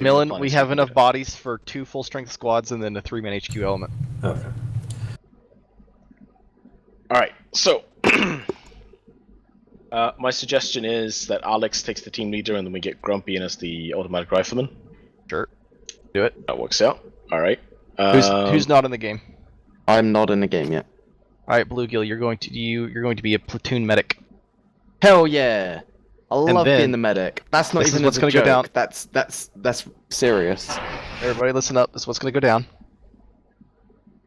Millen, we have enough bodies for 2 full-strength squads and then a 3-man HQ element. Okay. Alright, so... my suggestion is that Alex takes the team leader and then we get Grumpy in as the automatic rifleman. Sure. Do it. That works out. Alright. Who's not in the game? I'm not in the game yet. Alright, Bluegill, you're going to be a platoon medic. Hell yeah! I love then, being the medic. That's not this even is what's going to go down. That's serious. Everybody listen up, this is what's going to go down.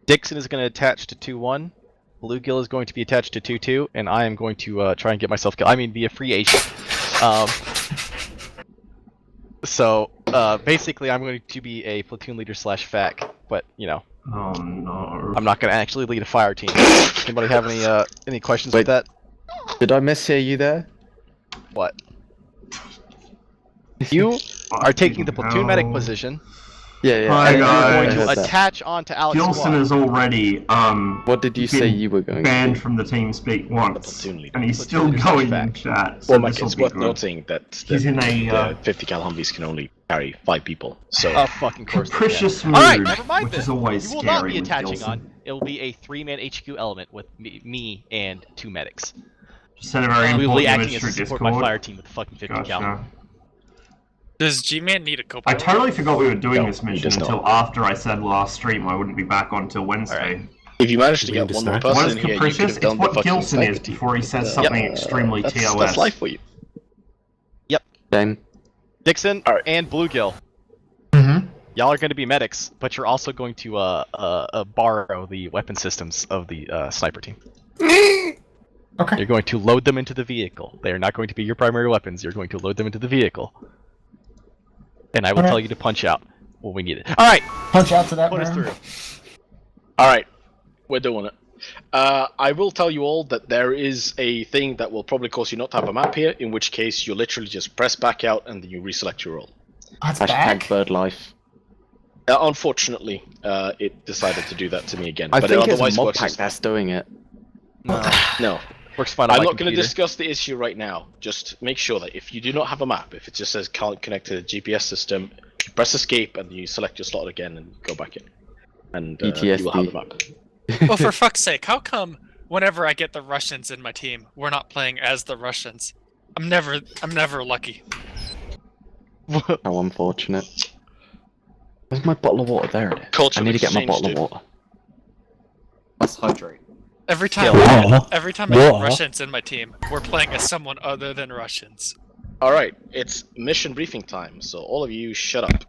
Dixon is going to attach to 2-1. Bluegill is going to be attached to 2-2, and I am going to try and get myself killed. I mean, be a free agent. So, basically, I'm going to be a platoon leader / FAC, but, you know. Oh no. I'm not going to actually lead a fire team. Anybody have any questions with that? Did I mishear you there? What? You are taking the platoon medic position. Yeah. Hi, And guys. you're going to attach onto Alex Gilson squad. is already What did you say been you were going banned to do? from the TeamSpeak once, platoon leader. and he's still Platoon leader going slash in fact. chat. So Well, Mike, this'll it's be worth good. noting that He's in a 50 cal Humvees can only carry 5 people, so... Oh, fucking course. capricious mood, Alright, never mind which this. is always You will scary not be with attaching Gilson. on. It will be a 3-man HQ element with me and 2 medics. Just sent a very We will be important acting image as through a support my Discord. fire team with fucking 50 cal. Gotcha. Does G-Man need a co I totally forgot we were doing No, this he mission does not. until after I said last stream I wouldn't be back on till Wednesday. Alright. If you manage to We get one more understand. What person is in here, you could capricious? have It's done the what fucking Gilson is sniper team. before he says something extremely TOS. That's life for you. Same. Dixon Alright. and Bluegill. Mm-hmm. Y'all are going to be medics, but you're also going to borrow the weapon systems of the sniper team. Okay. You're going to load them into the vehicle. They are not going to be your primary weapons. You're going to load them into the vehicle. And I will Alright. tell you to punch out when we need it. Alright, Punch out to that put us burn. through. Alright, we're doing it. I will tell you all that there is a thing that will probably cause you not to have a map here, in which case you literally just press back out and then you reselect your role. That's Hashtag back. bird life. Unfortunately, it decided to do that to me again. I but think it it's otherwise mod works. pack that's doing it. No, Works fine on I'm my not going to computer. discuss the issue right now. Just make sure that if you do not have a map, if it just says can't connect to the GPS system, you press escape and you select your slot again and go back in. And you will have a map. Well, for fuck's sake, how come whenever I get the Russians in my team, we're not playing as the Russians? I'm never lucky. How unfortunate. Where's my bottle of water? There it is. Cultural I need to get my exchange, bottle dude. of water. Let's hydrate. Every time, Yeah. every time I get Yeah. Russians in my team, we're playing as someone other than Russians. Alright, it's mission briefing time, so all of you shut up.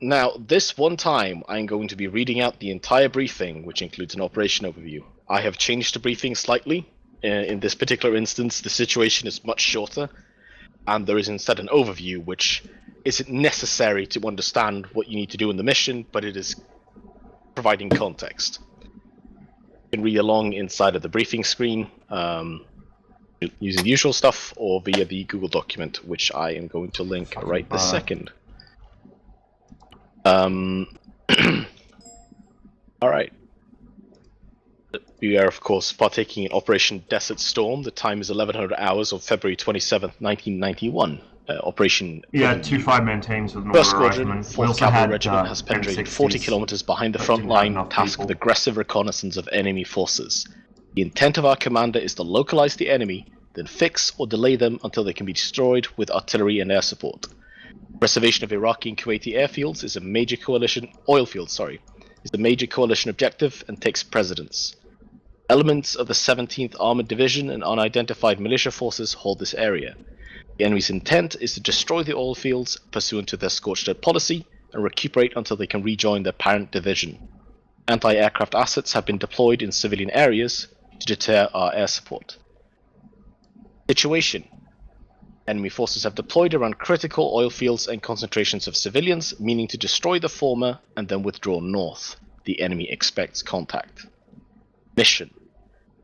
Now, this one time, I'm going to be reading out the entire briefing, which includes an operation overview. I have changed the briefing slightly. In this particular instance, the situation is much shorter, and there is instead an overview, which isn't necessary to understand what you need to do in the mission, but it is providing context. You can read along inside of the briefing screen, using the usual stuff, or via the Google document, which I am going to link right this second. Alright. We are, of course, partaking in Operation Desert Storm. The time is 1100 hours of February 27th, 1991. Operation... Yeah, 2 5-man teams with an First order Squadron, rifleman. We 4th also Cavalry had Regiment has penetrated 40 N60s. kilometers behind the that front didn't have line, enough tasked people. with aggressive reconnaissance of enemy forces. The intent of our commander is to localize the enemy, then fix or delay them until they can be destroyed with artillery and air support. Preservation of Iraqi and Kuwaiti airfields is a major coalition is the major coalition objective and takes precedence. Elements of the 17th Armored Division and unidentified militia forces hold this area. The enemy's intent is to destroy the oil fields pursuant to their scorched earth policy and recuperate until they can rejoin their parent division. Anti-aircraft assets have been deployed in civilian areas to deter our air support. Situation: enemy forces have deployed around critical oil fields and concentrations of civilians, meaning to destroy the former and then withdraw north. The enemy expects contact. Mission: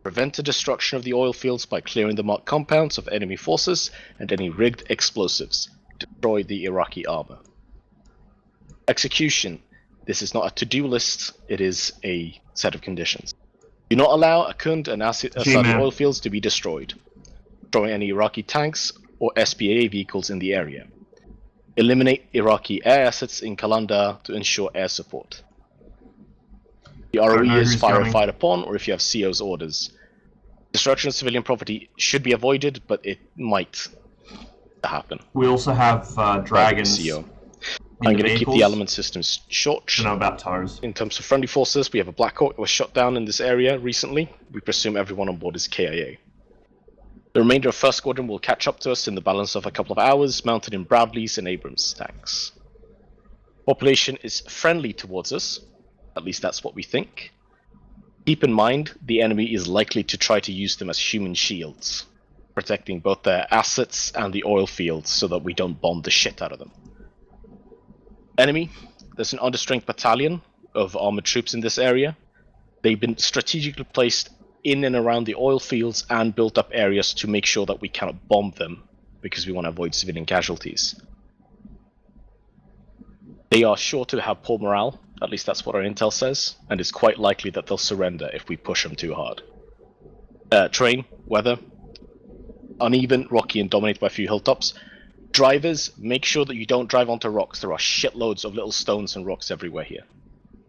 prevent the destruction of the oil fields by clearing the marked compounds of enemy forces and any rigged explosives. Destroy the Iraqi armor. Execution: this is not a to-do list, it is a set of conditions. Do not allow Akund and Asadi oil fields to be destroyed. Destroy any Iraqi tanks or SPA vehicles in the area. Eliminate Iraqi air assets in Kalandar to ensure air support. The Don't ROE know is who's fire or coming. fired upon, or if you have CO's orders. Destruction of civilian property should be avoided, but it might happen. We also have dragons. CO. in I'm the going to keep the vehicles. element systems short. Don't know about toes. In terms of friendly forces, we have a Black Hawk that was shot down in this area recently. We presume everyone on board is KIA. The remainder of 1st Squadron will catch up to us in the balance of a couple of hours, mounted in Bradleys and Abrams tanks. Population is friendly towards us, at least that's what we think. Keep in mind, the enemy is likely to try to use them as human shields, protecting both their assets and the oil fields so that we don't bomb the shit out of them. Enemy, there's an understrength battalion of armored troops in this area. They've been strategically placed in and around the oil fields and built up areas to make sure that we cannot bomb them, because we want to avoid civilian casualties. They are sure to have poor morale, at least that's what our intel says, and it's quite likely that they'll surrender if we push them too hard. Terrain, weather, uneven, rocky, and dominated by a few hilltops. Drivers, make sure that you don't drive onto rocks. There are shitloads of little stones and rocks everywhere here.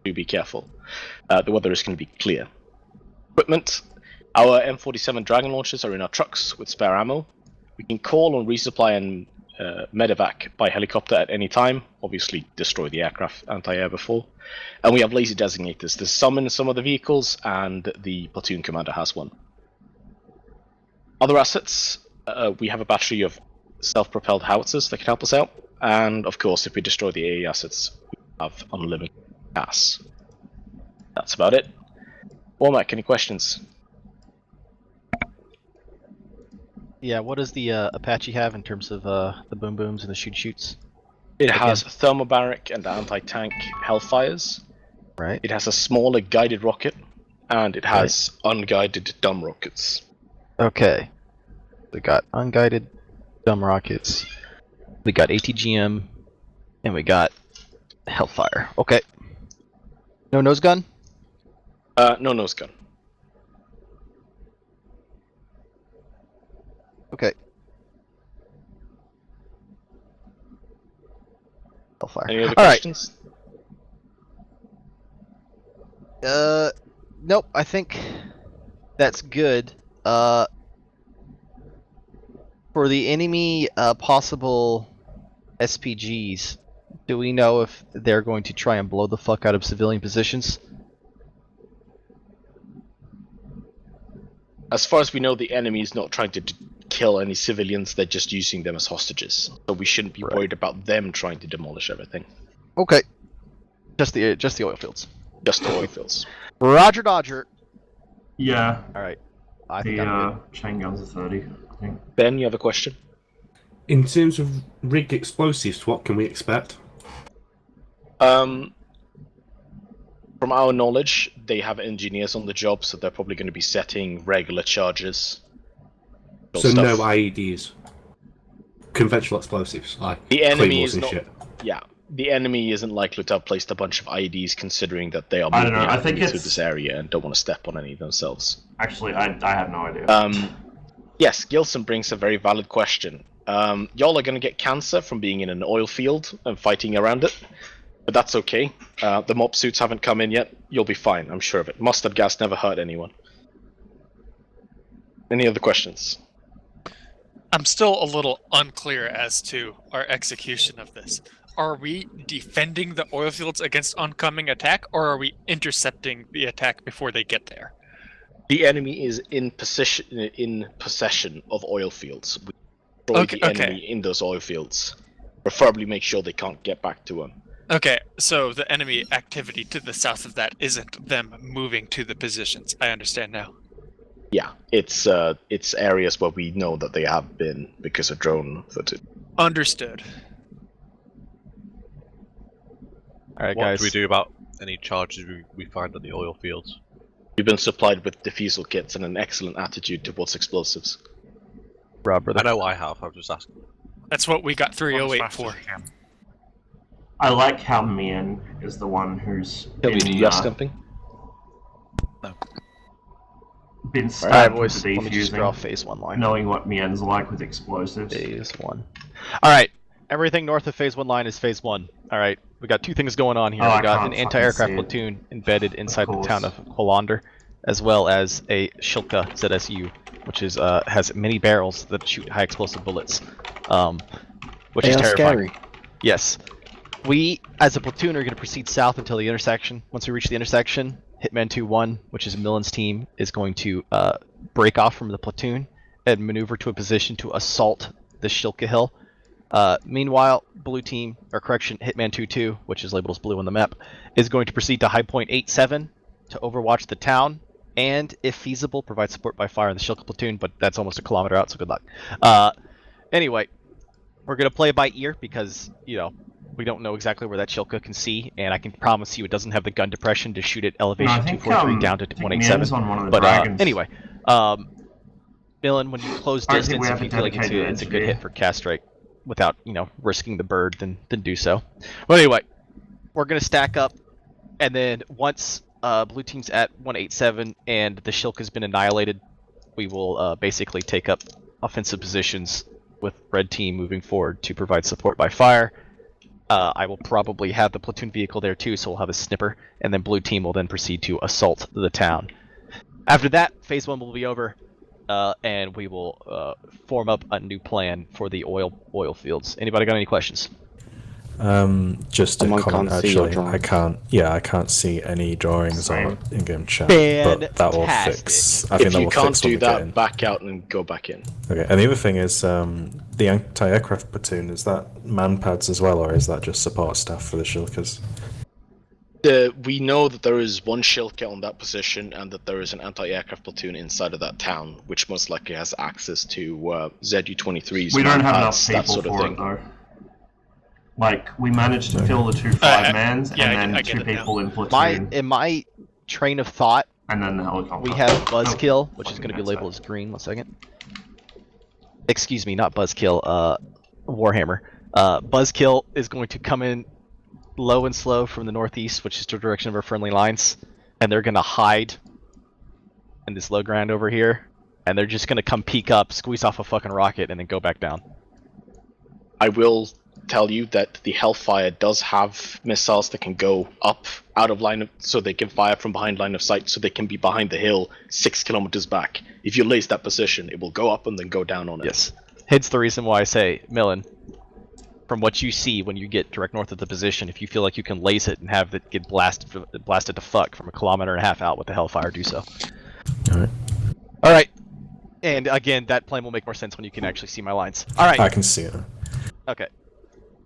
Do be careful. The weather is going to be clear. Equipment, our M47 Dragon launchers are in our trucks with spare ammo. We can call on resupply and medevac by helicopter at any time. Obviously, destroy the aircraft anti-air before. And we have laser designators. There's some in some of the vehicles, and the platoon commander has one. Other assets, we have a battery of self-propelled howitzers that can help us out. And of course, if we destroy the AE assets, we have unlimited gas. That's about it. Womack, any questions? Yeah, what does the Apache have in terms of the boom booms and the shoots? It has thermobaric and anti-tank Hellfires. Right. It has a smaller guided rocket, and it has unguided dumb rockets. Okay. We got unguided dumb rockets. We got ATGM, and we got Hellfire. Okay. No nose gun? No nose gun. Okay. Hellfire. Any other All right. questions? Nope. I think that's good. For the enemy possible SPGs, do we know if they're going to try and blow the fuck out of civilian positions? As far as we know, the enemy is not trying to kill any civilians, they're just using them as hostages. So we shouldn't be worried about them trying to demolish everything. Okay. Just the oil fields. Just the oil fields. Roger Dodger. Yeah, Alright. I think I'm good. chain guns are 30, I think. Ben, you have a question? In terms of rigged explosives, what can we expect? From our knowledge, they have engineers on the job, so they're probably going to be setting regular charges. So no IEDs. Conventional explosives, like The enemy claymores is and not. shit. Yeah, the enemy isn't likely to have placed a bunch of IEDs, considering that they are I don't moving know, I out think through it's- this area and don't want to step on any themselves. Actually, I have no idea. Yes, Gilson brings a very valid question. Y'all are going to get cancer from being in an oil field and fighting around it, but that's okay. The mop suits haven't come in yet. You'll be fine, I'm sure of it. Mustard gas never hurt anyone. Any other questions? I'm still a little unclear as to our execution of this. Are we defending the oil fields against oncoming attack, or are we intercepting the attack before they get there? The enemy is in possession of oil fields. We destroy the enemy in those oil fields. Preferably make sure they can't get back to them. Okay, so the enemy activity to the south of that isn't them moving to the positions. I understand now. Yeah, it's areas where we know that they have been because of drone footage. Understood. Alright, What guys. do we do about any charges we find at the oil fields? We've been supplied with defusal kits and an excellent attitude towards explosives. Rob, brother. I know I have, I'm just asking. That's what we got 308 for. I like how Mian is the one who's Can we do yes dumping? been Alright, stabbed boys. with the Let me just draw defusing, phase 1 line. knowing what Mian's like with explosives. Phase 1. Alright. Everything north of phase 1 line is phase 1. Alright, we got two things going on here. Oh, I we got can't an fucking anti-aircraft see it. platoon embedded inside the course. town of Qualander, as well as a Shilka ZSU, which is has many barrels that shoot high explosive bullets, which They is are terrifying. scary. Yes. We, as a platoon, are going to proceed south until the intersection. Once we reach the intersection, Hitman 2-1, which is Millen's team, is going to break off from the platoon and maneuver to a position to assault the Shilka Hill. Meanwhile, blue team, or correction, Hitman 2-2, which is labeled as blue on the map, is going to proceed to High Point 8-7 to overwatch the town, and, if feasible, provide support by fire in the Shilka platoon, but that's almost a kilometer out, so good luck. Anyway, we're going to play by ear because, you know, we don't know exactly where that Shilka can see, and I can promise you it doesn't have the gun depression to shoot at elevation 243 down to 187. On one of the But dragons. anyway, Millen, when you close I don't think distance, we have if you a feel like it's dedicated a good engineer. hit for cast strike without, you know, risking the bird, then do so. But anyway, we're gonna stack up, and then once blue team's at 187 and the Shilka's been annihilated, we will basically take up offensive positions with red team moving forward to provide support by fire. I will probably have the platoon vehicle there too, so we'll have a snipper, and then blue team will then proceed to assault the town. After that, phase 1 will be over, and we will form up a new plan for the oil fields. Anybody got any questions? Just a Someone comment. can't see your Actually, I drawings. can't. Yeah, I can't see any drawings or in-game chat. But that will fix. I think If that you will can't fix when do we get in. that, back out and go back in. Okay. And the other thing is, the anti-aircraft platoon, is that man pads as well, or is that just support staff for the Shilkas? We know that there is one Shilka on that position, and that there is an anti-aircraft platoon inside of that town, which most likely has access to ZU-23s. We don't have enough manpads, that people sort of for thing. it though. Like, we managed to fill the two I- 5-mans yeah, and then I get two it now. people in platoon, In my train of thought, and then the helicopter. we have Buzzkill, which is fucking going to be that's labeled as green. 1 second. Excuse me, not Buzzkill. Warhammer. Buzzkill is going to come in low and slow from the northeast, which is the direction of our friendly lines, and they're going to hide in this low ground over here, and they're just going to come peek up, squeeze off a fucking rocket, and then go back down. I will tell you that the Hellfire does have missiles that can go up out of line of, so they can fire from behind line of sight, so they can be behind the hill 6 kilometers back. If you lace that position, it will go up and then go down on it. Yes. Hence the reason why I say, Millen, from what you see when you get direct north of the position, if you feel like you can lace it and have it get blasted to fuck from 1.5 kilometers out with the Hellfire, do so. Alright. Alright. And again, that plan will make more sense when you can actually see my lines. Alright. I can see it. Okay.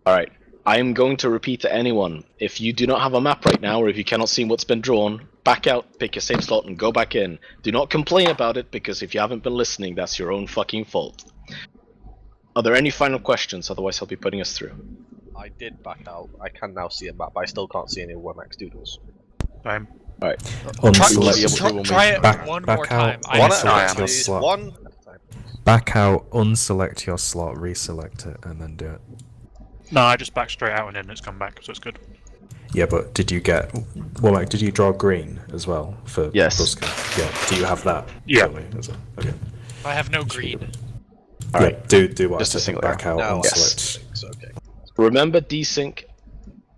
Alright. I am going to repeat to anyone, if you do not have a map right now, or if you cannot see what's been drawn, back out, pick your safe slot, and go back in. Do not complain about it, because if you haven't been listening, that's your own fucking fault. Are there any final questions? Otherwise, I'll be putting us through. I did back out. I can now see a map, but I still can't see any WMX doodles. Time. Alright. Try it Back- one back more out. time. I One have at a no time. idea. Your slot. One at a time. Back out, unselect your slot, reselect it, and then do it. No, I just backed straight out and then it's come back, so it's good. Yeah, but did you get... Well, like, did you draw green as well for Yes. Buzzkill? Yeah. Do you have that? Yeah. Totally, is it? Okay. I have no green. Alright, do what Just I a said. single Back out, Now, unselect. it's okay. Remember desync,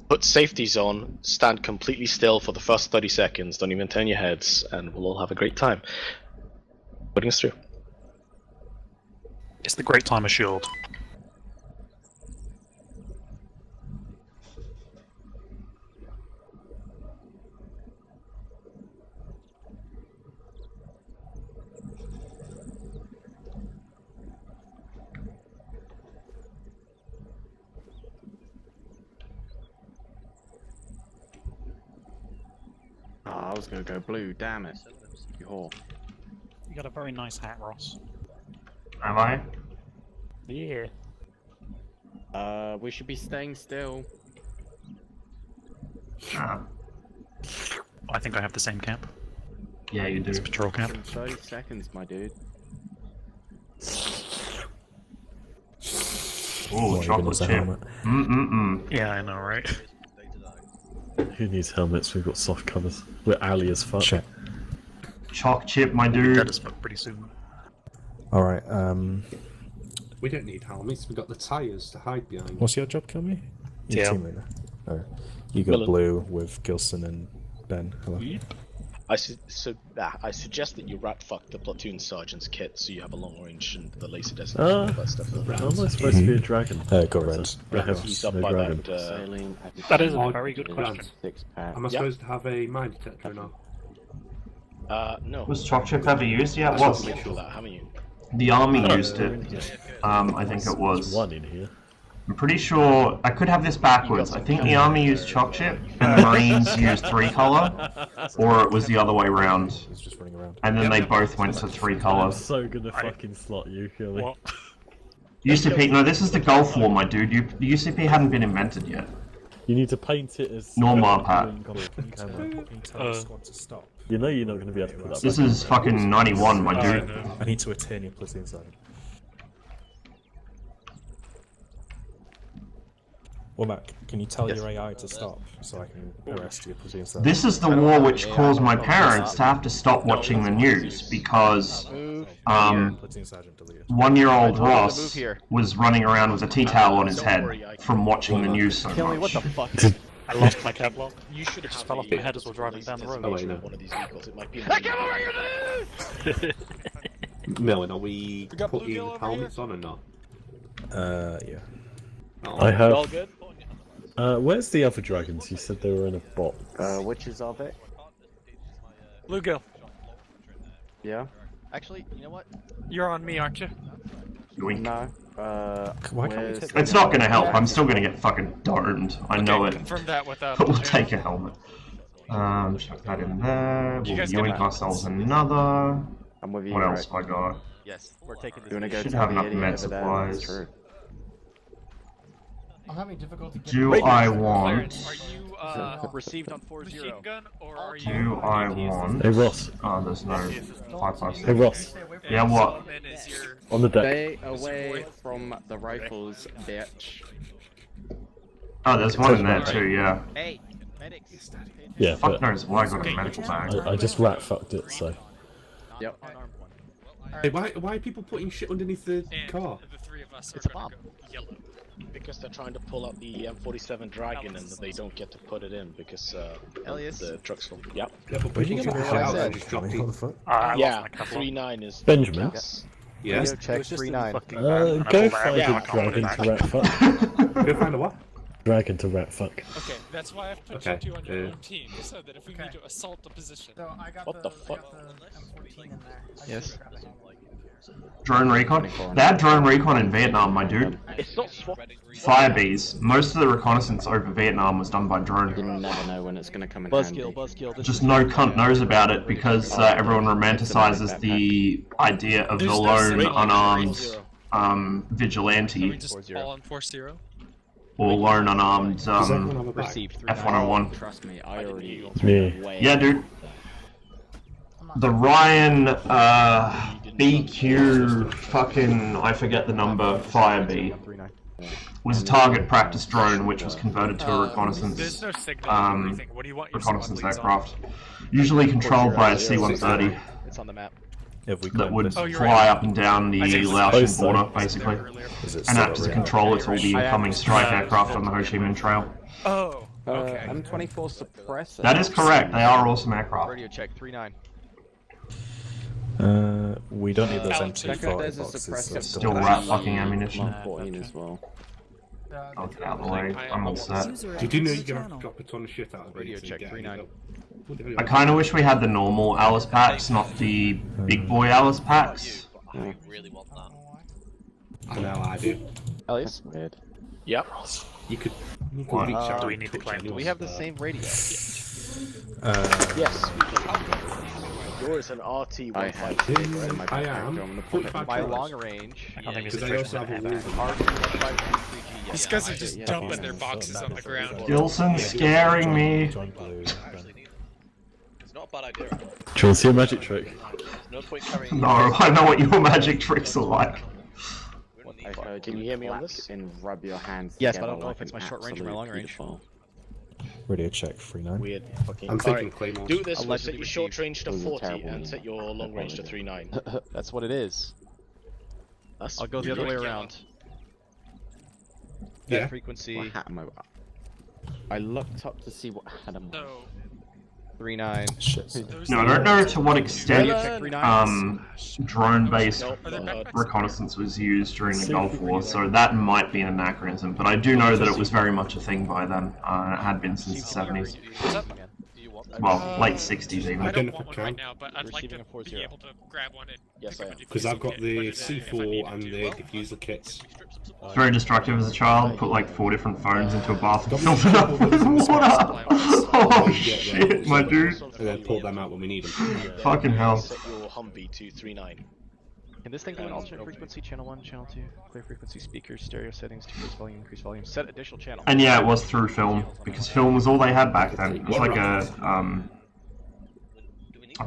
put safeties on, stand completely still for the first 30 seconds, don't even turn your heads, and we'll all have a great time. Putting us through. It's the great time of shield. Oh, I was gonna go blue, damn it. You whore. You got a very nice hat, Ross. Am I? Yeah. We should be staying still. Ah, I think I have the same camp. yeah, you do. It's a patrol camp. In 30 seconds, my dude. Ooh, What, even chocolate as a chip. helmet? Mm-mm-mm. Yeah, I know, right? Who needs helmets? We've got soft covers. We're alley as fuck. Check. Choc chip, my That dude. is pretty soon. Alright, We don't need helmets. We've got the tyres to hide behind. What's your job, Kelmy? Your Yeah. team leader. Oh, you got Villain. blue with Gilson and Ben. Hello. I suggest that you rat fuck the platoon sergeant's kit so you have a long range and the laser destination and all that stuff. Am I supposed to be a dragon? Go red. He's up No by dragon. that. That is a very good question. Am I supposed to have a mine detector or not? No. Was chalk chip ever used? Yeah, it You've was. been for that, haven't you? The army used it. I think it was. One in here. I'm pretty sure I could have this backwards. I think the army used chalk chip and the marines used 3-color, or it was the other way around. He's just running around. And then they both went to 3-color. I'm so gonna fucking slot you, Kelly. UCP, no, this is the Gulf War, my dude. The UCP hadn't been invented yet. You need to paint it as. Nor Marpat. Can you tell the squad to stop? You know you're not gonna be able to put that. This back. is fucking 91, my dude. I need to attain your platoon sergeant. Well, Mac, can you tell your AI to stop so I can arrest your platoon sergeant? This is the war which caused my parents to have to stop watching the news because Platoon sergeant deleted. 1-year-old Ross was running around with a tea towel on his head from watching the news so Kelly, what much. the fuck? I lost my Kevlar. You should have Just fell off my head as we're driving down the road. One of these vehicles. It might be. Millen, are we got putting bluegill over helmets on or not? Yeah. I have. Where's the other dragons? You said they were in a box. Which is of it? Bluegill, Yeah? Actually, you know what? you're on me, aren't you? Yoink. No. Why can't we where's- take It's not gonna help. I'm still gonna get fucking domed. I know it. Confirm that with But we'll take a helmet. Chuck that in there. You We'll guys yoink get- ourselves another. I'm with you, What else right? I got? Yes, we're taking You wanna this. go Should to have the enough idiot med over there? That's supplies. true. I'm having difficulty getting Do I Clarence, want? are you Received on 4-0. machine gun or are you? Do I want? Hey Ross. Oh, there's no Hey 556. Ross. Yeah, what? Solomon is your- On the deck. Stay away from the rifles, bitch. Oh, there's one in there too. Yeah. Hey, medics. Yeah, Fuck but knows why I got a medical bag. I just rat fucked it. So Yep. Unarmed one. Hey, why are people putting shit underneath the And car? the three of us It's a are gonna bomb. go yellow. Because they're trying to pull out the M47 Dragon and they don't get to put it in because Elias? the truck's from. Yep. Yeah, but Where'd you people get should that realize from? I just dropped What it. the fuck? I Yeah. lost my Kevlar. 3-9 is. Benjamin. Yes. Yes. Check 3-9. Go find Yeah, a dragon to rat fuck. Go find a what? Dragon to rat fuck. Okay, that's why I've put Okay, you two on your yeah. own team, so that if we need to assault a position. So I got What the fuck? I got the M14 in there. I Yes. should grab a helmet. Drone recon. They had drone recon in Vietnam, my dude. It's not swap. Firebees. Most of the reconnaissance over Vietnam was done by You drone. never know when it's gonna come in Buzzkill, handy. buzzkill. This Just is- no cunt knows about it because everyone romanticizes the idea of the There's no lone, signal. unarmed So we vigilante just 4-0. all on 4-0. or lone, unarmed Does everyone have a bag? Received. 3-9. F101. Trust me, I already. Me. Way Yeah, dude. The Ryan BQ fucking I forget the number Firebee 3-9. was a target practice drone which was converted to a There's reconnaissance no signal or anything. What do you want your reconnaissance squad leads on? aircraft, usually controlled by a C-130 It's on the map. If we that climb would this, Oh, you're fly right. up and down the I think Laotian so. border, There basically, earlier. is it and still act as a around? controller to all the incoming strike aircraft on the Ho Chi Minh Trail. Oh, okay. M24 suppressor. That is correct. They are awesome aircraft. Radio check 3-9. We don't need those Alex, Check if MT40 there's a boxes. suppressor. They're Still still rat fucking ammunition. Mark 14 as well. I'll get out of the way. I'm all set. Did you know you're gonna have to drop a ton of shit out of Radio it to check, get 3-9. it? I kind of wish we had the normal Alice packs, not the big boy Alice packs. I I know I do. Elias? Weird. Yep. You could What? reach out Do we and need to touch claim- it Do we anyway. have the same radio? Yes. Yours an RT I 156. have. My I backpack, am. I'm gonna put 45 it My tries. long range. I don't think Because it's I also have a a wolf. These guys are just yeah, dumping yeah. their boxes on the ground. Gilson scaring me. John Blue, Ben. It's not a bad idea. Do you want to see a magic trick? No point carrying. No, I know what your magic tricks are like. I heard Can you hear me on clap this? and rub your hands Yes, but I together don't know like if it's an my short range or my long absolute range. pedophile. Radio check 3-9. Weird fucking. I'm thinking Alright, Claymore. do this. We'll set Allegedly your short received. range to Those are 40 terrible and names. set your long range to 3-9. That's what it is. That's I'll go the other way around. Yeah. Frequency What hat am I looked up to see what hat I'm on. So 39. those No, I don't know to what extent Dylan! drone-based Are there backpacks? reconnaissance was used during the Gulf War, so that might be an anachronism. But I do know that it was very much a thing by then, and it had been since the 70s. What's up? Well, late 60s even. I don't Identify want one count. right now, but I'd like to Receiving a be 4-0. able to grab one and Yes, pick I up a am. Because diffuser I've got kit, the put it in if I C4 needed and to. the diffuser kits. Very destructive as a child. Put like 4 different phones into a bath and filled it up with water. Oh shit, my dude. And then pull them out when we need them. Fucking hell. Set your Humvee to 39. Can this thing go in alternate frequency? Channel 1, channel 2, clear frequency, speakers, stereo settings, increase volume, set additional channel. And yeah, it was through film, because film was all they had back then. It was like a,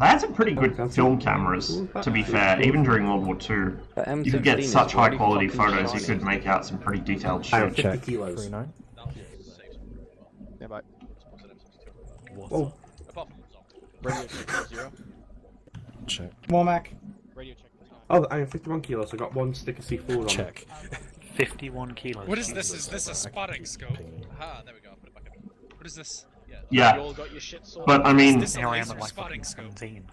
they had some pretty good film cameras, to be fair, even during World War II. You could get such high quality photos, you could make out some pretty detailed I have shit. 50 kilos. 39. Stand by. Oh, Radio check 0. Check. Womack. Radio check 39. oh, I am 51 kilos. I got one stick of C4 on. Check. 51 kilos. What is this? Is this a spotting scope? Aha, there we go. I'll put it back in. What is this? You Yeah, all got your shit sorted? but I mean, Is this a Here I am laser at like spotting fucking scope? 17.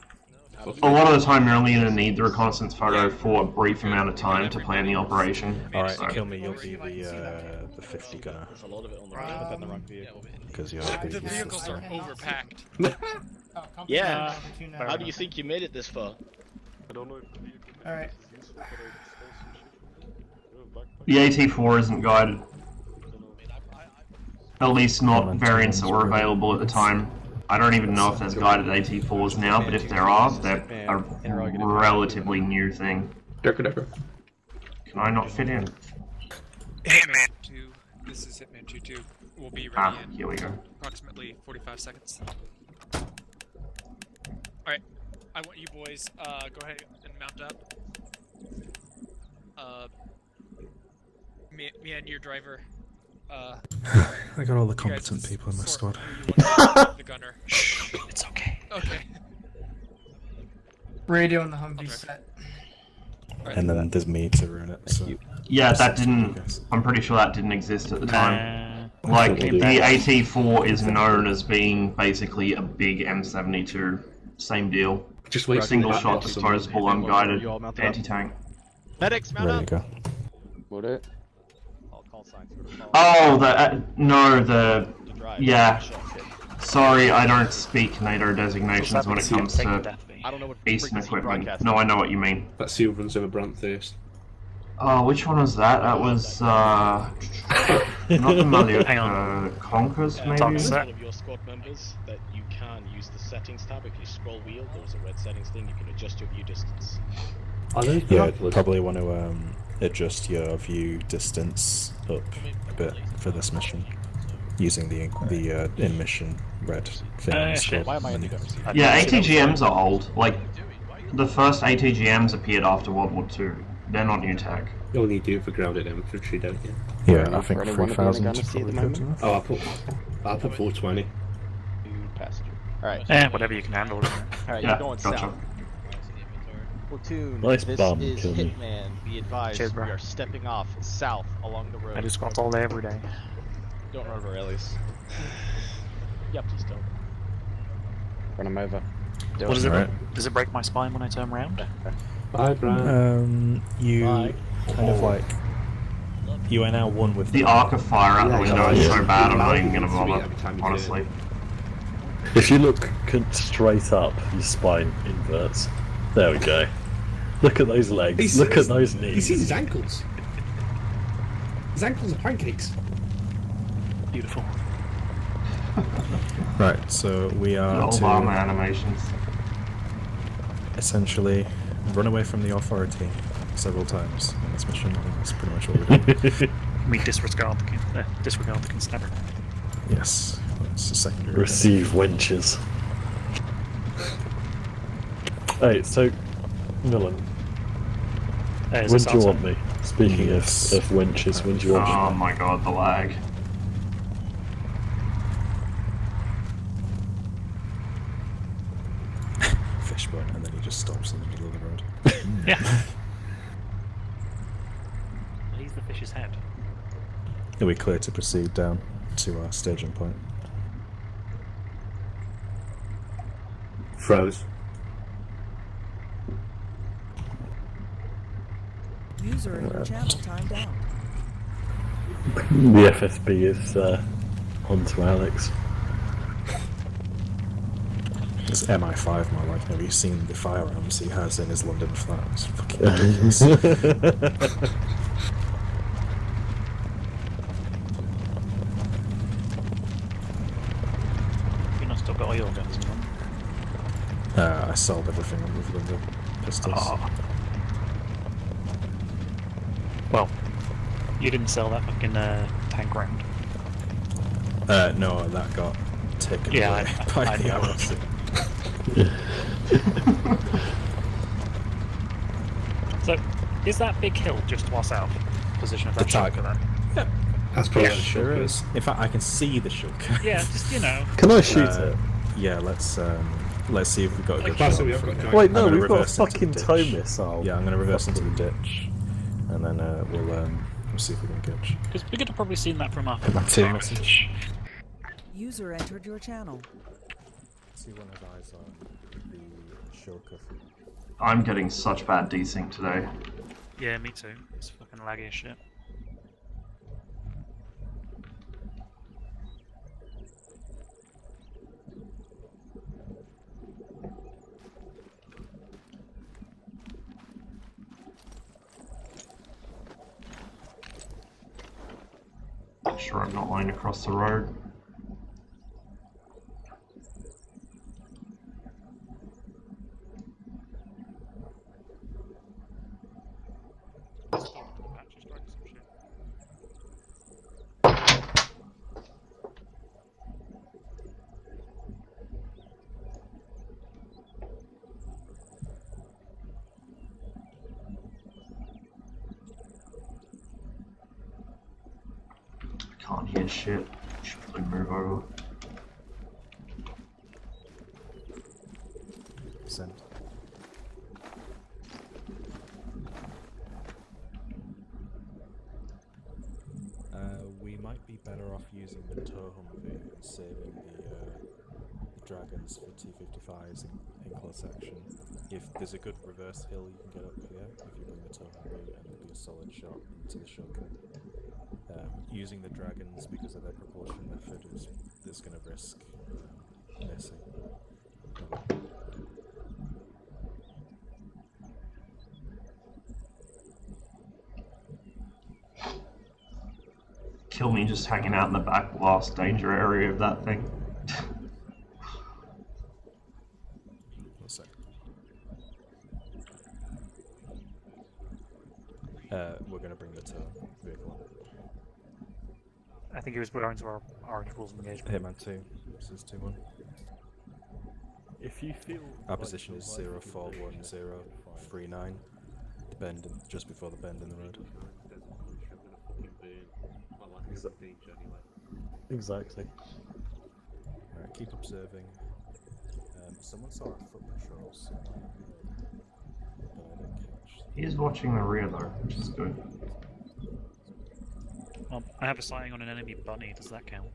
a lot of the time you're only going to need the reconnaissance photo for a brief amount of time to plan the operation. Alright, So- kill me, you'll be the 50 gunner. There's a lot of it on the Put road. that in the wrong vehicle. Because you're The the vehicles are overpacked. Yeah. How do you think you made it this far? Alright. The AT4 isn't guided. At least not variants that were available at the time. I don't even know if there's guided AT4s now, but if there are, they're a relatively new thing. Decker. Can I not fit in? Hitman 2. This is Hitman 2-2. We'll be ready Ah, in here we go. approximately 45 seconds. Alright. I want you boys, go ahead and mount up. Me and your driver. I got all the You guys competent people in my sort squad. who you want to be the gunner. Shh, it's okay. Okay. Radio and the Humvee Okay. set. And then there's me to ruin it. So. Yeah, that didn't. I'm pretty sure that didn't exist at the time. Like, the AT4 is known as being basically a big M72. Same deal. Just wait. Single shot, disposable, unguided, You all mounted up? anti-tank. Medics, mount There you up! go. Would it? I'll call signs for the Oh, no, the. to drive. Yeah. Shot kit. Sorry, I don't speak NATO designations when it comes to I don't know what Eastern frequency equipment. broadcast No, I know what you mean. Let's see who runs over Branthurst. Oh, which one was that? That was, not the Maliot, Hang on. Conkers, Yeah, maybe? Talk all set. of your squad members that you can use the settings tab. If you scroll wheel, there's a red settings thing. You can adjust your view distance. Are those Yeah, binoculars? probably want to adjust your view distance up a bit for this mission, using the in mission red thing. on the shit. squad Why am I in the menu. gun? Yeah, ATGMs are old. Like, the first ATGMs appeared after World War II. They're not new tech. You only do it for grounded infantry, don't you? Yeah, I enough think for anyone to be in a 3,000 gunner is seat at the probably good moment. enough. Oh, I'll put 420. Passenger. Alright. Whatever you can handle. Alright, Yeah, you're going gotcha. south. Platoon, Nice this bum, is kill me. Hitman. Be advised, Cheers, bro. we are stepping off south along the road. I do squats all day, every day. Don't run over Ellis. Yeah, please don't. Run him over. Do What it. does it? Alright. Does it break my spine when I turn around? Bye, Brian. You Bye. kind of like you are now one with The them. arc of fire out the window is so bad, I'm not even gonna Sweet bother, every time you do it. honestly. If you look straight up, your spine inverts. There we go. Look at those legs. Look at those You knees. see his ankles? His ankles are pancakes. Beautiful. Right, so we are Little to Obama animations. essentially run away from the authority several times in this mission. I think that's pretty much what we're doing. We disregard the constabulary. Yes, that's a secondary. Receive wenches. Hey, so, Millen, Is when this do you outside? want me? Speaking Yes. of wenches, when do you want me? Oh my god, the lag. Fishbone, and then he just stops in the middle of the road. Yeah. the fish's head? Are we clear to proceed down to our staging point? Froze. User in your channel timed out. The FSB is on to Alex. It's MI5, my life. Have you seen the firearms he has in his London flat? It's fucking ridiculous. You've not still got all your guns, man. I sold everything other than the pistols. Oh. Well, you didn't sell that fucking tank round. No, that got taken Yeah, away by the know. ROC. So, is that big hill just to our south? Position of that The target. shulker then? That's probably Yeah, the sure shulker. is. In fact, I can see the shulker. Yeah, just, you know. Can I shoot it? Yeah, let's see if we've got a good Basil, shot. we have from got here. giant- Wait, no, I'm gonna we've got a reverse into fucking the tow ditch. missile. Yeah, I'm going to reverse into the ditch, and then we'll see if we can catch. Because we could have probably seen that from our Two message. User entered your channel. See one of eyes on the shulker. I'm getting such bad desync today. Yeah, me too. It's fucking laggy as shit. Make sure I'm not lying across the road. Can't hear shit. Should probably move over. Send. We might be better off using the tow Humvee and saving the dragons for T-55s in close action. If there's a good reverse hill you can get up here, if you bring the tow Humvee, and it'll be a solid shot into the shulker. Using the dragons because of their propulsion method is going to risk missing. Kill me just hanging out in the back blast danger area of that thing. One sec. We're going to bring the tow vehicle up. I think he was going to our orange rules of engagement. Hitman 2, this is 2-1. If you feel Our position is 041039. The bend just before the bend in the road. Exactly. Alright, keep observing. Someone saw our foot patrols, but I didn't catch. He is watching the rear though, which is good. I have a sighting on an enemy bunny. Does that count?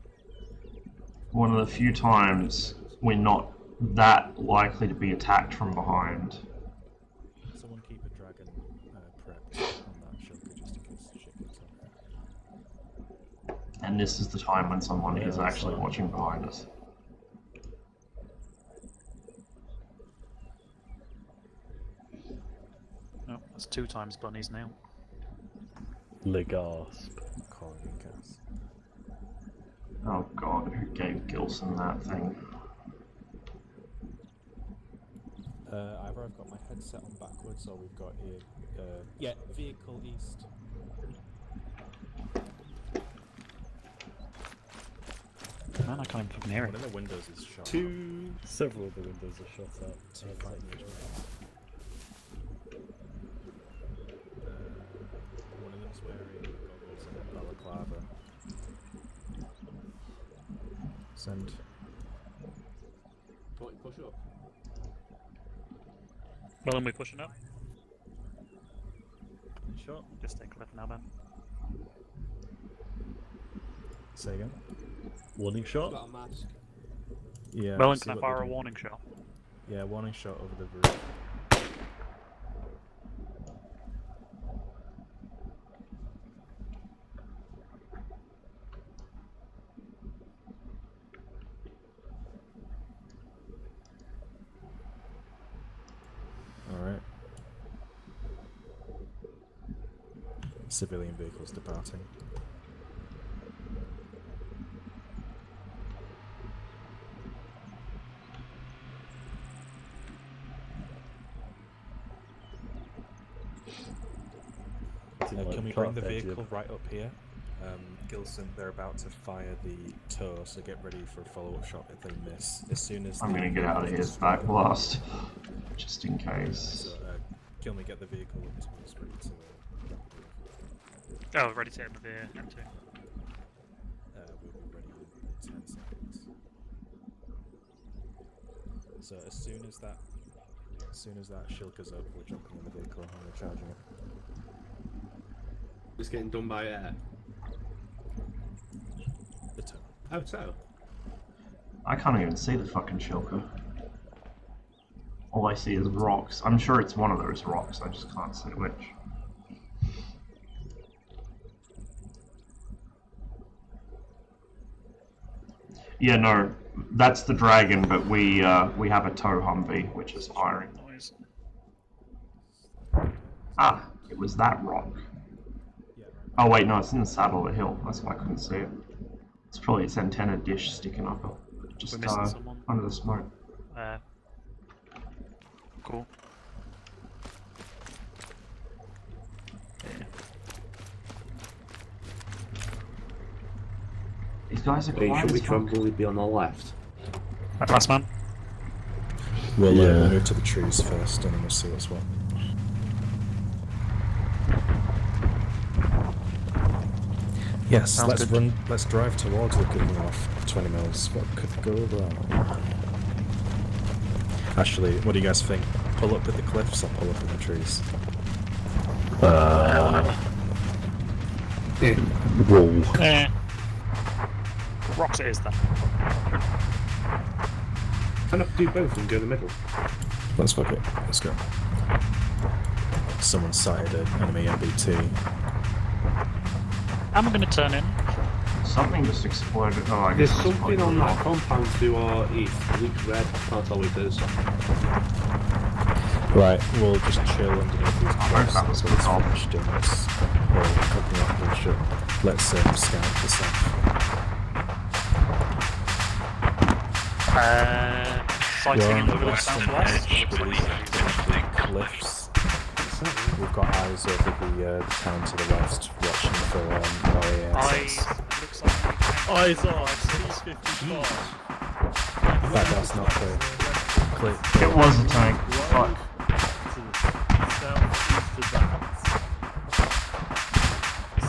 One of the few times we're not that likely to be attacked from behind. Someone keep a dragon prepped on that shulker just in case shit gets up. And this is the time when someone is actually watching behind us. No, that's 2 times bunnies now. Legasp. Calling in gas. Oh god, who gave Gilson that thing? Either I've got my headset on backwards or we've got here. Yeah, vehicle east. Man, I can't even fucking hear it. One of the windows is shot. Several of the windows are shot out. One of them's wearing goggles and a balaclava. Send. Don't you push up? Well, then we're pushing up. Sure. Just take a left now, Ben. Say again? Warning shot? Got a mask. Yeah. Well, see can I what fire they a do. warning shot? Yeah, warning shot over the roof. Alright. Civilian vehicles departing. Can we bring the vehicle right up here? Gilson, they're about to fire the tow, so get ready for a follow-up shot if they miss. As soon as I'm gonna get out of here back blast, just in case. So, kill me, get the vehicle up to us, ready to... Oh, ready to hit the M2. we'll be ready in 10 seconds. So as soon as that shilka's up, we're jumping in the vehicle and we're charging it. It's getting done by air. The tow. Oh, so. I can't even see the fucking shilker. All I see is rocks. I'm sure it's one of those rocks, I just can't see which. Yeah, no, that's the dragon, but we have a tow Humvee, which is firing. Ah, it was that rock. Oh wait, no, it's in the saddle of the hill. That's why I couldn't see it. It's probably its antenna dish sticking up, just under the smoke. Cool. These guys are Hey, quiet should we as try fuck. and be on the left? Last man. We'll move to the trees first and then we'll see what's what. Yes, Sounds good. let's drive towards the cooking off 20 mils. What could go wrong? Actually, what do you guys think? Pull up at the cliffs or pull up in the trees? Wall. Rocks it is then. Why not do both and go in the middle? Let's fuck it. Let's go. Someone sighted an enemy MBT. Am I going to turn in? Something just exploded. Oh, I There's guess it's something probably on not. that compound to our east. It looks red. Can't tell what it is. Right, we'll just chill underneath these cliffs that was until it's good. finished in this whole cooking off bullshit. Let's scout this out. Sighting in the We're on the woods western southwest. edge of these cliffs. We've got eyes over the town to the west, watching for RASs. Looks like Eyes on, T-55. That's not clear. It was a tank. Fuck. To the southeast of that.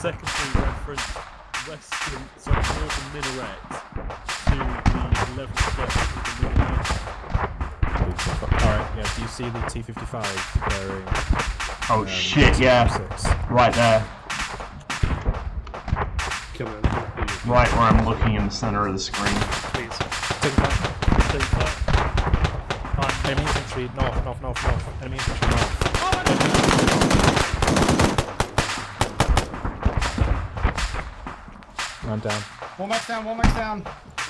Secondary reference, northern minaret to the 11th step of the minaret. Alright, yeah, do you see the T-55 bearing... Oh shit, yeah. Right there. Come on. Right where I'm looking in the center of the screen. please. Take that. Enemy infantry, north. Enemy infantry, north. Man down. One max down.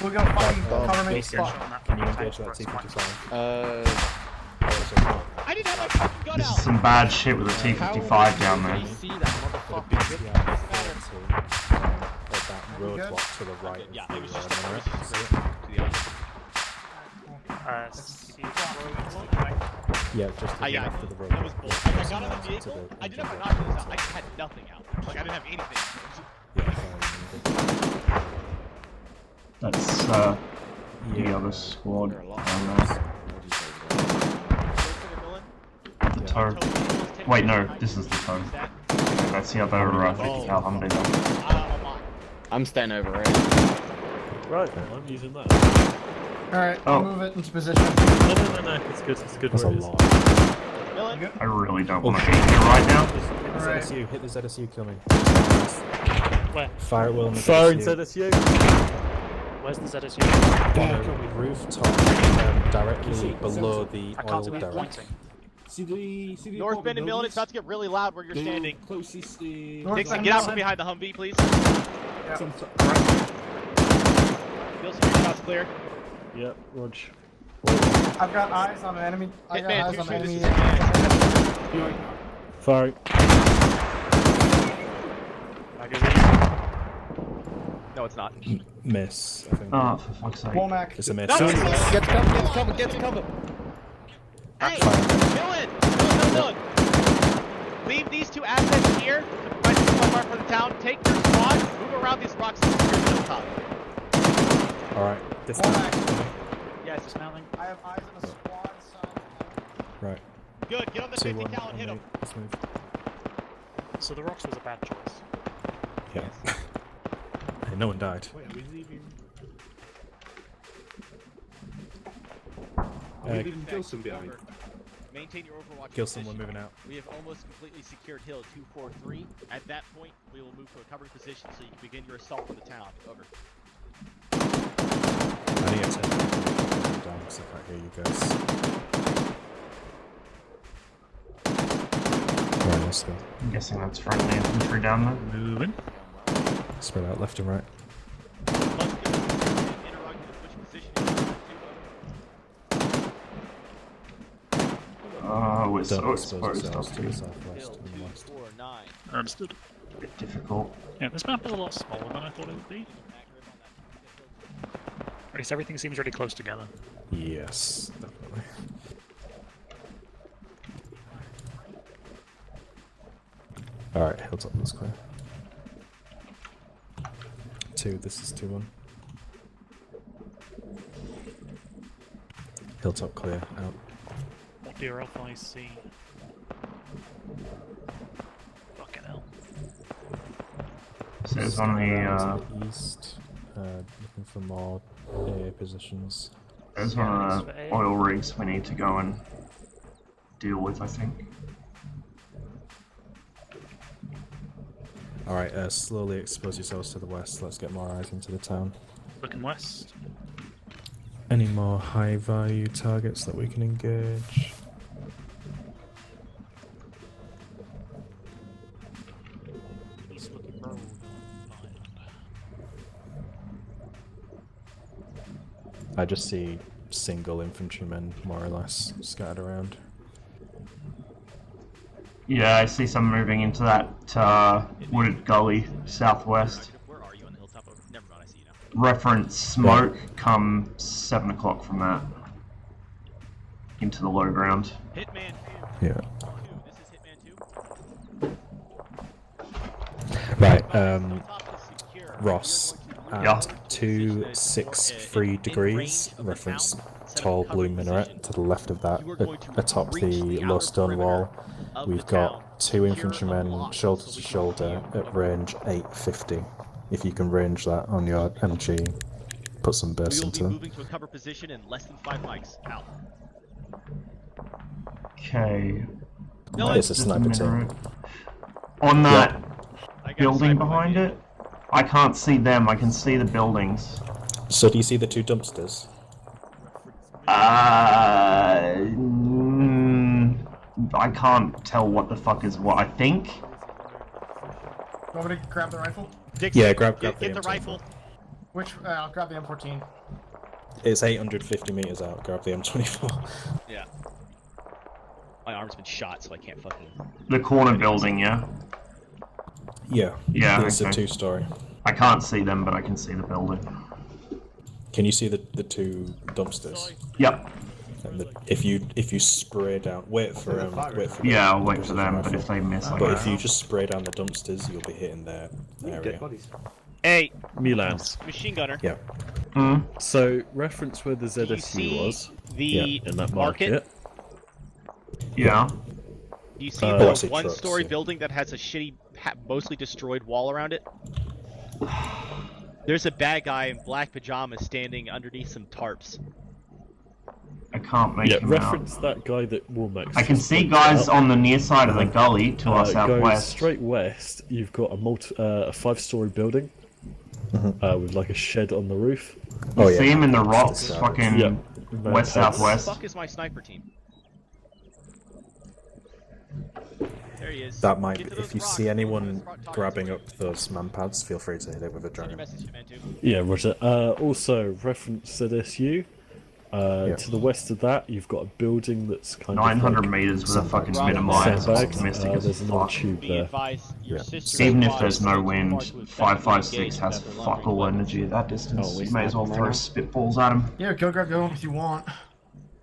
We're gonna fucking cover me. Wilson, can you engage that T-55? I didn't have my fucking gun This out. is some bad shit with a T-55 down there. See that roadblock to the right of Yeah, the it was just minaret. Yeah, just to the left of the road. That was bull. I got on the vehicle. I didn't have binoculars out. I just had nothing out. Like I didn't have anything. That's the other squad down there. The tow. Wait, no, this is the tow. That's the other 50 cal Humvee. I'm staying over it. Right, I'm using that. Alright, I'll move it into position. No, it's good. It's good. That's a where it is. lot. I really don't want to be here right now. Hit the ZSU, kill me. Where? Fire at will on the Firing ZSU. ZSU. Where's the ZSU? On a rooftop directly below the I oil can't see where you're derrick. pointing. See the North Bend and Millen, it's about to get really loud where you're standing. Closest Dixon, get out from behind the Humvee, please. Feel some shots clear. Yep, Rog. I've got eyes on an enemy. I got Hitman, eyes on an 2-2, this enemy. is Firing. No, it's not. Miss, I think. Oh, for fuck's sake. Womack. It's a miss. No! Get to cover, get to cover, get to cover! Hey, Millen! Leave these two assets here. Right to the mark for the town. Take your squad. Move around these rocks and secure the hilltop. Alright, this Womack. Yeah, it's dismounting. I have eyes on a squad south. Right. Good. Get on the 50 cal and hit him. Let's move. So the rocks was a bad choice. Yeah. Hey, no one died. Wait, are we leaving? Uh, Are we leaving Gilson behind? Maintain your overwatch Gilson, we're position. moving out. We have almost completely secured hill 243. At that point, we will move to a covered position so you can begin your assault on the town. Over. I need to turn down because I can't hear you guys. Right, let's go. I'm guessing that's friendly infantry down there. Moving. Spread out left and right. Oh, we're so Don't expose exposed yourselves up to here. the southwest and west. Understood. A bit difficult. Yeah, this map is a lot smaller than I thought it would be. At least everything seems really close together. Yes, definitely. Alright, hilltop looks clear. 2, this is 2-1. Hilltop clear, out. What do your alpha eyes see? Fucking hell. So it's on To the east, looking for more AA positions. there's one of the oil rigs we need to go and deal with, I think. Alright, slowly expose yourselves to the west. Let's get more eyes into the town. Looking west. Any more high value targets that we can engage? East looking road. I just see single infantrymen, more or less, scattered around. Yeah, I see some moving into that wooded gully southwest. Where are you on the hilltop? Oh, never mind, I see you now. Reference smoke come 7 o'clock from that. Into the low ground. Hitman 2. Yeah. 2. This is Hitman 2. Right, Secure. Ross, Yeah. at 263 degrees, reference tall blue minaret to the left of that, atop the low stone wall. We've got 2 infantrymen shoulder to shoulder at range 850. If you can range that on your MG, put some burst We will into be them. moving to a cover position in less than 5 mics. Out. Okay. No, It's a sniper team. On that I got a building sniper behind rifle. it, I can't see them, I can see the buildings. So do you see the 2 dumpsters? I can't tell what the fuck is what, I think. Want me to grab the rifle? Dixon, Yeah, grab get the the M24. rifle. Which? I'll grab the M14. It's 850 meters out, grab the M24. Yeah. My arm's been shot, so I can't fucking. The corner building, yeah? Yeah, Yeah, it's okay. a 2-story. I can't see them, but I can see the building. Can you see the 2 dumpsters? Yep. And if you spray down, wait for Yeah, I'll wait for them, but if they miss, I But go. if you just spray down the dumpsters, you'll be hitting their area. Hey, Milan. machine gunner. Yeah. So, reference where the Do you ZSU see was the in that market? market. Yeah. Do you see Oh, the I see trucks, one-story yeah. building that has a shitty, mostly destroyed wall around it? There's a bad guy in black pajamas standing underneath some tarps. I can't make Yeah, him reference out. that guy that Warmax. I can just see pointed guys out. on the near side of the gully to our Go southwest. straight west. You've got a 5-story building with like a shed on the roof. You see him in the rocks, fucking Yeah. west southwest. Fuck is my sniper team? There he is. That might Get be, to those if you rocks. see anyone Talk grabbing to up those man pads, feel free to hit it with a Send your dragon. message to Mantu. Yeah, Roger. Also, reference ZSU. To the west of that, you've got a building that's kind 900 of like meters with a fucking Bravo. minimizer. sandbags. Optimistic as There's another fuck. tube Be there. advised, your Yeah. sister Even if squad there's is no too far wind, to effectively 556 engage has after fuck laundering all weapons. energy at that distance. Oh, we You may as well sniping throw right spitballs at him. Yeah, go if you want.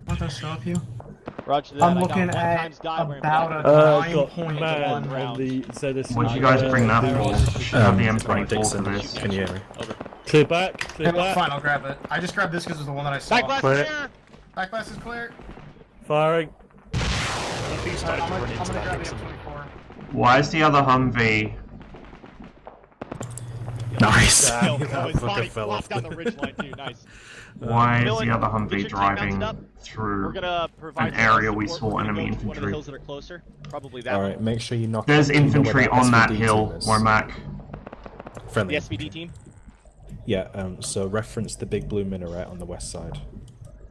Won't that stop you? Roger that. I'm I got looking one at times guy wearing about black. a Got 9.1 man on rounds. the ZSU. What'd you guys bring that for? Should have the Right, M24 Dixon, for this. can you hear me? Clear back. Clear Yeah, back. fine, I'll grab it. I just grabbed this because it was the one that I saw. Back blast Clear. clear. Back blast is clear. Firing. Please Alright, don't I'm run gonna into that, grab the Dixon. M24. Why is the other Humvee? Nice! That was That funny. fucking fell Walked off. down the ridge line too. Nice. Why is Dylan, the other get Humvee your team driving mounted up. We're through gonna provide an area support. we saw We're gonna enemy go to one of the infantry? hills that are closer. Probably that Alright, one. make sure you knock There's you know where infantry on that SVD hill team is. where Mac. Friendly The infantry. SVD team. Yeah, so reference the big blue minaret on the west side.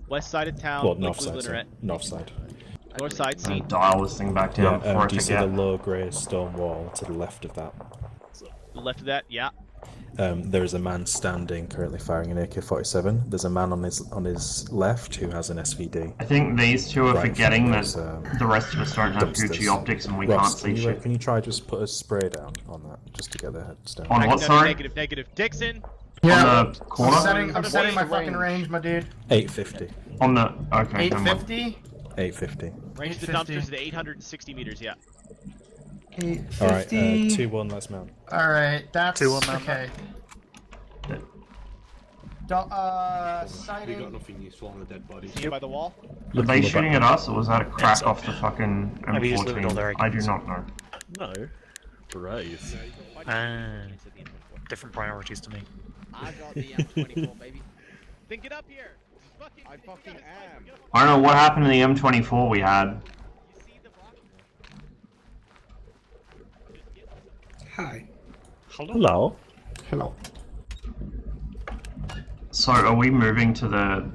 West side of town. Well, Big north Blue side, sorry. Minaret. North side. North side. I'm See. gonna dial this thing back Yeah, down before I do you see the forget. low grey stone wall to the left of that? Left of that. Yeah. There is a man standing, currently firing an AK-47. There's a man on his left who has an SVD. I think these two are Right, forgetting that there's, the rest of us don't have dumpsters. Gucci optics and we Ross, can't see shit. can you try just put a spray down on that, just to get their heads down? On what, Negative, sorry? Negative. Negative. Dixon. Yeah, On the corner? I'm setting my fucking range, my dude. 850. On the... Okay, never mind. 850? 850. Range the 850. dumpsters at 860 meters. Yeah. 850. Alright, 2-1, let's mount. Alright, that's 2-1 now. okay. We Sighting. got nothing useful on the dead body. See you by the wall. Were they shooting at us, or was that a crack off the fucking Have you just lived all their M14? I do icons? not know. No. Berets. Different priorities to me. I got the M24, baby. Then get up here. I fucking am. I don't know what happened to the M24 we had. Hi. Hello. Hello. So are we moving to the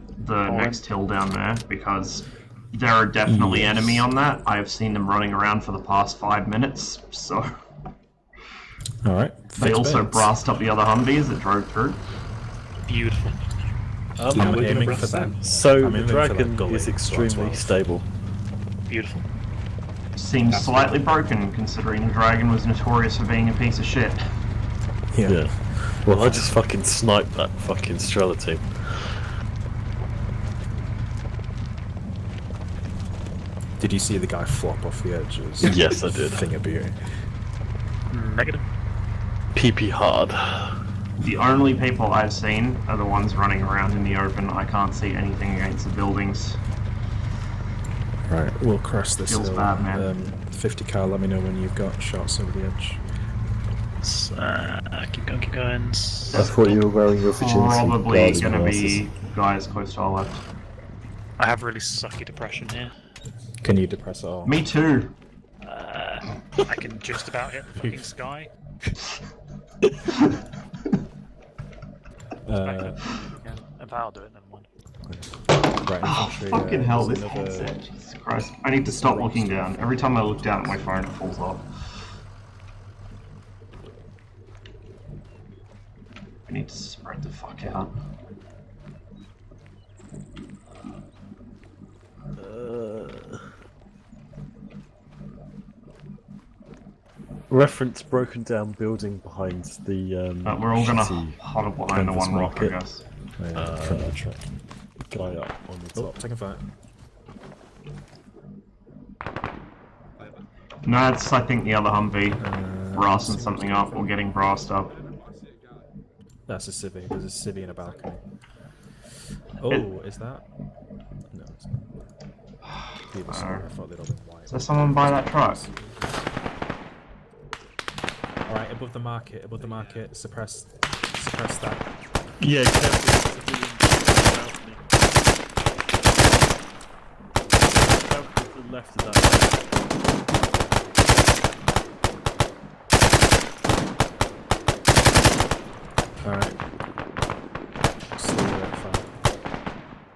next hill down there? Because there are definitely enemy on that. I have seen them running around for the past 5 minutes, so... Alright. They also brassed up the other Humvees that drove through. Beautiful. I'm aiming for them. So I'm the aiming for that dragon gully is as extremely well. stable. Beautiful. Seems slightly broken, considering the dragon was notorious for being a piece of shit. Yeah. Well, I just fucking sniped that fucking Strela team. Did you see the guy flop off the edge? It was Yes, I did. Thing of beauty. Negative. PP hard. The only people I've seen are the ones running around in the open. I can't see anything against the buildings. Right, we'll cross this Feels hill. bad, man. 50 cal, let me know when you've got shots over the edge. Keep going, keep going. I thought you were wearing your vigilance. Probably gonna be guys close to our left. I have really sucky depression here. Can you depress at all? Me too. I can just about hit the fucking sky. Uh, Yeah, if I'll do it, never mind. right, infantry, Fucking hell, there's this another- headset. Jesus Christ. I need to stop looking down. Every time I look down at my phone, it falls off. I need to spread the fuck out. Reference broken down building behind the We're all gonna shitty huddle behind the canvas one rock, I market. guess. Guy up on the Oh, top. take a fight. No, it's I think the other Humvee brassing something up or getting brassed up. That's a civvy. There's a civvy in a balcony. Oh, is that? No, it's not. Either side, I thought they'd all been white. Is there someone by that truck? Alright, above the market, suppress that. Yeah, careful. left of that. Alright. See you at 5.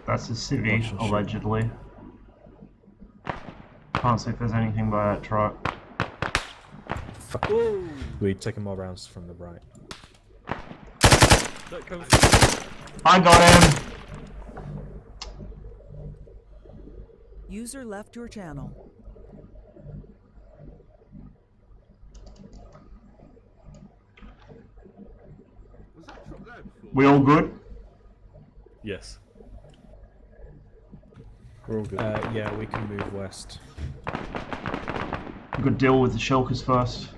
That's a civvy, allegedly. Can't see if there's anything by that truck. Fuck. We're taking more rounds from the right. I got him! User left your channel. We all good? Yes. We're all good. Yeah, we can move west. Good deal with the shulkers first.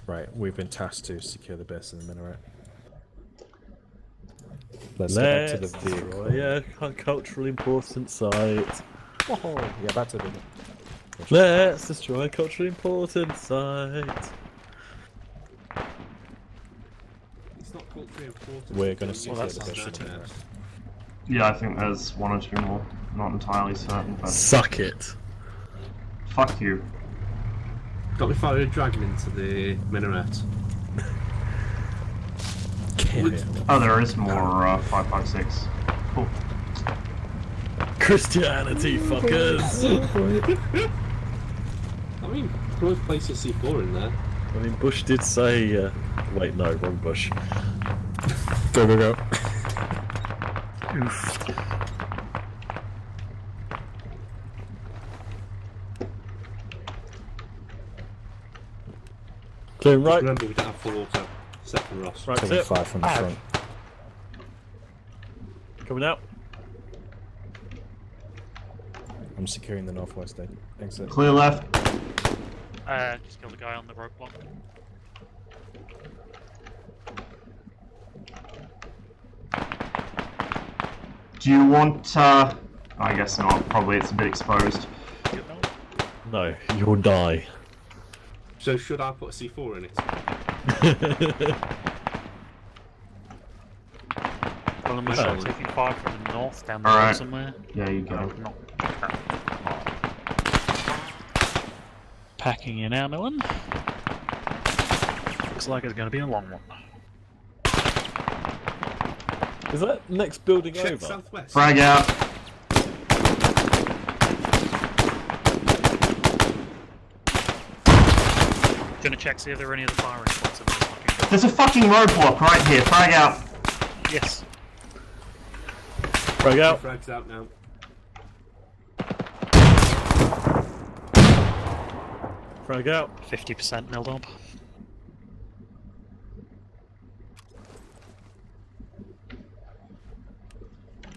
Right, we've been tasked to secure the base in the minaret. Let's Let's get back to the vehicle. destroy a culturally important site. Oh, yeah, back to the vehicle. Let's destroy a culturally important site. It's not culturally important. We're going to secure that's the not base in the shitty. minaret. Yeah, I think there's one or two more. Not entirely certain, but Suck it. fuck you. Got me firing a dragon into the minaret. Oh, there is more 556. Cool. Christianity, fuckers. I mean, both places C4 in there. I mean, Bush did say. Wait, no, wrong Bush. Go, go, go. Oof. Clear right. Remember, we don't have full auto. Except for Ross. Right, Taking sit. 5 from the front. Coming out. I'm securing the northwest exit. Clear left. Just killed a guy on the roadblock. Do you want, I guess not. Probably it's a bit exposed. No, you'll die. So should I put a C4 in it? Well, I'm Oh. taking fire from the north down the All road right. somewhere. Yeah, you go. Packing in our one. Looks like it's going to be a long one. Is that next building Check over? southwest. Frag out. Gonna check, see if there are any other firing spots in this fucking. There's a fucking roadblock right here. Frag out. Yes. Frag out. Frag's out now. Frag out. 50% milled up.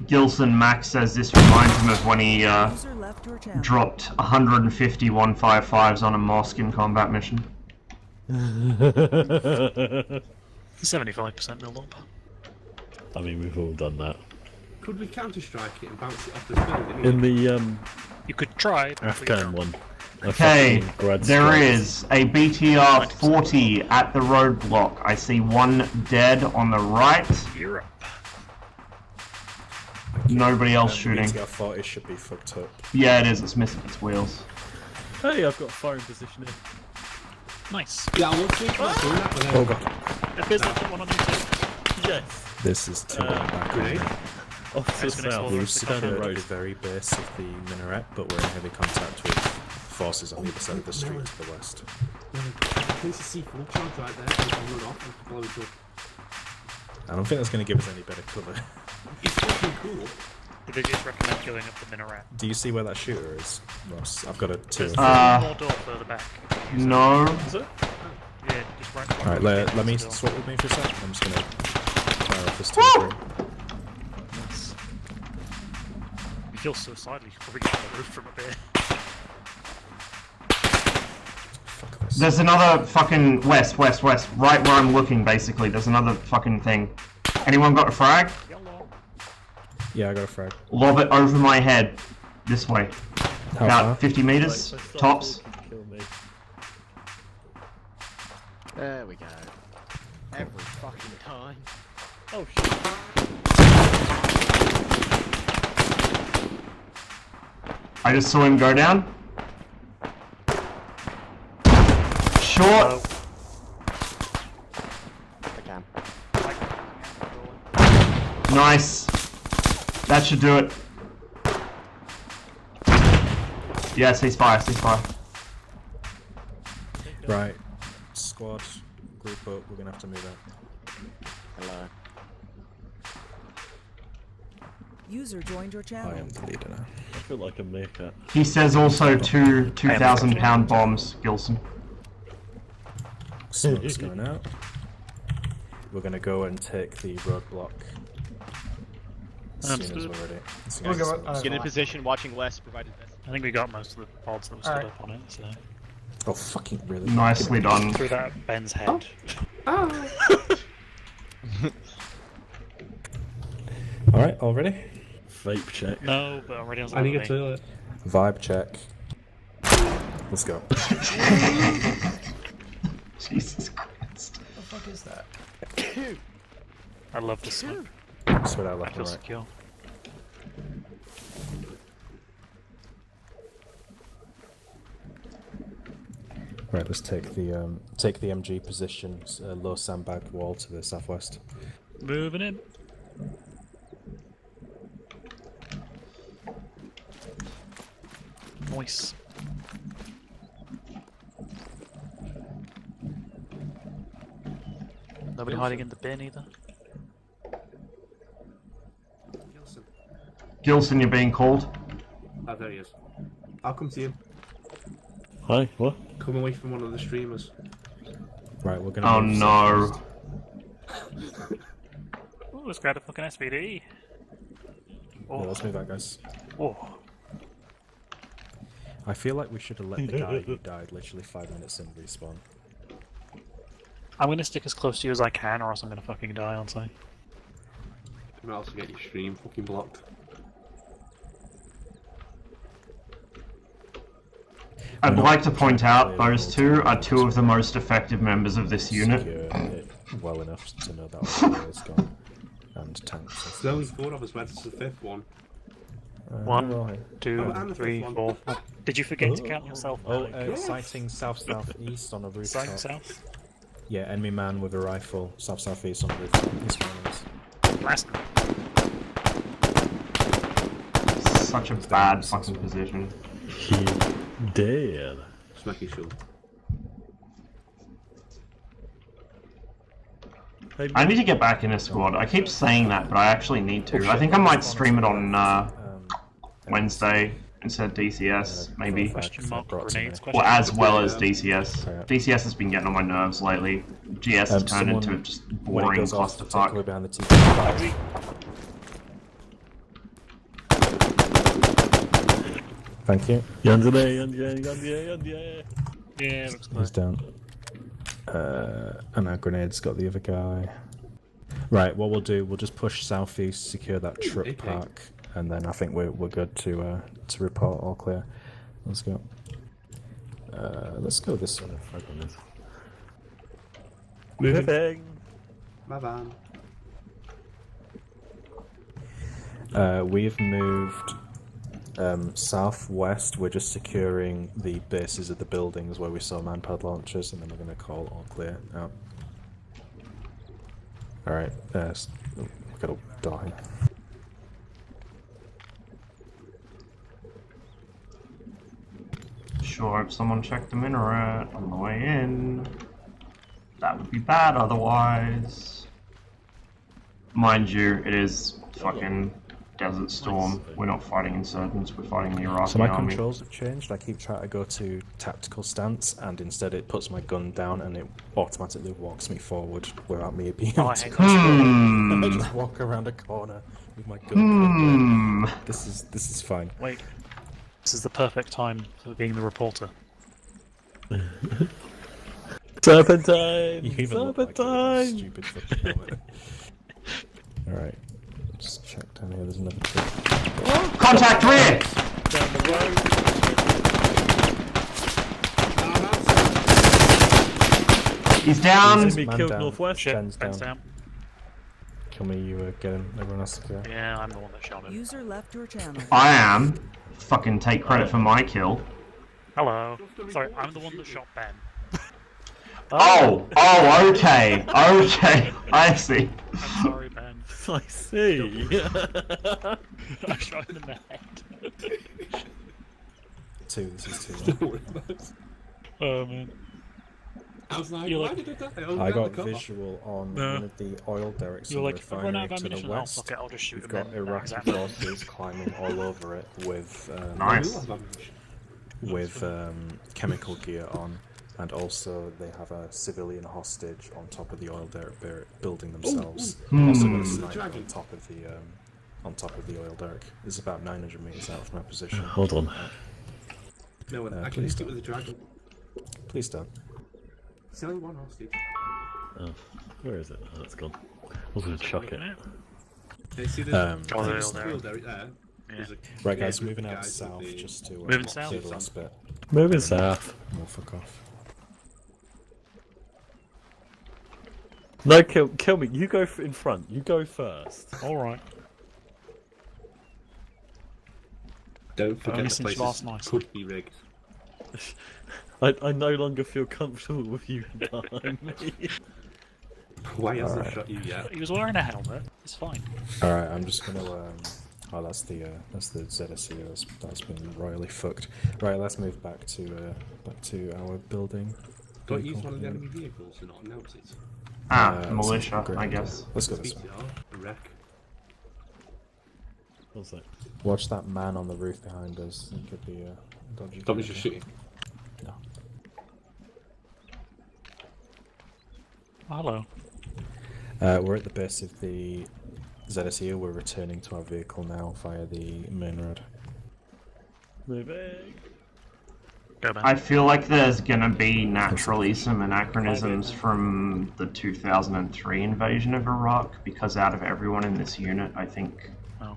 Gilson Max says this reminds him of when he User left your channel. dropped 150 155s on a mosque in combat mission. 75% milled up. I mean, we've all done that. Could we counter-strike it and bounce it off this building? In the You could try. but we Afghan can't. one. Okay, Grad there strike. is a BTR 40 at the roadblock. I see one dead on the right. You're up. Nobody else shooting. BTR 40 should be fucked up. Yeah, it is. It's missing its wheels. Hey, I've got a firing position here. Nice. Yeah, I want to doing that, but Oh god. Appears like that one on YouTube. Yes. This is too back. Grenade? Officer It's gonna South. explode. We've secured the road. very base of the minaret, but we're in heavy contact with forces on the other side of the street to the west. There's a C4 charge right there. I'll run off and blow it up. I don't think that's going to give us any better cover. It's fucking cool. They just recommend going up the minaret. Do you see where that shooter is, Ross? I've got a 2. There's Uh, one more door further back. No. Is it? Yeah, just right. Alright, let me Still. swap with me for a sec. I'm just going to fire off this 2 and 3. Nice. You feel suicidal, you should probably get on the roof from up here. Fuck this. There's another fucking west. Right where I'm looking, basically. There's another fucking thing. Anyone got a frag? Yeah, I got a frag. Lob it over my head. This way. How About far? 50 meters, Right, so start tops. talking, kill me. There we go. Every fucking time. Oh shit. I just saw him go down. Short. I can. Nice. That should do it. Yeah, ceasefire, ceasefire. Right. Squad, group up, we're gonna have to move out. Hello. User joined your channel. I am the leader now. I feel like a meerkat. He says also two 2,000-pound bombs, Gilson. Smoke's going out. We're gonna go and take the roadblock as soon as we're ready. We'll go, Get in position, watching west, provided this. I think we got most of the pods that were stood up on it, so. Oh, fucking really? Nicely done. Through that at Ben's head. Alright, all ready? Vape check. No, but already on I need me. a toilet. Vibe check. Let's go. Jesus Christ. What the fuck is that? I love this one. That's what I I left feel and right. secure. Right, let's take the MG position, low sandbag wall to the southwest. Moving in. Nice. Nobody hiding in the bin either. Gilson, you're being called. Oh, there he is. I'll come to you. Hi, what? Come away from one of the streamers. Right, we're gonna. Oh move no. southwest. Oh, let's grab a fucking SPD. Oh, Yeah, let's move out, guys. oh. I feel like we should have let the guy who died literally 5 minutes in respawn. I'm gonna stick as close to you as I can, or else I'm gonna fucking die, aren't I? You might also get your stream fucking blocked. I'd like to point out those two are two of the most effective members of this unit. Secure it well enough to know that all the is gone. And tanks. There's only 4 of us, where's the 5th one? One, Right. two, Oh, and the three, fifth four. Did you forget to count yourself? Oh, Alex? sighting south-southeast on a rooftop. Sighting south? Yeah, enemy man with a rifle, south-southeast on a rooftop. This one is. Last. Such a bad fucking position. He dead. Just making sure. Hey, I need to get back in a squad. I keep saying that, but I actually need to. I think I might stream it on Wednesday instead of DCS, maybe. Question mark, grenades, Or question as mark. well as DCS. DCS has been getting on my nerves lately. GS has turned into just when it boring goes off, take away clusterfuck. behind the TV. Thank you. Yeah, looks He's down. And our grenade's got the other guy. Right, what we'll do, we'll just push southeast, secure that truck park, and then I think we're good to report all clear. Let's go. Let's go this way. Moving. My van. We've moved southwest. We're just securing the bases of the buildings where we saw manpad launchers, and then we're going to call all clear out. Alright, we've got a door here. Sure, if someone checked the minaret on the way in. That would be bad otherwise. Mind you, it is fucking Desert Storm. We're not fighting insurgents, we're fighting the Iraqi So my army. controls have changed. I keep trying to go to tactical stance, and instead it puts my gun down and it automatically walks me forward without me being able to control it. I just walk around a corner with my gun. This is fine. Wait, this is the perfect time for being the reporter. Serpentine! You even look like a stupid fucking helmet. Alright. Just check down here, there's another truck. Contact rear! Down the road. He's down. Enemy Man killed down. northwest. Shit, Ben's down. Kill me, you get him. Everyone else to go. Yeah, I'm the one that shot him. User left your channel. I am. Fucking take credit for my kill. Hello. Sorry, I'm the one that shot Ben. Oh, okay, okay, I see. I'm sorry, Ben. I see. I shot him in the head. Two, this is two. Oh man. I was like, You're why like- did I die? I got visual on one of the oil derricks You're in the like, if I run out refinery of to the ammunition, I'll west. fuck it, I'll just shoot We've him got in. Iraqi Exactly. forces climbing all over it Nice. with chemical gear on, and also they have a civilian hostage on top of the oil derrick building themselves. Also got a sniper on top of the oil derrick. It's about 900 meters out from our position. Hold on. No, I can please hit it don't. with a dragon. Please don't. It's only one hostage. Oh, where is it? Oh, it's gone. I was going to chuck it. Hey, see the Oh, there, oil derrick there? Yeah. There's a Right, guys, cave with moving the out guys south with the- just to Moving clear south? the last bit. Moving south. More fuck off. No, kill me. You go in front. You go first. Alright. Don't forget Only the since place last night. could be rigged. I no longer feel comfortable with you dying me. Why hasn't Alright. shot you yet? He was wearing a helmet. It's fine. Alright, I'm just gonna oh, that's the ZSE that's been royally fucked. Right, let's move back to our building. Don't use one of the enemy vehicles and not announce it. Militia, great I idea. guess. Let's go this way. A wreck. What's that? Watch that man on the roof behind us. It could be a dodgy. Don't just shooting. No. Hello. We're at the base of the ZSE. We're returning to our vehicle now via the main road. Moving. Go, Ben. I feel like there's gonna be naturally some anachronisms from the 2003 invasion of Iraq, because out of everyone in this unit, I think Oh.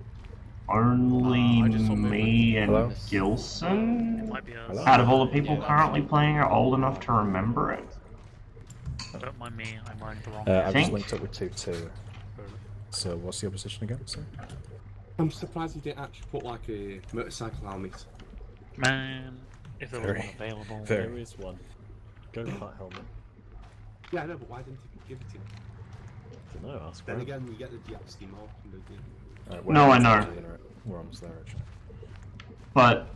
only I just saw me and Hello? Gilson, Might be us. Hello? out of all the people Yeah. currently playing, are old enough to remember it. Don't mind me, I'm wearing the wrong I've just think- linked up with 2-2. So what's your position again, sir? I'm surprised you didn't actually put like a motorcycle helmet. Man, if there was Very- one available. very- There is one. Go with that helmet. Yeah, I know, but why didn't you give it to me? Don't know. Ask Then Graham. again, we get the DXD more from the game. Alright, No, I know. We're almost there, actually. But,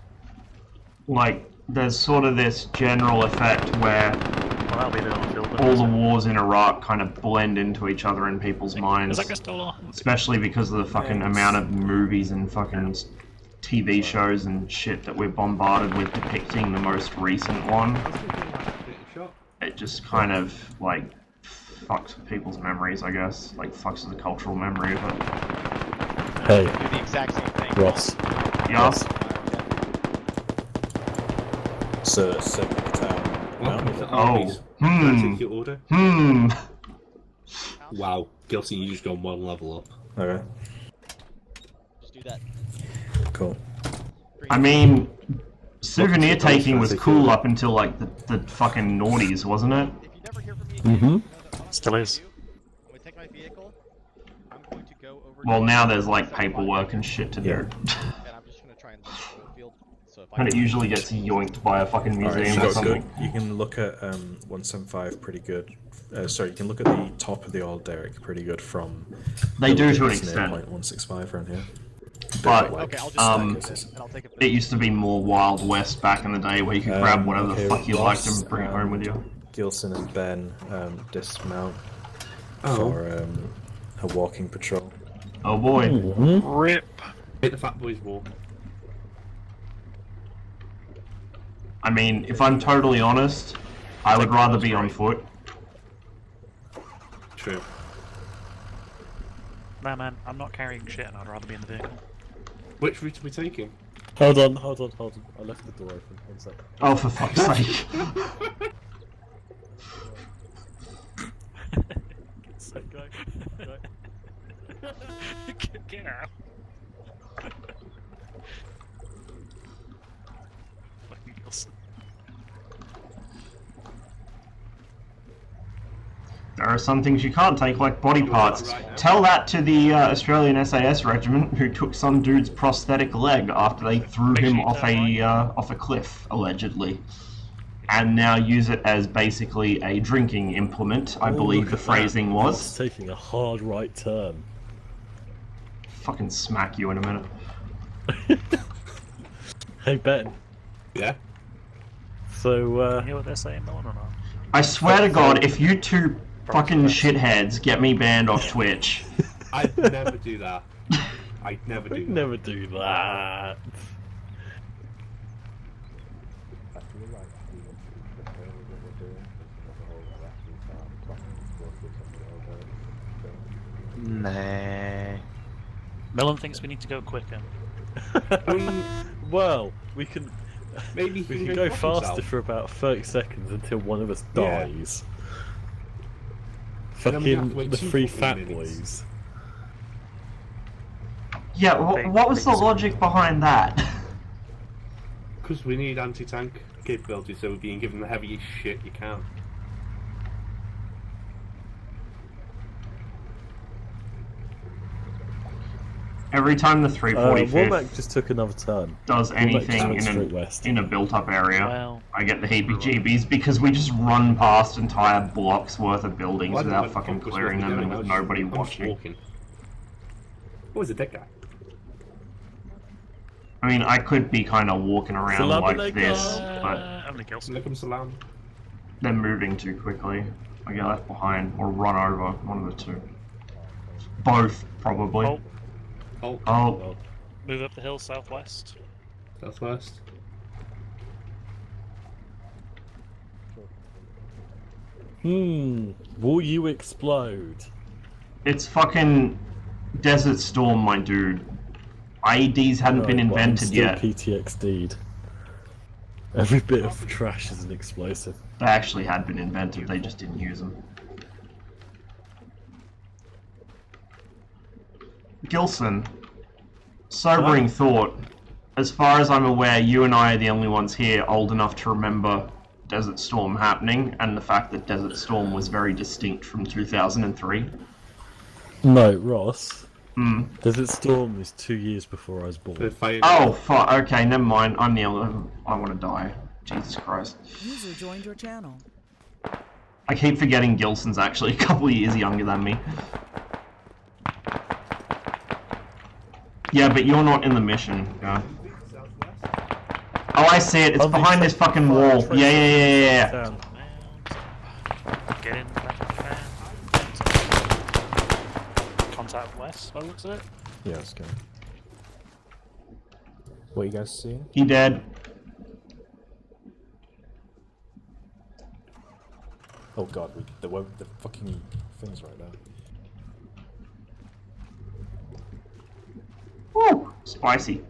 like, there's sort of this general effect where Well, that'll be the field. all the wars in Iraq kind of blend into each other in people's minds. Is that Gastola? Especially because of the fucking amount of movies and fucking TV shows and shit that we're bombarded with depicting the most recent one. It just kind of, like, fucks with people's memories, I guess. Like, fucks with the cultural memory of it. Hey, Do the exact same thing. Ross. Yeah? So, second town. Welcome to Oh. Arby's. Can I Hmm. take your order? Hmm. Wow, Gilson, you just gone one level up. Okay, Just do that. cool. I mean, souvenir Welcome to taking was Fancy cool Food. up until, like, the fucking noughties, wasn't it? If you never hear from me again, Mm-hmm. know that all I'm Still going is. to do, when we take my vehicle, I'm going to go over Well, to now the there's, like, 75, paperwork and shit to do. Yeah. and I'm just going to try and leave the oil field. So if I And it can- usually gets yoinked by a fucking Alright, museum you or something. You can look at 175 pretty good. Sorry, you can look at the top of the oil derrick pretty good from. They do to an buildings near extent. Point 165 around here. But, Okay, I'll just um, and I'll take it used to be more Wild West back in the day where you could grab whatever the fuck you liked and bring it home with you. Gilson and Ben dismount Oh. for a walking patrol. Oh boy. RIP. Hit the fat boys walk. I mean, if I'm totally honest, I would rather be on foot. True. Nah, man, I'm not carrying shit and I'd rather be in the vehicle. Which route are we taking? Hold on. I left the door open. One sec. Oh, for fuck's sake. So go. Get out. Fucking Gilson. There are some things you can't take, like body parts. Tell that to the Australian SAS regiment who took some dude's prosthetic leg after they threw him off a cliff, allegedly. And now use it as basically a drinking implement, I believe the phrasing was. It's taking a hard right turn. Fucking smack you in a minute. Hey Ben. Yeah? So, You hear what they're saying, Melon, or not? I swear to God, if you two fucking shitheads get me banned off Twitch... I'd never do that. I'd never do that. Never do that. Nah. Melon thinks we need to go quicker. Well, we can... Maybe we can go faster for about 30 seconds until one of us dies. Fucking the three fat boys. Yeah, what was the logic behind that? Because we need anti-tank capability, so we're being given the heaviest shit you can. Every time the 345th Womack just took another turn. does anything in a built-up area, I get the heebie-jeebies because we just run past entire blocks worth of buildings without fucking clearing them and with nobody watching. What was a dead guy? I mean, I could be kind of walking around like this, but they're moving too quickly. I get left behind or run over, one of the two. Both, probably. Oh. Move up the hill southwest. Southwest. Will you explode? It's fucking Desert Storm, my dude. IEDs hadn't been invented yet. PTXD'd. Every bit of trash is an explosive. They actually had been invented, they just didn't use them. Gilson, sobering thought. As far as I'm aware, you and I are the only ones here old enough to remember Desert Storm happening, and the fact that Desert Storm was very distinct from 2003. No, Ross. Desert Storm is 2 years before I was born. Oh, fuck. Okay, never mind. I'm the only... I want to die. Jesus Christ. User joined your channel. I keep forgetting Gilson's actually a couple of years younger than me. Yeah, but you're not in the mission, yeah. Oh, I see it. It's behind this fucking wall. Yeah. Get in contact west, by the looks of it. Yeah, let's go. What are you guys seeing? He dead. Oh god, the fucking thing's right there. Woo! Spicy.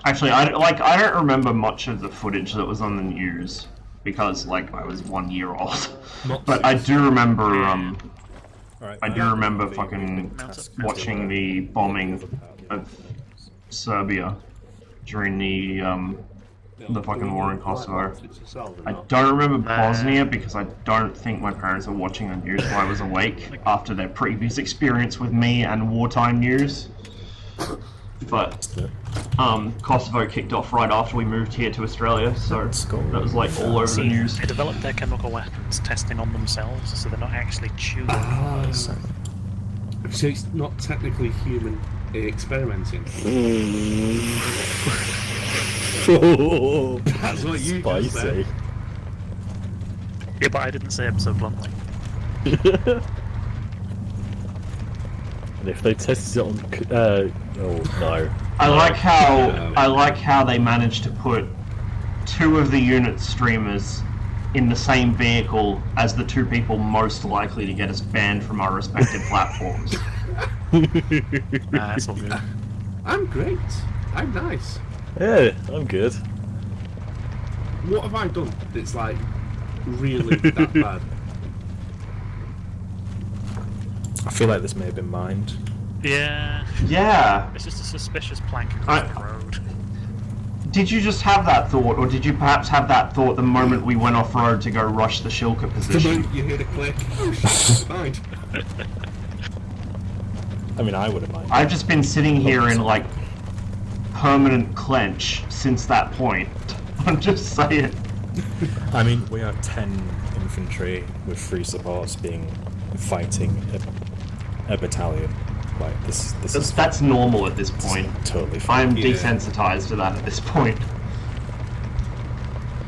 Actually, I don't remember much of the footage that was on the news because, like, I was 1 year old. But I do remember, fucking watching the bombing of Serbia during the fucking war in Kosovo. I don't remember Bosnia because I don't think my parents were watching the news while I was awake after their previous experience with me and wartime news. But Kosovo kicked off right after we moved here to Australia, so that was like all over the news. They developed their chemical weapons testing on themselves, so they're not actually chewing. So it's not technically human experimenting. That's what you just said. Yeah, but I didn't say it so bluntly. And if they tested it on, oh no. I like how they managed to put two of the unit streamers in the same vehicle as the two people most likely to get us banned from our respective platforms. That's all good. I'm great. I'm nice. Yeah, I'm good. What have I done that's like really that bad? I feel like this may have been mined. Yeah. Yeah. It's just a suspicious plank across the road. Did you just have that thought, or did you perhaps have that thought the moment we went off-road to go rush the Shilka position? You hear the click. Oh shit, mind. I mean, I wouldn't mind. I've just been sitting here in, like, permanent clench since that point. I'm just saying. I mean, we are 10 infantry with 3 supports fighting a battalion. Like That's normal at this point. Totally fine. I'm desensitized to that at this point.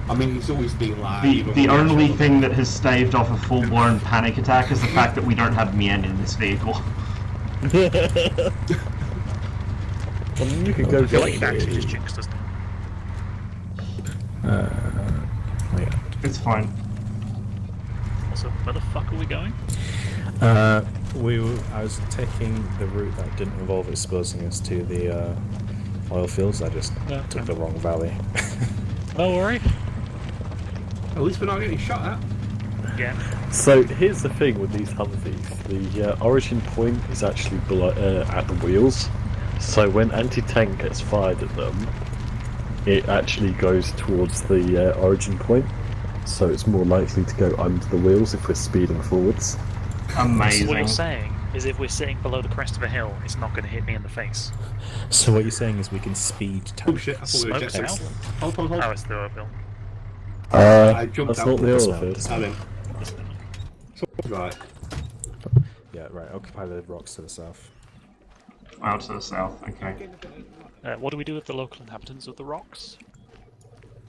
I mean, he's always been like... The only thing that has staved off a full-blown panic attack is the fact that we don't have Mien in this vehicle. You can go I feel like it actually just jinxed us. It's fine. Also, where the fuck are we going? I was taking the route that didn't involve exposing us to the oil fields. I just took the wrong valley. Don't worry. At least we're not getting shot at. Yeah. So here's the thing with these Humvees: the origin point is actually below, at the wheels. So when anti-tank gets fired at them, it actually goes towards the origin point. So it's more likely to go under the wheels if we're speeding forwards. Amazing. So what you're saying is if we're sitting below the crest of a hill, it's not going to hit me in the face. So what you're saying is we can speed tank. Oh shit, I thought we were jet Excellent. south. Hold. Oh, it's the oil field. I jumped that's out not the with oil the field. I'm in. Right. Yeah, right. Occupy the rocks to the south. Out to the south, okay. What do we do with the local inhabitants of the rocks?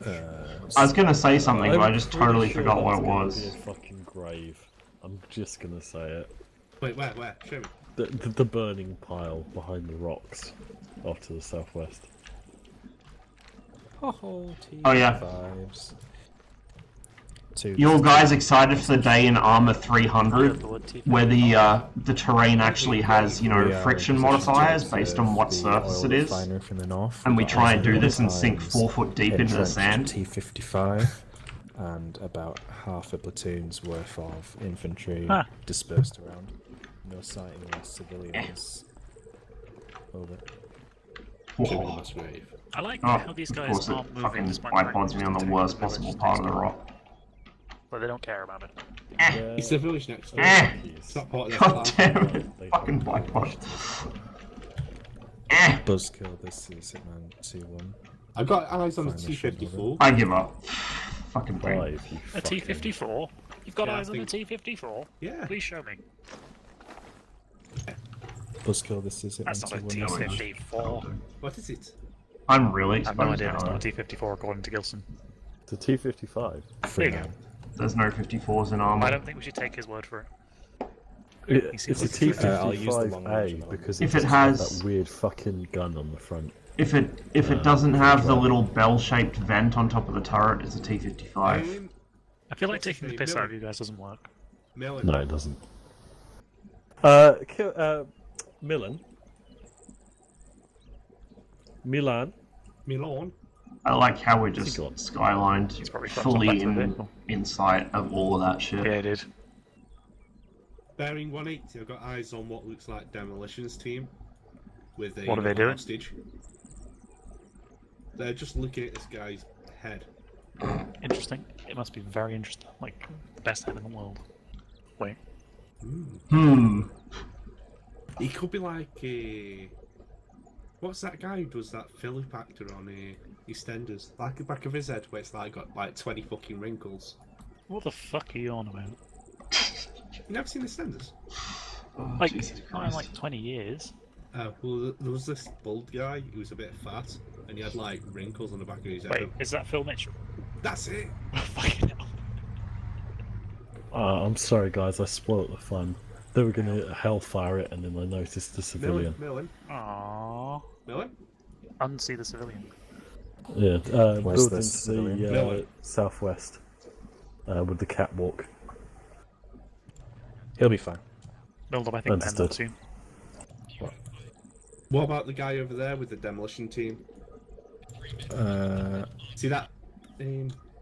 I was gonna say something, but I just totally forgot what it was. Be a fucking grave. I'm just gonna say it. Wait, where? Show me. The burning pile behind the rocks, off to the southwest. Oh yeah. Vibes. You all guys excited for the day in Armor 300, where the terrain actually has, you know, friction modifiers based on what surface it is, and we try and do this and sink 4 foot deep into the sand? T-55 and about half a platoon's worth of infantry dispersed around. No sighting of civilians. Over. Whoa. I like Oh, how these of guys course it aren't moving fucking despite bipods me on the worst possible part of the rock. But they don't care about it. It's the village next door. It's not part of their God plan. damn it! Fucking bipod. Buzzkill, this is Hitman 2-1. I've got eyes on the T-54. I give up. Fucking thing. A T-54? You've got Yeah, I eyes on the think- T-54? Yeah. Please show me. Buzzkill, this is That's not a Hitman 2-1. T-54. What is it? I'm really I have no exposed idea. It's not now. a T-54 according to Gilson. The T-55. There you go. There's no 54s in Armor. I don't think we should take his word for it. It's a I'll use the long range T-55A one. because If it it doesn't have has- that weird fucking gun on the front. If it doesn't have the little bell-shaped vent on top of the turret, it's a T-55. I feel like taking the piss out of you guys doesn't work. No, it doesn't. Milan. Milan. I like how we're just skylined probably fully back to the in vehicle. sight of all of that shit. Yeah, it did. Bearing 180, I've got eyes on what looks like Demolition's team. With a What are they doing? hostage. They're just looking at this guy's head. Interesting. It must be very interesting. Like, the best head in the world. Wait. He could be like a... What's that guy who does that Philip actor on EastEnders? Like the back of his head where it's like got like 20 fucking wrinkles. What the fuck are you on about? You never seen EastEnders? Like, not in like 20 years. Well, there was this bald guy who was a bit fat and he had like wrinkles on the back of his head. Wait, is that Phil Mitchell? That's it! Fucking hell. I'm sorry, guys. I spoiled the fun. They were gonna hellfire it, and then I noticed the civilian. Millen. Aww. Millen? Unsee the civilian. Yeah, Where's built this into the civilian? southwest with the catwalk. He'll be fine. Build up, I think, then Understood. soon. What about the guy over there with the demolition team? See that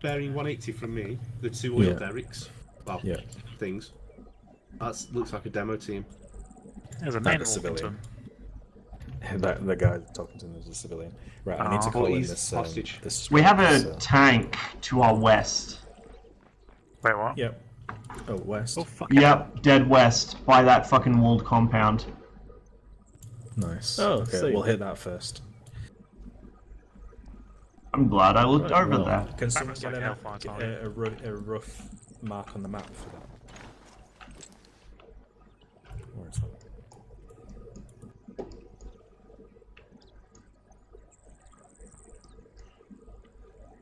bearing 180 from me? The two oil Yeah. derricks? Well, Yeah. things. That looks like a demo team. There's a Not man the walking to civilian. him. The guy talking to him is a civilian. Right, I need to Oh, call in he's this. hostage. This We have this, a tank to our west. Wait, what? Yep. Oh, west. Oh, fuck. Yep, dead west, by that fucking walled compound. Nice. Oh, okay, see. we'll hit that first. I'm glad I looked Right, over well. there. Can That someone looks get like a, Hellfire target. a rough mark on the map for that? Where is that?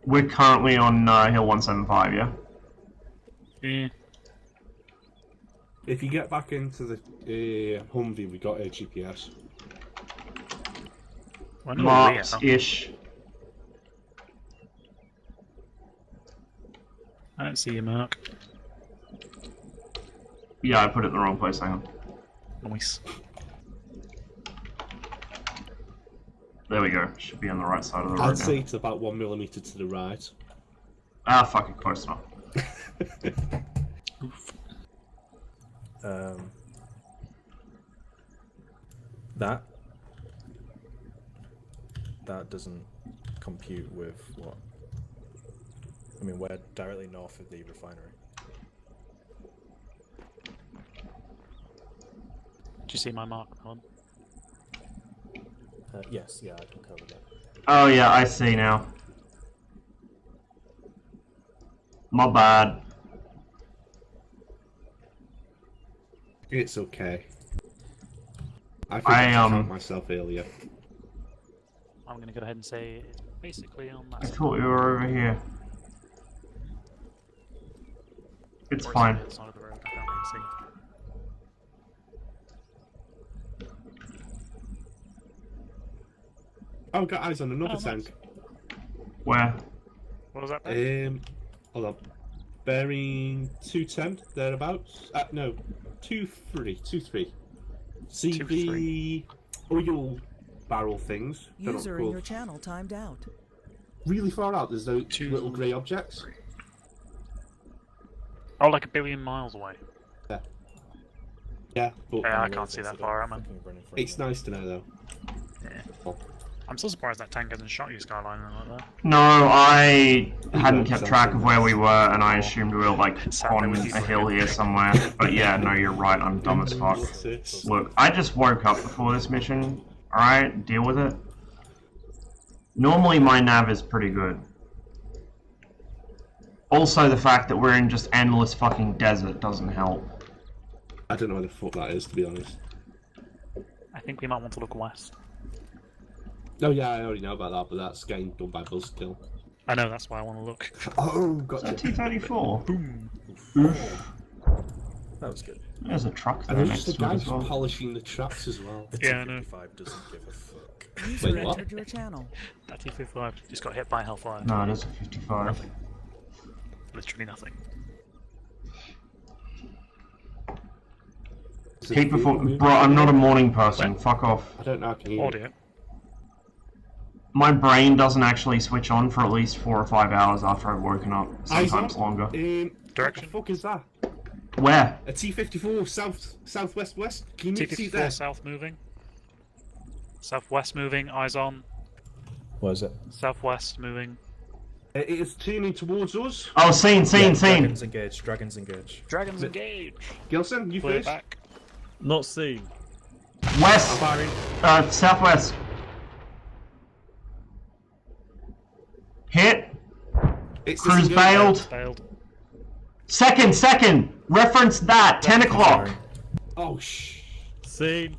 We're currently on Hill 175, yeah? Yeah. If you get back into the Humvee, we got a GPS. When are we at? Marked-ish. I don't see you, Mark. Yeah, I put it in the wrong place, hang on. Nice. There we go, should be on the right side of the road I'd say now. it's about 1 millimeter to the right. Ah, fuck it, close enough. That doesn't compute with what? I mean, we're directly north of the refinery. Did you see my mark, Alan? Yes, yeah, I can cover that. Oh yeah, I see now. My bad. It's okay. I think I count myself earlier. I'm gonna go ahead and say it's basically on that I side. thought we were over here. It's Or fine. on the other side of the road, I can't really see. Oh, got eyes on another tank. Where? What was that? Hold on. Bearing 210, thereabouts. No, 23. See the oil barrel things? They're not User in called. your channel timed out. Really far out, there's those little grey objects. Oh, like a billion miles away. Yeah. Yeah, but Yeah, I can't see that far, am I? it's nice to know though. Yeah. I'm still surprised that tank hasn't shot you, Skyline, like that. No, I hadn't kept track of where we were, and I assumed we were like on a hill here somewhere. But yeah, no, you're right, I'm dumb as fuck. Look, I just woke up before this mission, alright? Deal with it. Normally my nav is pretty good. Also, the fact that we're in just endless fucking desert doesn't help. I don't know where the fuck that is, to be honest. I think we might want to look west. Oh yeah, I already know about that, but that's getting done by Buzzkill. I know, that's why I want to look. Oh, got Is that T-34? Boom. Oof. That was good. There's a truck And there there's next the to it guys as well. polishing the tracks as well. The Yeah, I know. T-55 doesn't give a fuck. User Wait, what? entered your channel. That T-55 just got hit by Hellfire. No, it is a 55. Nothing. Literally nothing. Peak before, bro, I'm not a morning person, fuck off. I don't know, I can hear you. Audio. My brain doesn't actually switch on for at least 4 or 5 hours after I've woken up, sometimes longer. Direction? What the fuck is that? Where? A T-54 southwest west? Can you see T-54 there? south moving. Southwest moving, eyes on. What is it? Southwest moving. It is turning towards us. Oh, seen. Dragons engage, dragons engage. Dragons engage! Gilson, you Clear first. back. Not seen. West! I'm firing. Southwest. Hit. It's Cruise disengaged. bailed. Failed. Second. Reference that. 10 o'clock. Oh, shh. Seen.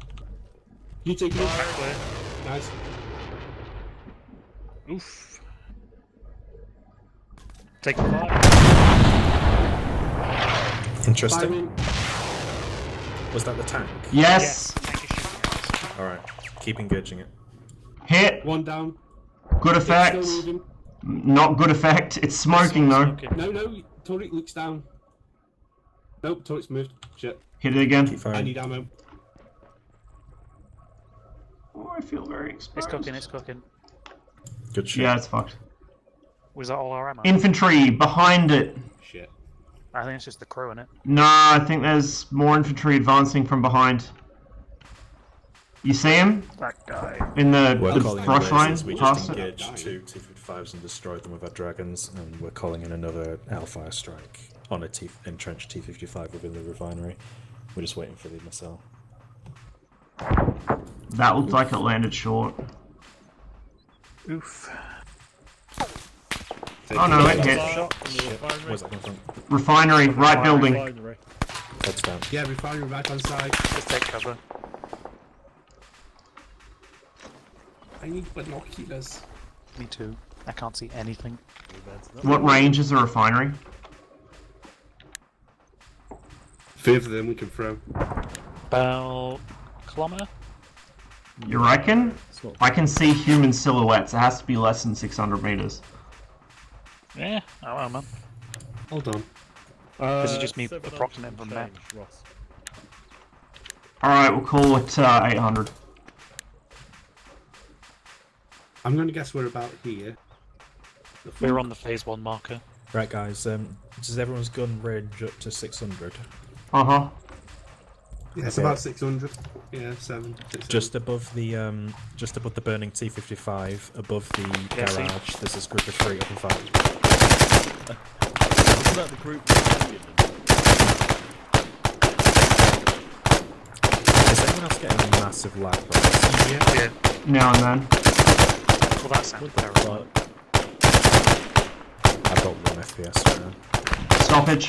You take it. Clear. Nice. Oof. Take fire. Interesting. Firing. Was that the tank? Yes. Tank is shooting at us. Alright, keep engaging it. Hit. One down. Good effect. It's still moving. Not good effect. It's smoking though. Smoking. No, turret looks down. Nope, turret's moved. Shit. Hit it again. Keep I firing. need ammo. Oh, I feel very exposed. It's cooking. Good shit. Yeah, it's fucked. Was that all our ammo? Infantry behind it. Shit. I think it's just the crew in it. No, I think there's more infantry advancing from behind. You see him? That guy. In the We brush line? just engaged 2 T-55s and destroyed them with our dragons, and we're calling in another Hellfire strike on a entrenched T-55 within the refinery. We're just waiting for the missile. That looked like it landed short. Oof. Oh no, it hit. Where's that coming from? Refinery, right building. Heads down. Yeah, refinery back on side. Just take cover. I need binoculars. Me too. I can't see anything. What range is the refinery? Further than we can throw. About a kilometer? You reckon? I can see human silhouettes. It has to be less than 600 meters. Yeah, I don't know, man. Hold on. This is just me approximating from map. Alright, we'll call it 800. I'm gonna guess we're about here. We're on the phase 1 marker. Right, guys. Does everyone's gun range up to 600? Uh-huh. Yeah, it's about 600. Yeah, 7. Just above the burning T-55, above the garage, there's this group of 3 up and 5. Isn't that the group? Is anyone else getting massive lag? Yeah. Now and then. Well, that sounds terrible. I've got 1 FPS right now. Stoppage.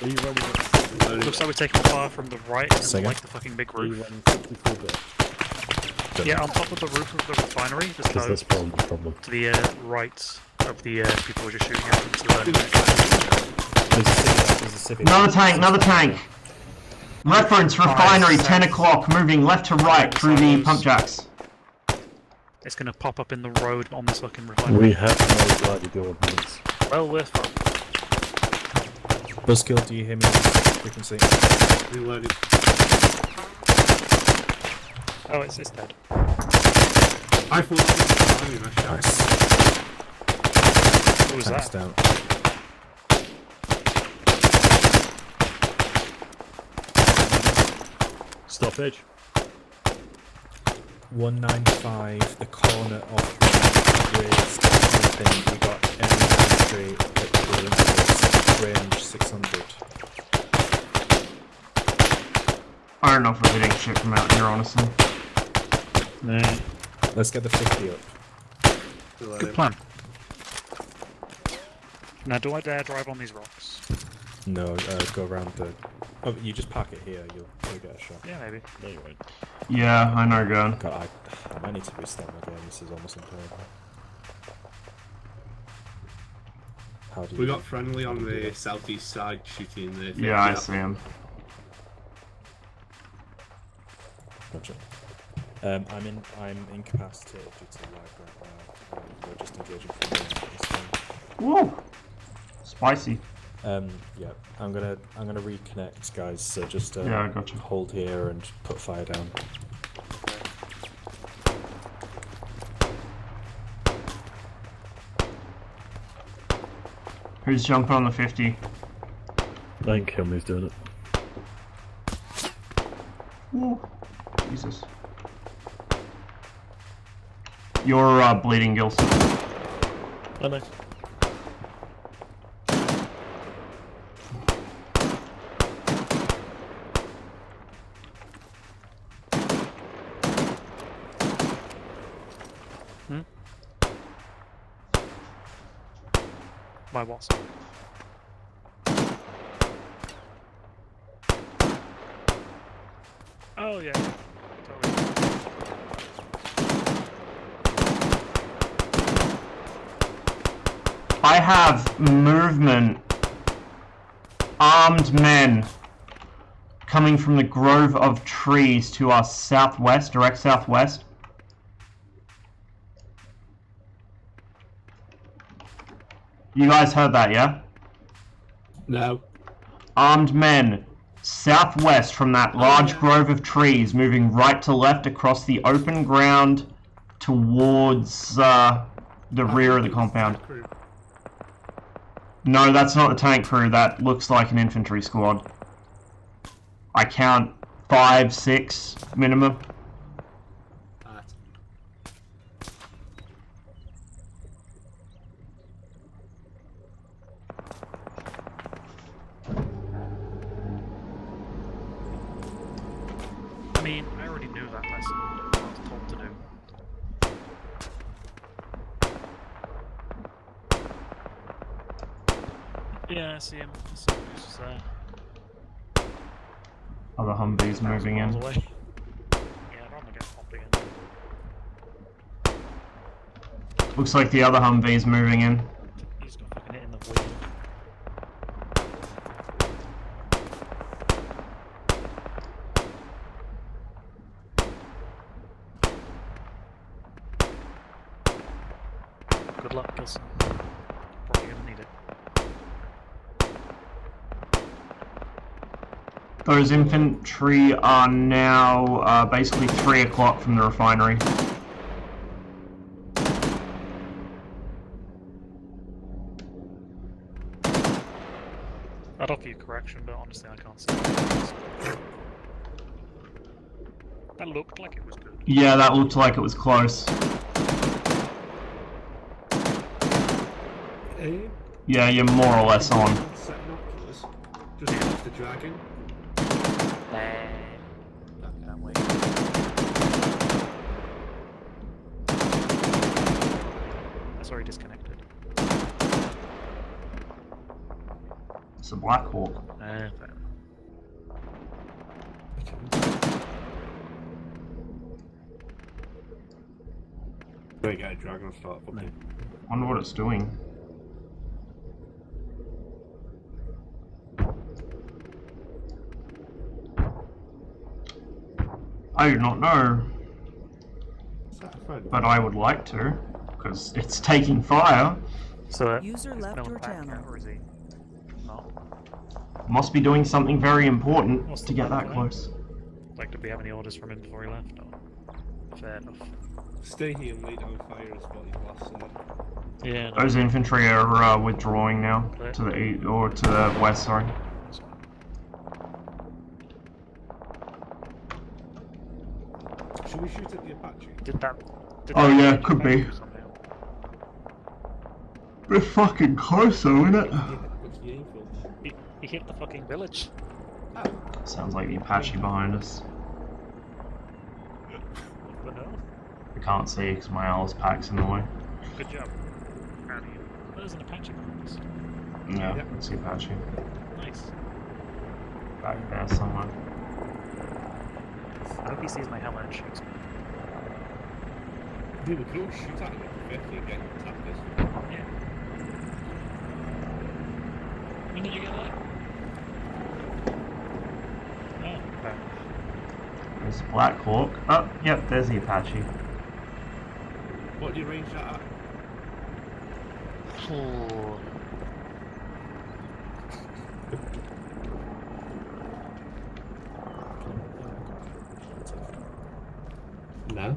Are you running at Looks like we're taking fire from the right, and like the fucking big Are you roof. running 54 bit? Yeah, on top of the roof of the refinery, just Because that's probably the problem. to the right of the people we're just shooting at. To the There's a civic. Another tank, another tank. Reference refinery, 10 o'clock, moving left to right through the pump jacks. It's gonna pop up in the road on this fucking refinery. We have no bloody ordnance. Well, we're fucked. Buzzkill, do you hear me? Frequency. Reloaded. Oh, it's dead. I thought it was Nice. What was Tanks that? down. Stoppage. 195, the corner of the bridge. We got enemy infantry at the building range 600. I don't know if we're hitting shit from out here, honestly. Nah. Let's get the 50 up. Good plan. Now, do I dare drive on these rocks? No, go around the... Oh, you just park it here, you'll get a shot. Yeah, maybe. No, you won't. Yeah, I know, gun. God, I might need to restart my game, this is almost impossible. How do you... We got friendly on the southeast side shooting the... Yeah, I see him. Gotcha. I'm incapacitated due to lag right now. We're just engaging from this time. Woo! Spicy. Yeah, I'm gonna reconnect, guys. So just Yeah, I gotcha. hold here and put fire down. Who's jumping on the 50? I think Kilmy's doing it. Woo. Jesus. You're bleeding, Gilson. Oh no. My boss. Oh yeah. Totally. I have movement. Armed men coming from the grove of trees to our southwest, direct southwest. You guys heard that, yeah? No. Armed men, southwest from that large grove of trees, moving right to left across the open ground towards the rear of the compound. No, that's not the tank crew. That looks like an infantry squad. I count 5, 6 minimum. I mean, I already knew that lesson. I was told to do. Yeah, I see him. I see him. He's just there. Other Humvees moving in. Away. Yeah, I'd rather get popped again. Looks like the other Humvee's moving in. He's not fucking hitting the wheel. Good luck, Gilson. Probably gonna need it. Those infantry are now basically 3 o'clock from the refinery. I'd offer you correction, but honestly I can't see it. That looked like it was good. Yeah, that looked like it was close. Yeah, you're more or less on. Just off the dragon. That's already disconnected. It's a Black Hawk. Fair. There you go, dragon start. I wonder what it's doing. I do not know, but I would like to, because it's taking fire. So User left your channel. Or is he not? Must be doing something very important to get that close. Like, did we have any orders from him before he left? Or... Fair enough. Stay here and lay down fire is what he's last said. Yeah. No. Those infantry are withdrawing now to the east or to the west. Sorry. Should we shoot at the Apache? Oh yeah, could be. We're fucking close though, isn't it? He hit the fucking village. Sounds like the Apache behind us. What the hell? I can't see because my Alice pack's in the way. Good job. Proud of you. There's an Apache behind us. Yeah, it's the Apache. Nice. Back there somewhere. I hope he sees my helmet and shoots me. Dude, we could all shoot at him if we get attacked this. Yeah. When did you get that? Oh, okay. There's Black Hawk. Oh, yep, there's the Apache. What do you range that at? Oh. No.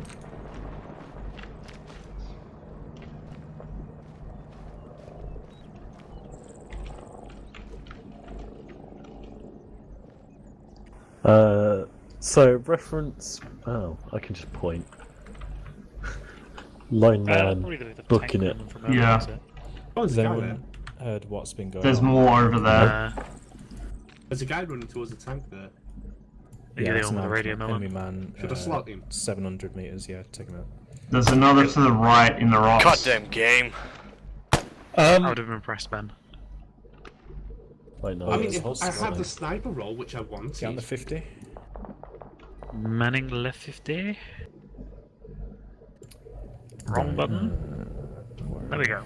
So reference. Oh, I can just point. Line man booking it. Yeah. Has anyone heard what's been going There's on? more over there. There's a guy running towards the tank there. Yeah, it's the an one with the radio enemy man. Should I slot him? 700 meters, yeah, take him out. There's another to the right in the rocks. Goddamn game. I would have impressed Ben. I know. I mean, if I had the sniper roll, which I wanted. Get on the 50. Manning left 50. Wrong button. There we go.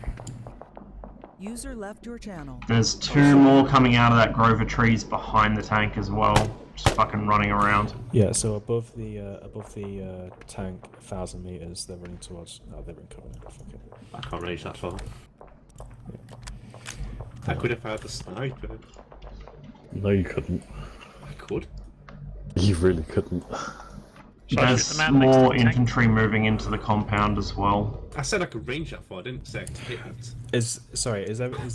User left your channel. There's 2 more coming out of that grove of trees behind the tank as well. Just fucking running around. Yeah, so above the tank, 1,000 meters, they're running towards. Oh, they're in cover now. Fuck it. I can't range that far. I could if I had the sniper. No, you couldn't. I could. You really couldn't. There's more infantry moving into the compound as well. I said I could range that far, I didn't say I could hit it. Is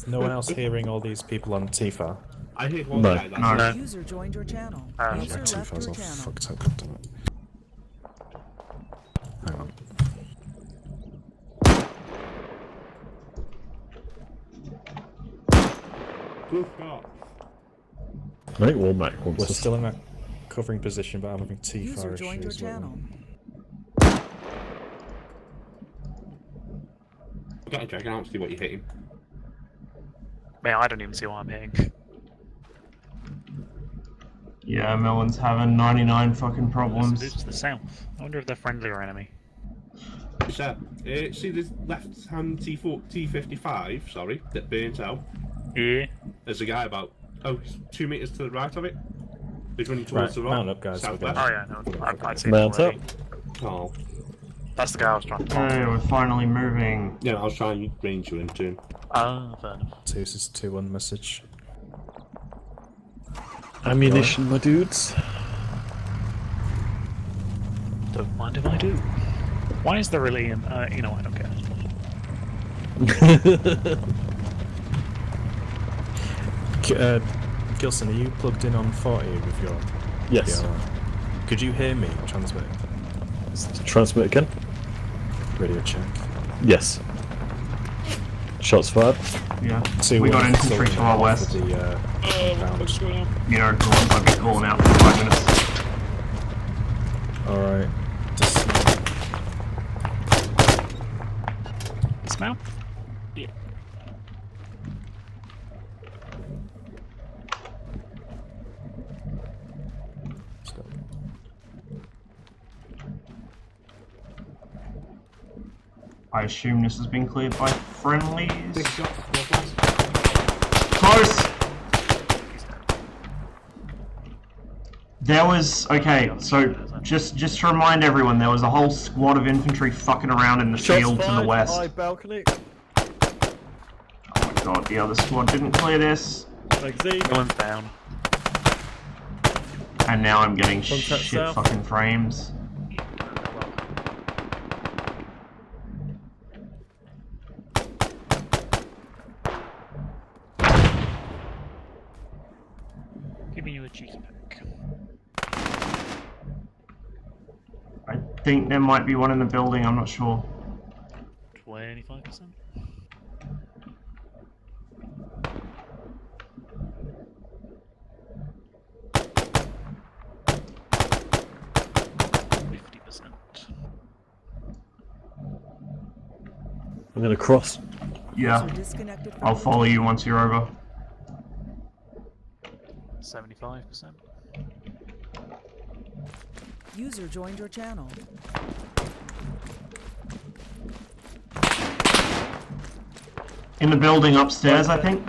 no one else hearing all these people on Tifa? I hear one guy that's No. User joined your channel. User left Tifa's your all channel. fucked up. Goddammit. Hang on. Good shot. I think Womack wants We're to still in that covering position, but I'm having User T-fire joined your issues. channel. Got a dragon out to see what you're hitting. Man, I don't even see what I'm hitting. Yeah, Melon's having 99 fucking Who's problems. to the south? I wonder if they're friendly or enemy. So, see this left-hand T55, sorry, that burnt out? Yeah. There's a guy about, 2 meters to the right of it. He's running towards the rock. Mount up, guys. Southwest. Oh yeah, no, I'd say Mount up. Oh. That's the guy I was trying to find. Hey, we're finally moving. Yeah, I was trying to range you into him. Ah, fair enough. So this is 2-1 message. Ammunition, my dudes. Don't mind if I do. Why is there really you know, I don't care. Gilson, are you plugged in on 40 with your... Yes. PRI? Could you hear me transmitting? Transmit again? Radio check. Yes. Shots fired. Yeah. 2-1 We got infantry to our west. The, What's going on? You know, I'll be calling out for 5 minutes. Alright. Dismount? Yeah. I assume this has been cleared by friendlies. Close! There was, okay, so just to remind everyone, there was a whole squad of infantry fucking around in the field to the west. High balcony. Oh my god, the other squad didn't clear this. One's down. And now I'm getting Contact shit south. fucking frames. Giving you a cheeky pack. I think there might be one in the building, I'm not sure. 25%? I'm gonna cross. Yeah. I'll follow you once you're over. 75%. User joined your channel. In the building upstairs, I think.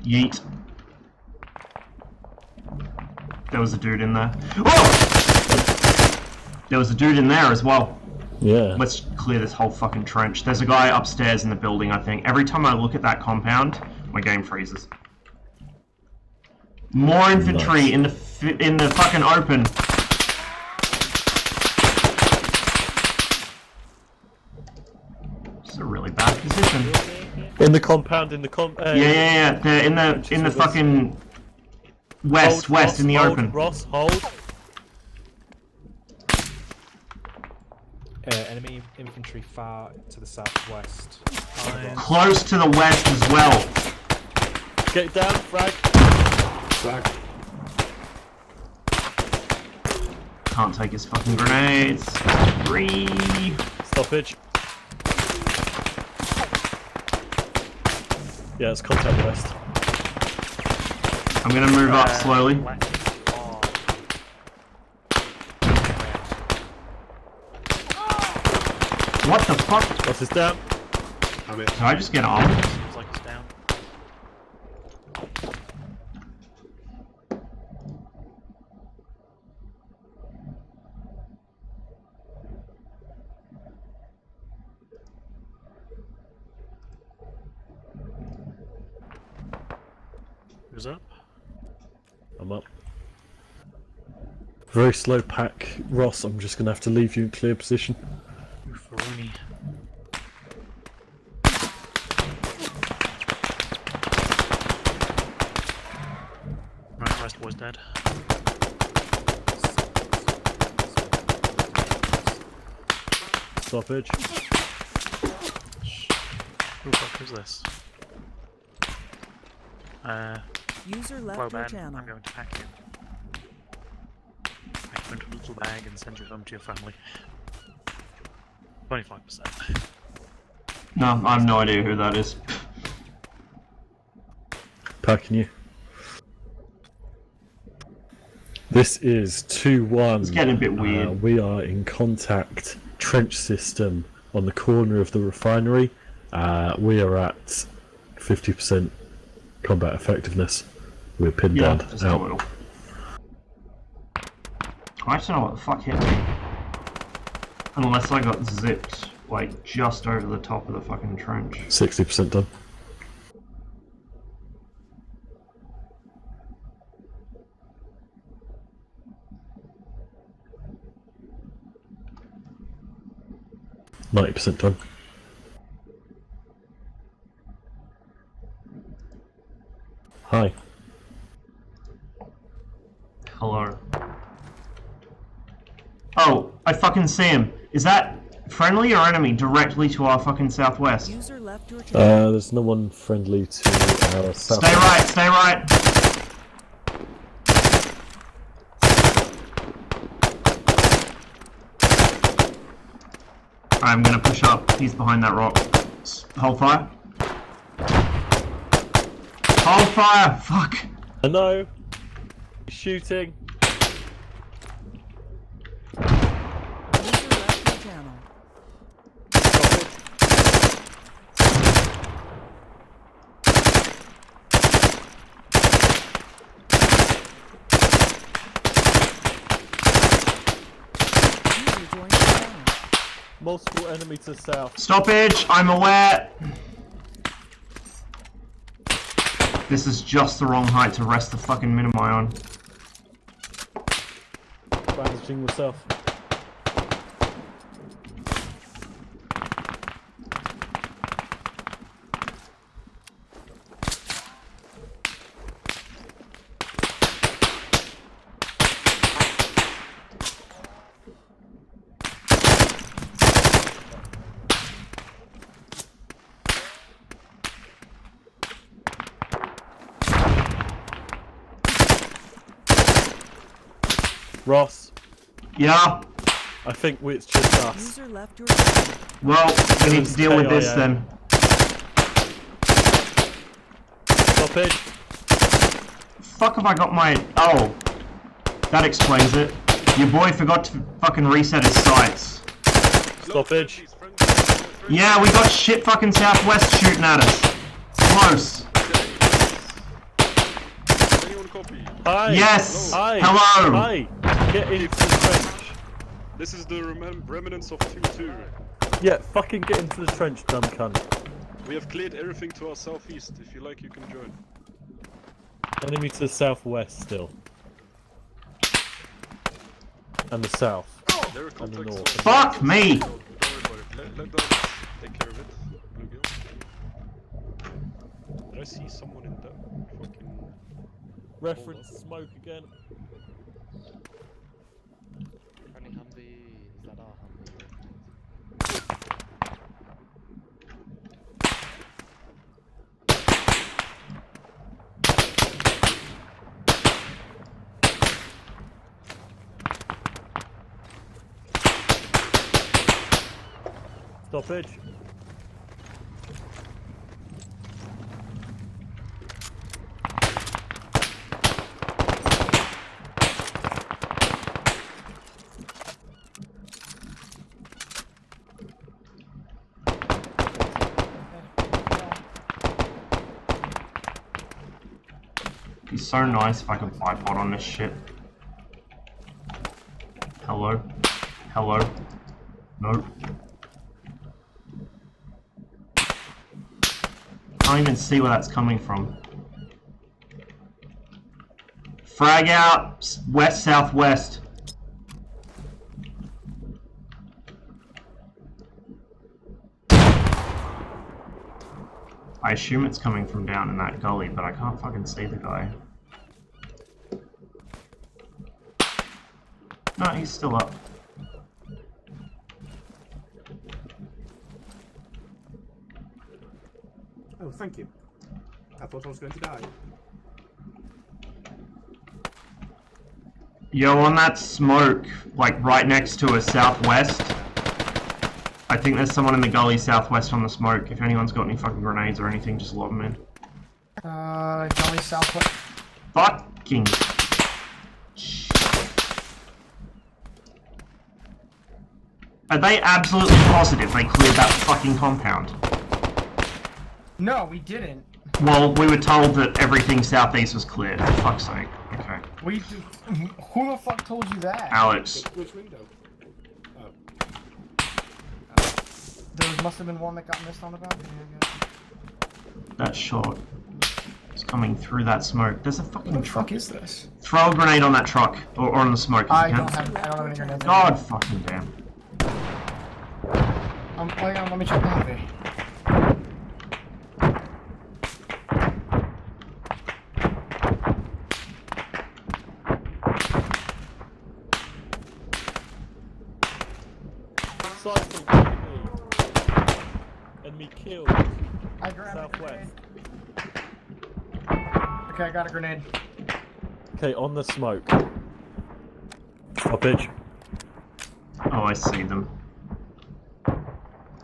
Yeet. There was a dude in there. Oh! There was a dude in there as well. Yeah. Let's clear this whole fucking trench. There's a guy upstairs in the building, I think. Every time I look at that compound, my game freezes. More infantry in the fucking open. It's a really bad position. In the compound, Yeah. They're in the fucking west, Hold, Ross, in the hold, open. Ross, hold. Enemy infantry far to the southwest. Close to the west as well. Get it down, frag. Frag. Can't take his fucking grenades. Three. Stoppage. Yeah, it's contact west. I'm gonna move up slowly. What the fuck? Ross is down. Did I just get armed? Seems like it's down. Who's up? I'm up. Very slow pack. Ross, I'm just gonna have to leave you in clear position. Rooney. Right, rest was dead. Stoppage. Who the fuck is this? User left hello, your man. channel. I'm going to pack you. Pack you into a little bag and send you home to your family. 25%. No, I have no idea who that is. Packing you. This is 2-1. It's getting a bit weird. We are in contact trench system on the corner of the refinery. We are at 50% combat effectiveness. We're pinned down. Just a little. I actually don't know what the fuck hit me. Unless I got zipped, like, just over the top of the fucking trench. 60% done. %90 done. Hi. Hello. Oh, I fucking see him. Is that friendly or enemy directly to our fucking southwest? User left your channel. There's no one friendly to our south. Stay right, stay right. I'm gonna push up. He's behind that rock. Hold fire. Hold fire! Fuck! No! He's shooting! User left your channel. User joined your channel. Multiple enemy to south. Stoppage! I'm aware! This is just the wrong height to rest the fucking minimi on. Bandaging myself. Ross. Yeah? I think it's just us. User left your channel. Well, we need to deal with this then. Stoppage. Fuck have I got my... Oh. That explains it. Your boy forgot to fucking reset his sights. Stoppage. Yeah, we got shit fucking southwest shooting at us. Close. Hi. Yes. Hi. Hello. Hi. Get into the trench. This is the remnants of 2-2. Yeah, fucking get into the trench, dumb cunt. We have cleared everything to our southeast. If you like, you can join. Enemy to the southwest still. And the south. There are And the contacts. north. Fuck me. Don't worry about it. Let us take care of it. Bluegill. Did I see someone in that fucking... Reference smoke again. Friendly Humvee. Is that our Humvee? Stoppage. It'd be so nice if I could bipod on this shit. Hello? Hello? Nope. Can't even see where that's coming from. Frag out! West, southwest. I assume it's coming from down in that gully, but I can't fucking see the guy. No, he's still up. Oh, thank you. I thought I was going to die. Yo, on that smoke, like right next to us southwest, I think there's someone in the gully southwest on the smoke. If anyone's got any fucking grenades or anything, just lob them in. Gully southwest. Fucking. Are they absolutely positive they cleared that fucking compound? No, we didn't. Well, we were told that everything southeast was cleared, for fuck's sake. Okay. Who the fuck told you that? Alex. Which window? Oh. There must have been one that got missed on the balcony, I guess. That shot is coming through that smoke. There's a fucking What the truck. fuck is this? Throw a grenade on that truck, or on the smoke if I you can. don't have any grenades. God fucking damn. Hang on, let me check the heavy. Enemy killed. I grabbed Southwest. Okay, I got a grenade. Okay, on the smoke. Stoppage. Oh, I see them.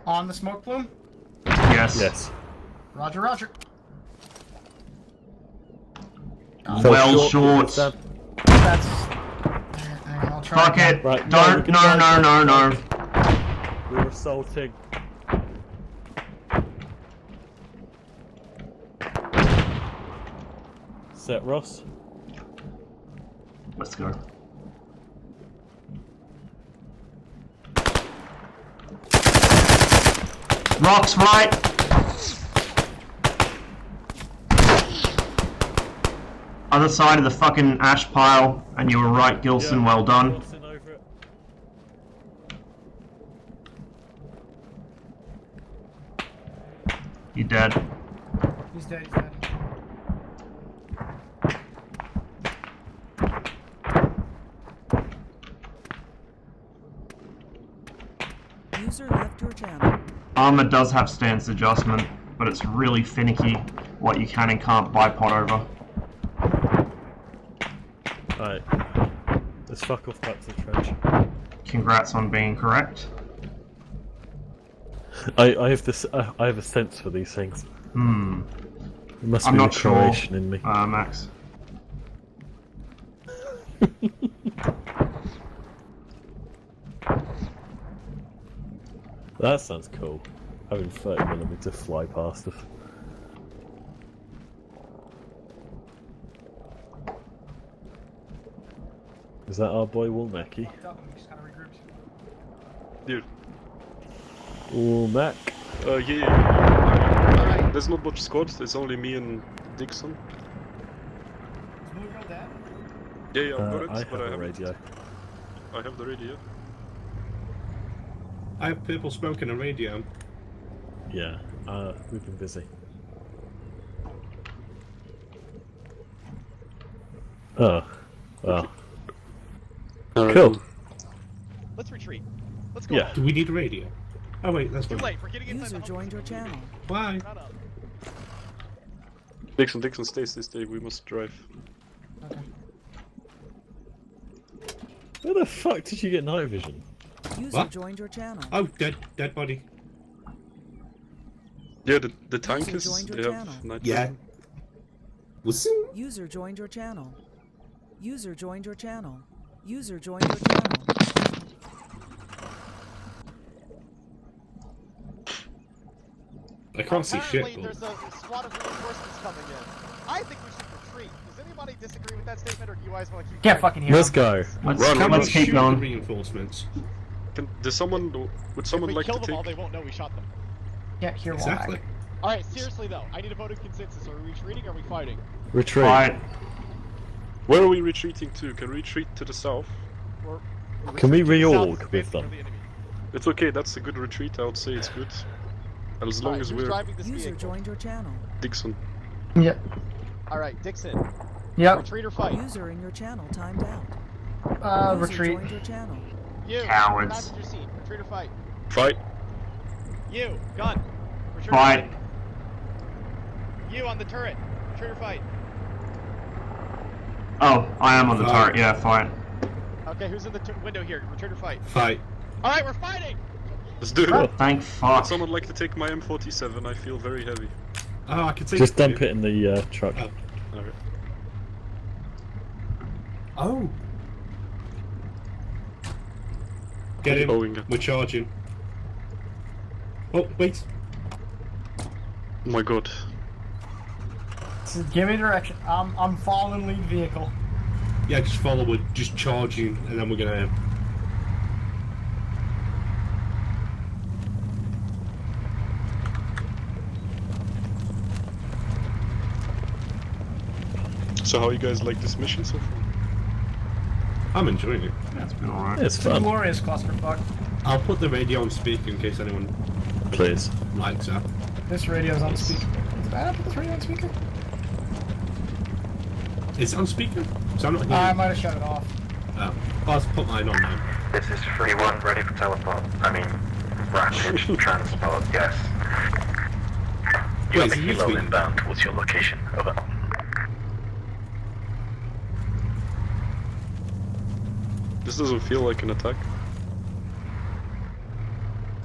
On the smoke plume? Yes. Yes. Roger, roger. Well short. That's... I'll try Fuck again. it. Right, Don't. No. We're assaulting. Set Ross. Let's go. Rocks right. Other side of the fucking ash pile, and you were right, Gilson. Yeah, well done. Gilson over it. You're dead. He's dead, he's dead. User left your channel. Armor does have stance adjustment, but it's really finicky what you can and can't bipod over. Alright. Let's fuck off back to the trench. Congrats on being correct. I have this. I have a sense for these things. Hmm. There must I'm be not a sure. Croatian in me. Max. That sounds cool. Having 30mm fly past us. Is that our boy Woolmacky? Dude. Woolmac. Yeah. There's not much squad, it's only me and Dixon. Yeah, I've got it, I but have I a radio. I have the radio. I have purple smoke and a radio. Yeah, we've been busy. Oh, well. Cool. Let's retreat. Let's go. Yeah. Do we need a radio? Oh wait, that's Too fine. late. We're getting inside User the joined your channel. Why? Dixon, stay, we must drive. Okay. Where the fuck did you get night vision? User What? joined your channel. Oh, dead body. Yeah, the tank User is. joined your They channel. have night Yeah. vision. What's User joined your channel. User joined your channel. User joined your channel. I can't see shit. Apparently, there's a squad of reinforcements coming in. I think we should retreat. Does anybody disagree with that statement, or do you guys want to keep? Can't fucking hear Let's him. go. Let's keep going. Reinforcements. Does someone? Would someone If we like kill to them all, take? they won't know we shot them. Can't hear Exactly. All right, seriously though, I need a vote of consensus. Are we retreating or are we fighting? Retreat. Right. Where are we retreating to? Can we retreat to the south? We're Can we retreating to the reorg south, with facing them? the enemy. It's okay. That's a good retreat. I would say it's good. As long Alright, as who's we're driving this User vehicle? joined your channel. Dixon. Yep. All right, Dixon. Yep. Retreat or fight? User in your channel timed out. User Retreat. joined your channel. You. Cowards. Passenger seat. Retreat or fight? Fight. You. Gun. Retreat or Fight. You on the turret. Trigger fight. Oh, I am on the turret. Yeah, fine. Okay, who's in the window here? Return to fight. Fight. All right, we're fighting. Let's do it. Thank fuck. Would someone like to take my M47? I feel very heavy. Oh, I can take Just dump it in the truck. Oh. Okay. Oh. Get him. We're charging. Oh, wait. Oh my god. Give me direction. I'm following lead vehicle. Yeah, just follow. We're just charging, and then we're gonna. So how you guys like this mission so far? I'm enjoying it. That's been alright. It's fun. Glorious clusterfuck. I'll put the radio on speaker in case anyone Please. likes that. This radio's on speaker. Is that put this radio on speaker? Is it on speaker? So I'm not I hearing. might have shut it off. Oh, I'll put mine on now. This is 3-1, ready for teleport. I mean, rapid transport, yes. You have a helo inbound towards your location, over. This doesn't feel like an attack.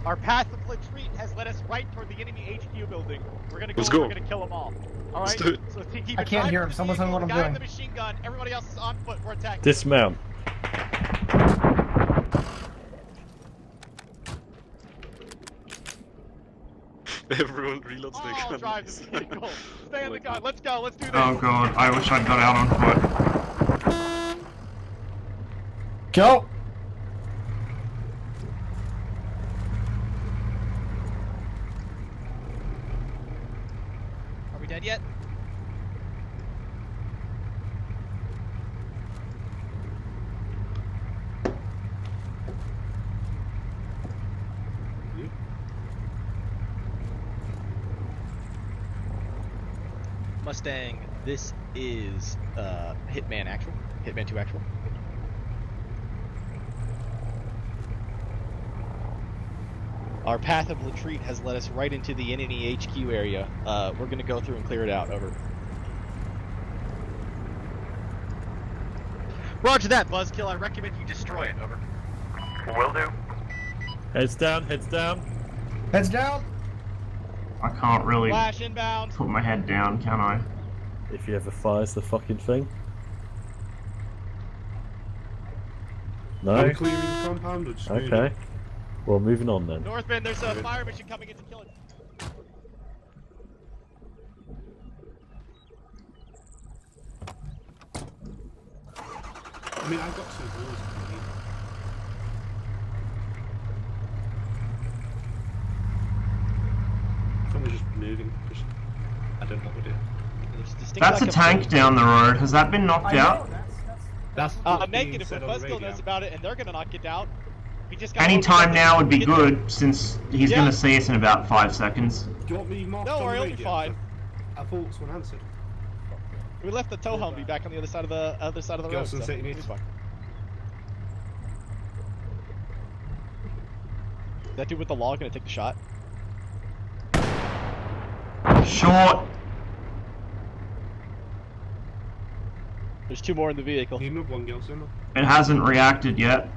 Our path of retreat has led us right toward the enemy HQ building. We're gonna go. Let's go. We're gonna kill them all. All right. Let's do it. So keep I can't hear him. Someone tell me what I'm guy in doing. the machine gun. Everybody else is on foot. We're attacking. Dismount. Everyone reloads their All gun. drive the vehicle. Stay in the gun. Let's go. Let's do this. Oh god, I wish I'd got out on foot. Go. Are we dead yet? Mustang, this is Hitman Actual. Hitman 2 Actual. Our path of retreat has led us right into the enemy HQ area. We're gonna go through and clear it out. Over. Roger that, Buzzkill. I recommend you destroy it. Over. Will do. Heads down, heads down. Heads down. I can't really Flash inbound. put my head down, can I? If he ever fires the fucking thing. No? I'm clearing the compound or just moving? Okay. Well, moving on then. Northman, there's a fire mission coming in to kill it. I mean, I've got two doors. I think we're just moving. Just, I don't know what we're doing. That's a tank down the road. Has that been knocked out? That's negative, but Buzzkill knows about it, and they're gonna knock it out. We just got Any time now would be good, since he's gonna see us in about 5 seconds. Do you want me marked No, on worry, the it'll be radio? fine. I thought someone answered. We left the tow Humvee back on the other side of the road. Gelson, So set your it's needs. fine. Is that dude with the log gonna take the shot? Short. There's two more in the vehicle. Need another one, Gelson. It hasn't reacted yet.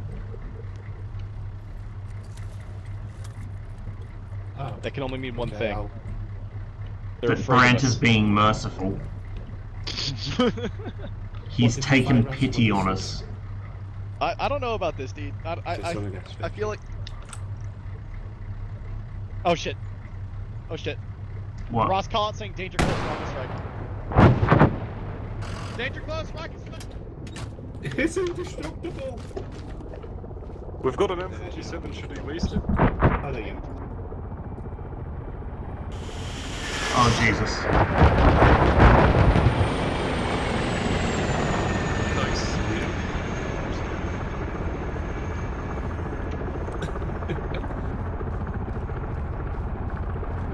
Oh. That can only mean one Okay, thing. I'll- They're But afraid of Brant us. is being merciful. He's taken pity on us. I don't know about this, dude. I feel like. Oh shit. Oh shit. What? Ross call out saying danger close, rocket strike. Danger close, rocket strike. It's indestructible! We've got an M47, should we waste it? Oh, there you go. Oh, Jesus. Nice.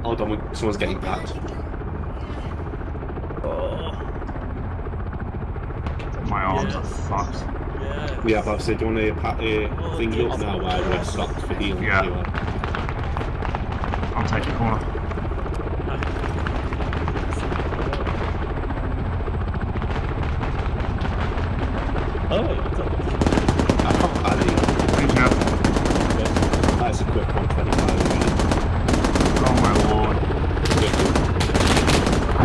Hold on, someone's getting backed. My arms are fucked. Yeah, but I said, do you want to pat a thing up now while we're stopped for healing? Yeah. Anyway? I'll take the corner. Oh, wait, I can't add it. Hey, Jeff. That's a quick 125. Oh my lord.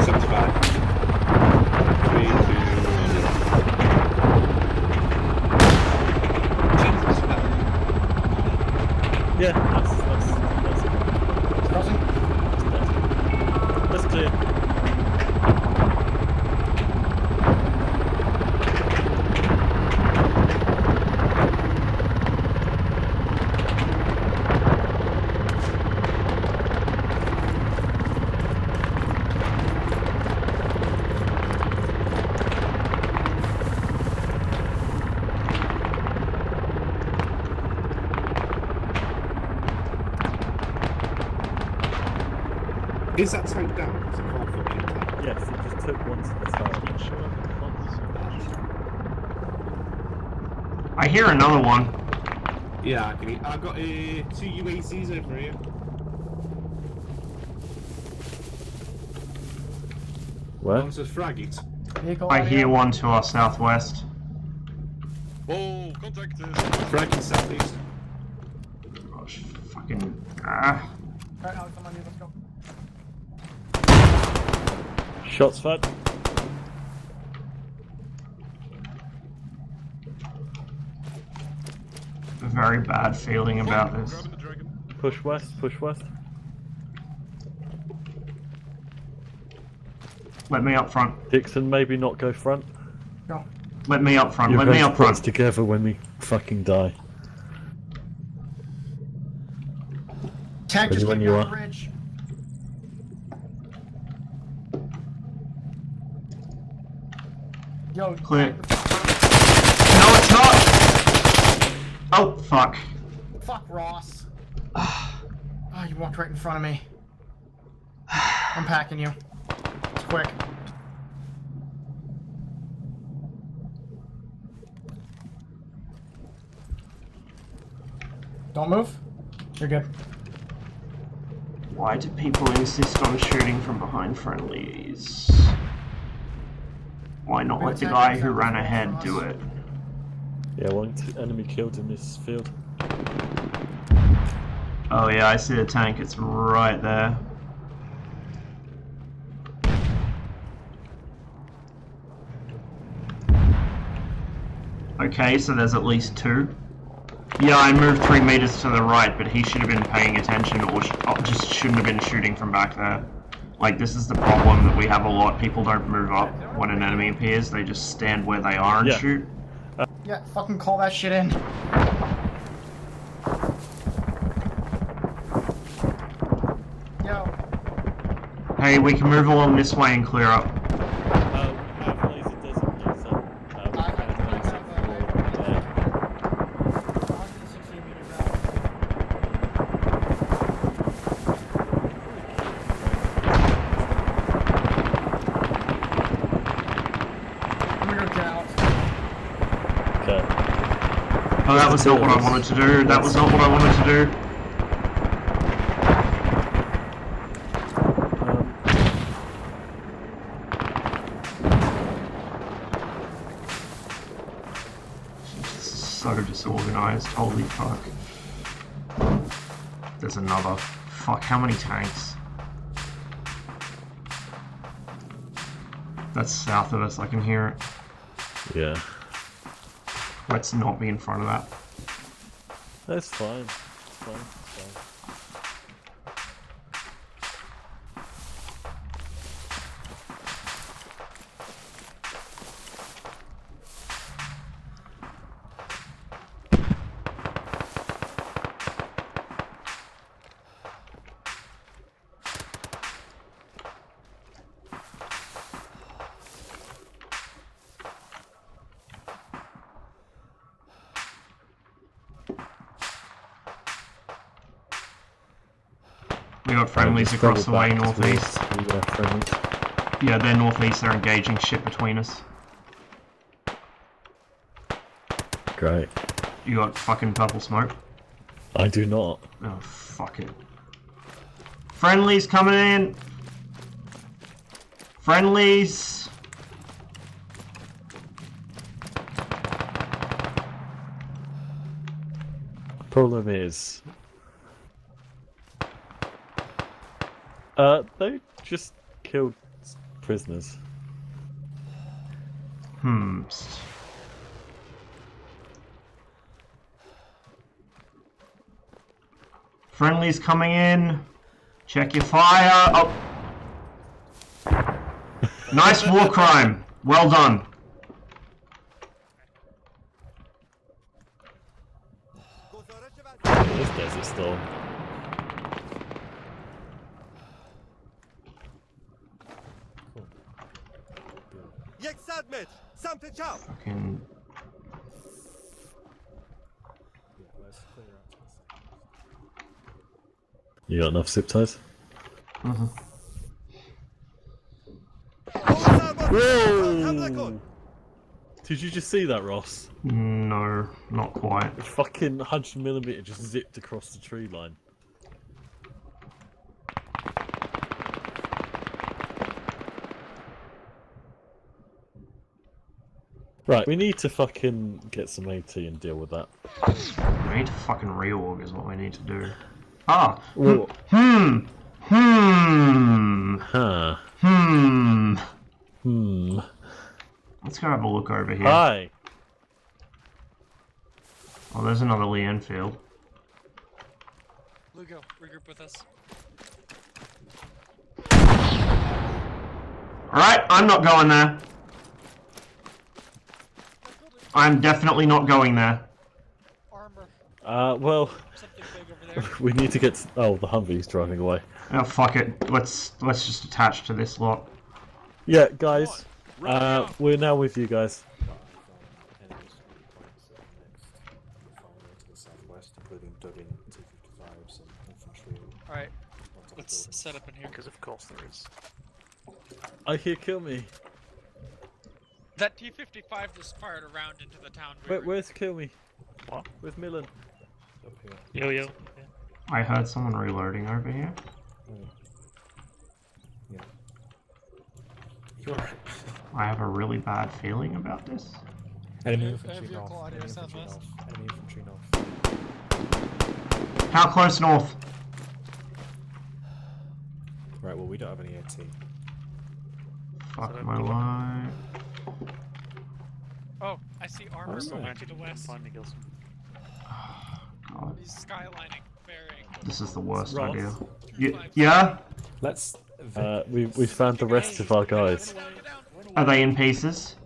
75. 3, 2, 1. yeah, that's Crossing. that's clear. Is that tank down? It's a car fucking tank. Yes, it just took one to the side. I hear another one. Yeah, I can eat. I've got 2 UACs over here. Where? Oh, it's a fraggy. I hear one to our southwest. Oh, contact! Fraggy southeast. Gosh, fucking. Ah. Alright, Alex, I'm on you. Let's go. Shots fired. A very bad feeling about this. Push west, push west. Let me up front. Dixon, maybe not go front. Go. Let me up front. You're Let me going up to put us front. together when we fucking die. Tank Ready just when came you down are. the bridge. Yo, Clear. No, it's not! Oh, fuck. fuck Ross. Oh, you walked right in front of me. I'm packing you. It's quick. Don't move. You're good. Why do people insist on shooting from behind friendlies? Why not let the guy who ran ahead do it? Yeah, one enemy killed in this field. Oh yeah, I see the tank. It's right there. Okay, so there's at least 2. Yeah, I moved 3 meters to the right, but he should have been paying attention or just shouldn't have been shooting from back there. Like, this is the problem that we have a lot. People don't move up when an enemy appears. They just stand where they are and shoot. Yeah, fucking call that shit in. Yo. Hey, we can move along this way and clear up. Oh, that was not what I wanted to do. That was not what I wanted to do. This is so disorganized. Holy fuck. There's another. Fuck, how many tanks? That's south of us, I can hear it. Yeah. Let's not be in front of that. That's fine. It's fine. It's fine. We got friendlies across the way northeast. Yeah, they're northeast, they're engaging shit between us. Great. You got fucking purple smoke? I do not. Oh, fuck it. Friendlies coming in! Friendlies! Problem is, they just killed prisoners. Friendlies coming in. Check your fire. Oh. Nice war crime. Well done. This desert storm. Fucking... You got enough zip ties? Whoa! Did you just see that, Ross? No, not quite. A fucking 100mm just zipped across the tree line. Right, we need to fucking get some AT and deal with that. We need to fucking reorg is what we need to do. Ah! Well, Let's go have a look over here. Hi! Oh, there's another Lee Enfield. Lugo, regroup with us. Alright, I'm not going there. I'm definitely not going there. Well, we need to get. Oh, the Humvee's driving away. Oh, fuck it. Let's just attach to this lot. Yeah, guys. We're now with you guys. Alright, let's set up in here. Because of course there is. I hear kill me. That T-55 just fired a round into the town. Where's kill me? What? Where's Millen? Up here. Yo. I heard someone reloading over here. I have a really bad feeling about this. Enemy infantry north. Enemy infantry north. How close north? Right, well we don't have any AT. Fuck my life. Oh, I see armor Oh, going right. to the west. Find me, Gilson. God. He's skylining, bearing. This is the worst Ross? idea. Yeah? Let's. We found the rest of our guys. Are they in pieces?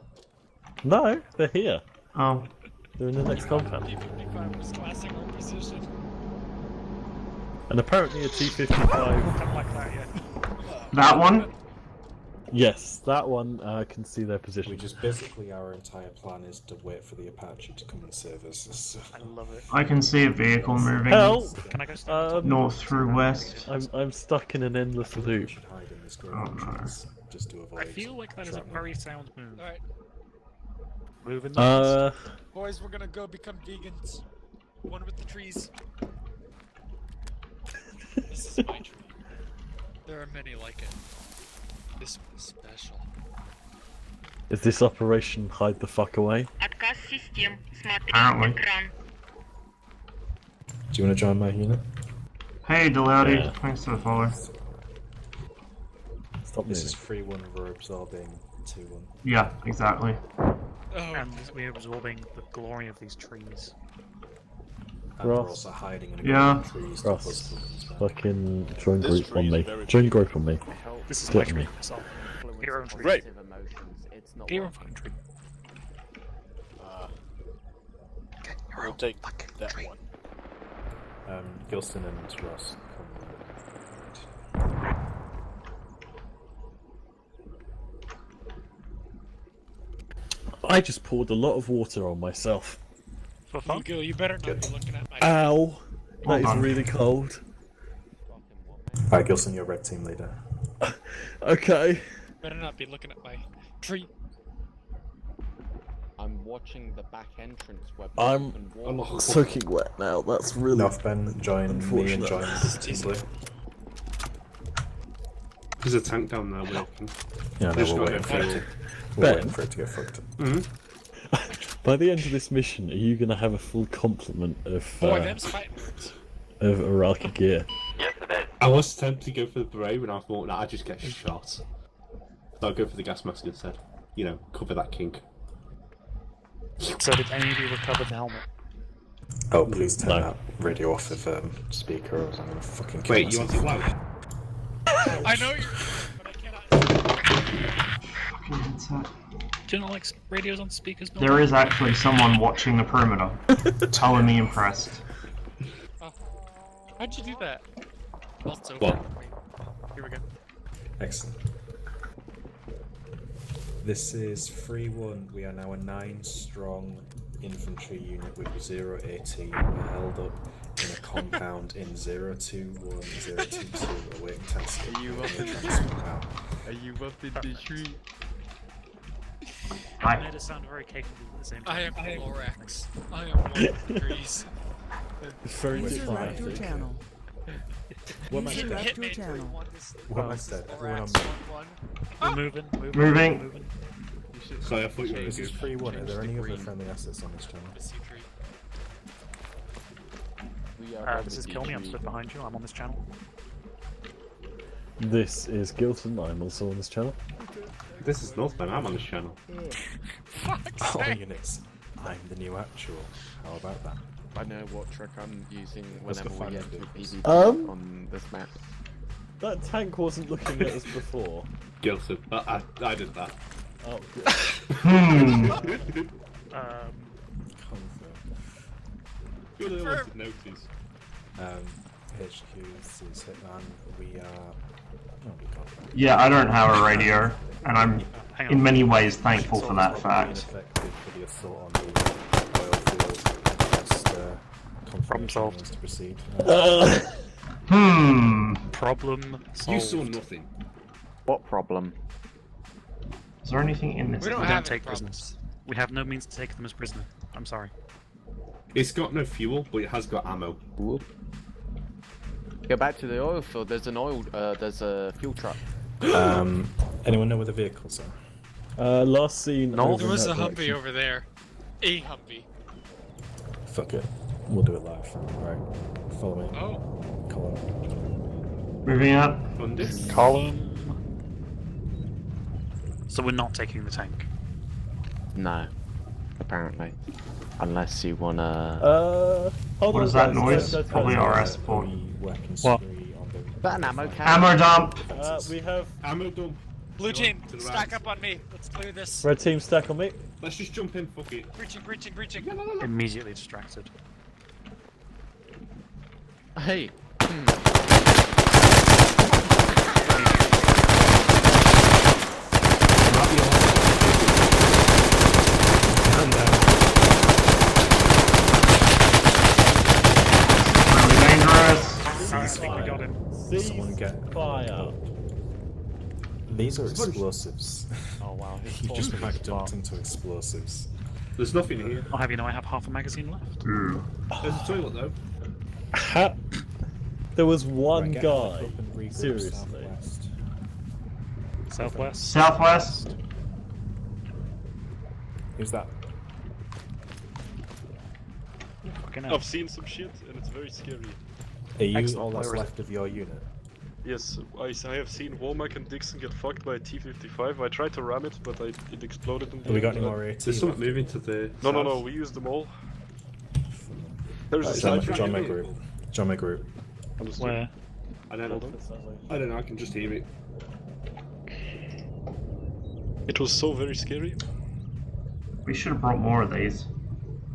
No, they're here. Oh. They're in the next compound. T-55 was classing our position. And apparently a T-55. Don't like that yet. That one? Yes, that one can see their position. We just basically our entire plan is to wait for the Apache to come and save us. So. I love it. I can see a vehicle moving. Help! Can I go stand? North through west. I'm stuck in an endless loop. Oh no. Just to avoid. I feel like that is a very sound move. Alright, Moving. boys, we're gonna go become vegans. One with the trees. This is my tree. There are many like it. This one is special. Is this operation hide the fuck away? Apparently. Do you want to join my unit? Hey, Deloudy. Yeah. Thanks for the follow. Stop This moving. is 3-1, we're absorbing 2-1. Yeah, exactly. Oh, And we're absorbing the glory of these trees. And we're Ross. also hiding in a Yeah. group of trees. Ross, fucking join group on me. Join group on me. This is Split my tree. me. So, get your own tree. Right. Get your own fucking tree. We'll take that one. Gilson and Ross I just poured a lot of water on myself. For fun? Hugo, you better not be looking at my. Ow! That is on. really cold. Alright, Gilson, you're red team leader. Okay. Better not be looking at my tree. I'm watching the back entrance where I'm people can walk. soaking wet now. That's really North Ben, join me and unfortunate. join Team Blue. There's a tank down there working. Yeah, no, Just we're not waiting get for it. fucked. We're waiting for it to get fucked. Mm-hmm. By the end of this mission, are you going to have a full complement of them's fighting words. of Iraqi gear? I was tempted to go for the beret when I thought, nah, I just get shot. So I'll go for the gas mask instead. You know, cover that kink. So did any of you recover the helmet? Oh, please turn that radio off of speaker or I'm gonna fucking kill Wait, you want myself. it loud? I know you're, but I cannot. Do you not like radios on speakers? Bill? There is actually someone watching the perimeter. Totally impressed. How'd you do that? Well, it's over. What? Wait, here we go. Excellent. This is 3-1. We are now a 9-strong infantry unit with 0 AT. We're held up in a compound in 021, 022, awaiting task. Are you up in the street? I made it sound very capable at the same time. I am Lorax. I am 1 degrees. Very User left your channel. What am I User dead? left your channel. What am I dead? Everyone on We're moving. Moving. Sorry, I thought you were This is 3-1. Are there any other friendly assets on this channel? This is Kill Me. I'm stood behind you. I'm on this channel. This is Gilton. I'm also on this channel. This is Northman, I'm on this channel. All units. I'm the new actual. How about that? I know what trick I'm using Let's go whenever we find enter it. PvP on this map. That tank wasn't looking at us before. Guilty. I did that. Oh, good. You're the only one to notice. HQ, this is Hitman. We are... Oh, we can't. Yeah, I don't have a radio, and I'm in many ways thankful for that fact. Ineffective for the assault on the oil field. Just Problem solved. to proceed. Problem solved. You saw nothing. What problem? Is there anything in this? We don't We have don't take any problems. prisoners. We have no means to take them as prisoner. I'm sorry. It's got no fuel, but it has got ammo. Whoop. Go back to the oil field. There's there's a fuel truck. Anyone know where the vehicles are? Last seen. No, over There was in a that Humvee direction. over there. A Humvee. Fuck it. We'll do it live. Alright. Follow me. Oh. Colin. Moving up. On this. Column. So we're not taking the tank. No. Apparently. Unless you wanna... Hold What on, is that guys, noise? guys, Probably guys. our support. Weapons What? spree on the... Is that an ammo can? Ammo dump. We have Ammo dump. Blue team, to the stack right. up on me. Let's clear this. red team stack on me. Let's just jump in, fuck it. Breaching. Immediately distracted. Hey. Really dangerous. I think we got him. Someone get... Fire. These are explosives. Oh wow. his You just torch back is dumped far. into explosives. There's nothing here. I'll have you know I have half a magazine left. Ooh. There's a toilet though. There was one Right, get guy. back up and regroup Seriously. southwest. Southwest. Who's that? Fucking hell. I've seen some shit and it's very scary. Are you Excellent. all that's Where is left of your unit? Yes, I have seen Womack and Dixon get fucked by a T-55. I tried to ram it, but it exploded in the Have we got end. any more AT? There's something moving to the. No, we used them all. There's a John, sniper. John my group. John my group. Where? I don't Hold know. on. I don't know. I can just hear it. It was so very scary. We should have brought more of these.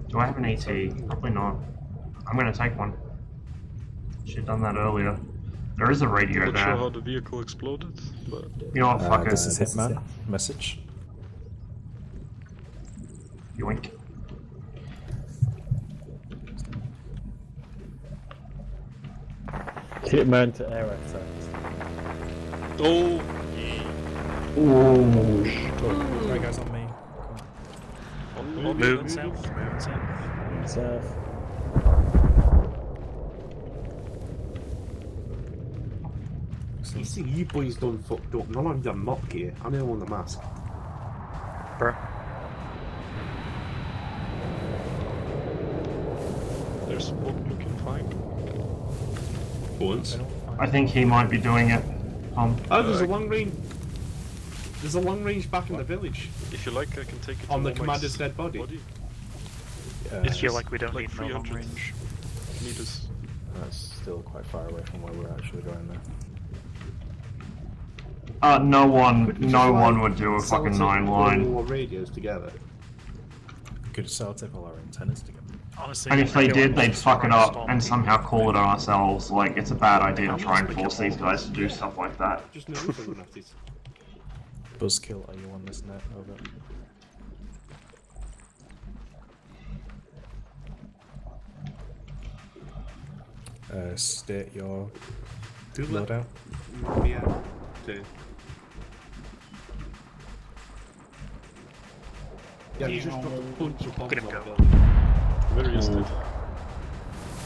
Do I have an AT? Probably not. I'm gonna take one. Should have done that earlier. There is a radio Not there. sure how the vehicle exploded, but You know what? Fuck This it. is Hitman. Message. Yoink. Hitman to air attacks. oh, Right guys on me. Moving south. Moving south. South. You see, you boys done fucked up. None of you done mock gear. I'm the only one with the mask. Bruh. spot looking fine? Once. I think he might be doing it. Oh, there's a long range. There's a long range back in the village. If you like, I can take it on to the commander's dead body. I feel like we don't need no long 300 range. meters. That's still quite far away from where we're actually going there. No one would do a fucking 9 line. All radios together. We could cell tape all our antennas together. Honestly, And if I they feel did, like they'd fuck it we're up storm and people. somehow call it ourselves. Like, it's a bad idea to try and force these guys to do stuff like that. Just no run at it. Buzzkill, are you on this net? Over. State your loadout. Yeah. Yeah, you just dropped a bunch of bombs Look at him on go. the building. Very aesthetic.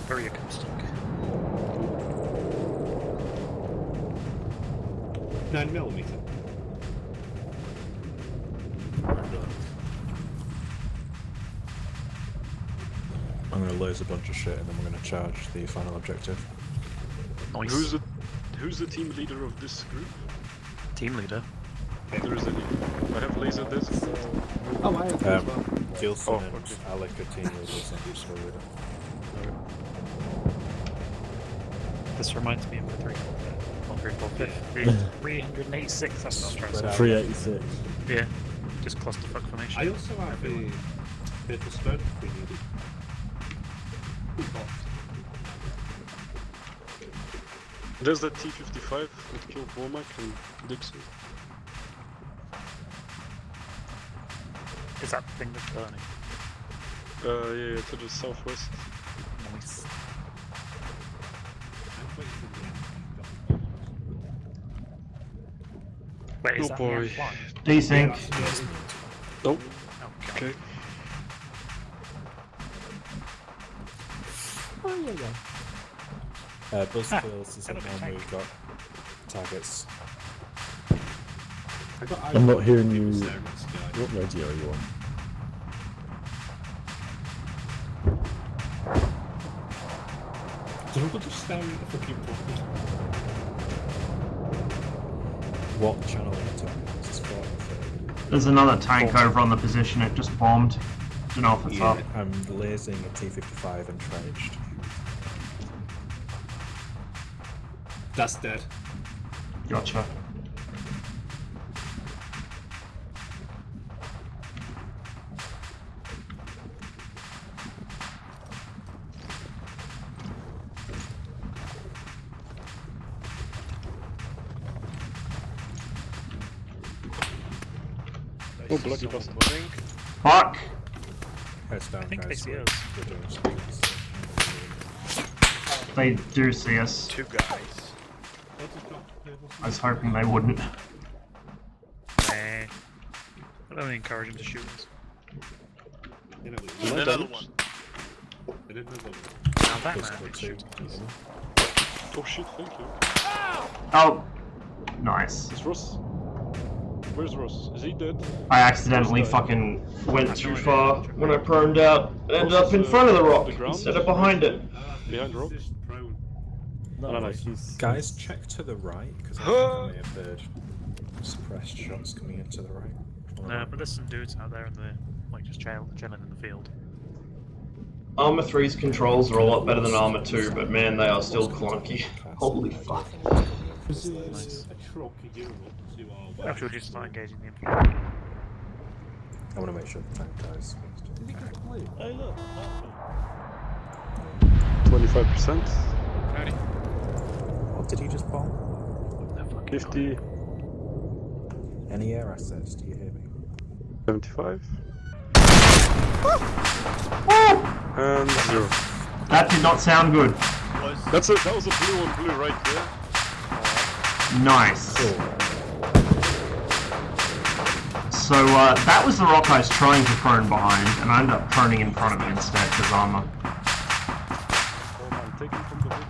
Very acoustic. 9mm. I'm gonna lose a bunch of shit and then we're gonna charge the final objective. Nice. Who's the team leader of this group? Team leader. If there is any. I have laser disc. Oh, I have as well. Gilson Oh, and okay. Alec are team leaders and you're still leader. This reminds me of the 386, that's what I was trying to say. 386. Yeah, just clusterfuck formation. I also have a purple stone if we need it. There's that T-55 that killed Womack and Dixon. Is that the thing that's burning? Yeah, to the southwest. Nice. Wait, is Oh that boy. the flying? Desync. Nope. Oh, God. Okay. Buzzkills is at one we got targets. I'm not hearing you. What radio are you on? Don't just stand at the fucking button. What channel are you talking about? Is this 40? There's another tank over on the position it just bombed. Don't know if it's up. I'm lasing a T-55 entrenched. That's dead. Gotcha. Oh, bloody bastard. Fuck! Heads down, I think guys. they see us. We're doing screens. They do see us. 2 guys. I was hoping they wouldn't. Nah. I don't encourage them to shoot us. Another one. Now that man is shooting us. Oh shit, thank you. Oh! Nice. Is Ross? Where's Ross? Is he dead? I accidentally fucking went too far when I proned out and ended up in front of the rock instead of behind it. Behind the rock? No, nice. Guys, check to the right, because I think I may have heard suppressed shots coming into the right. No, but there's some dudes out there in the, like, just chilling in the field. Armor 3's controls are a lot better than Armor 2, but man, they are still clunky. Holy fuck. Nice. Actually, we'll just start engaging the infantry. I want to make sure the tank dies. Hey, look. 25%. What did he just bomb? 50. Any air assets, do you hear me? 75. And 0. That did not sound good. That was a blue on blue right there. Nice. So, that was the rock I was trying to prone behind, and I ended up proning in front of it instead, because armor. Oh man, take him from the book.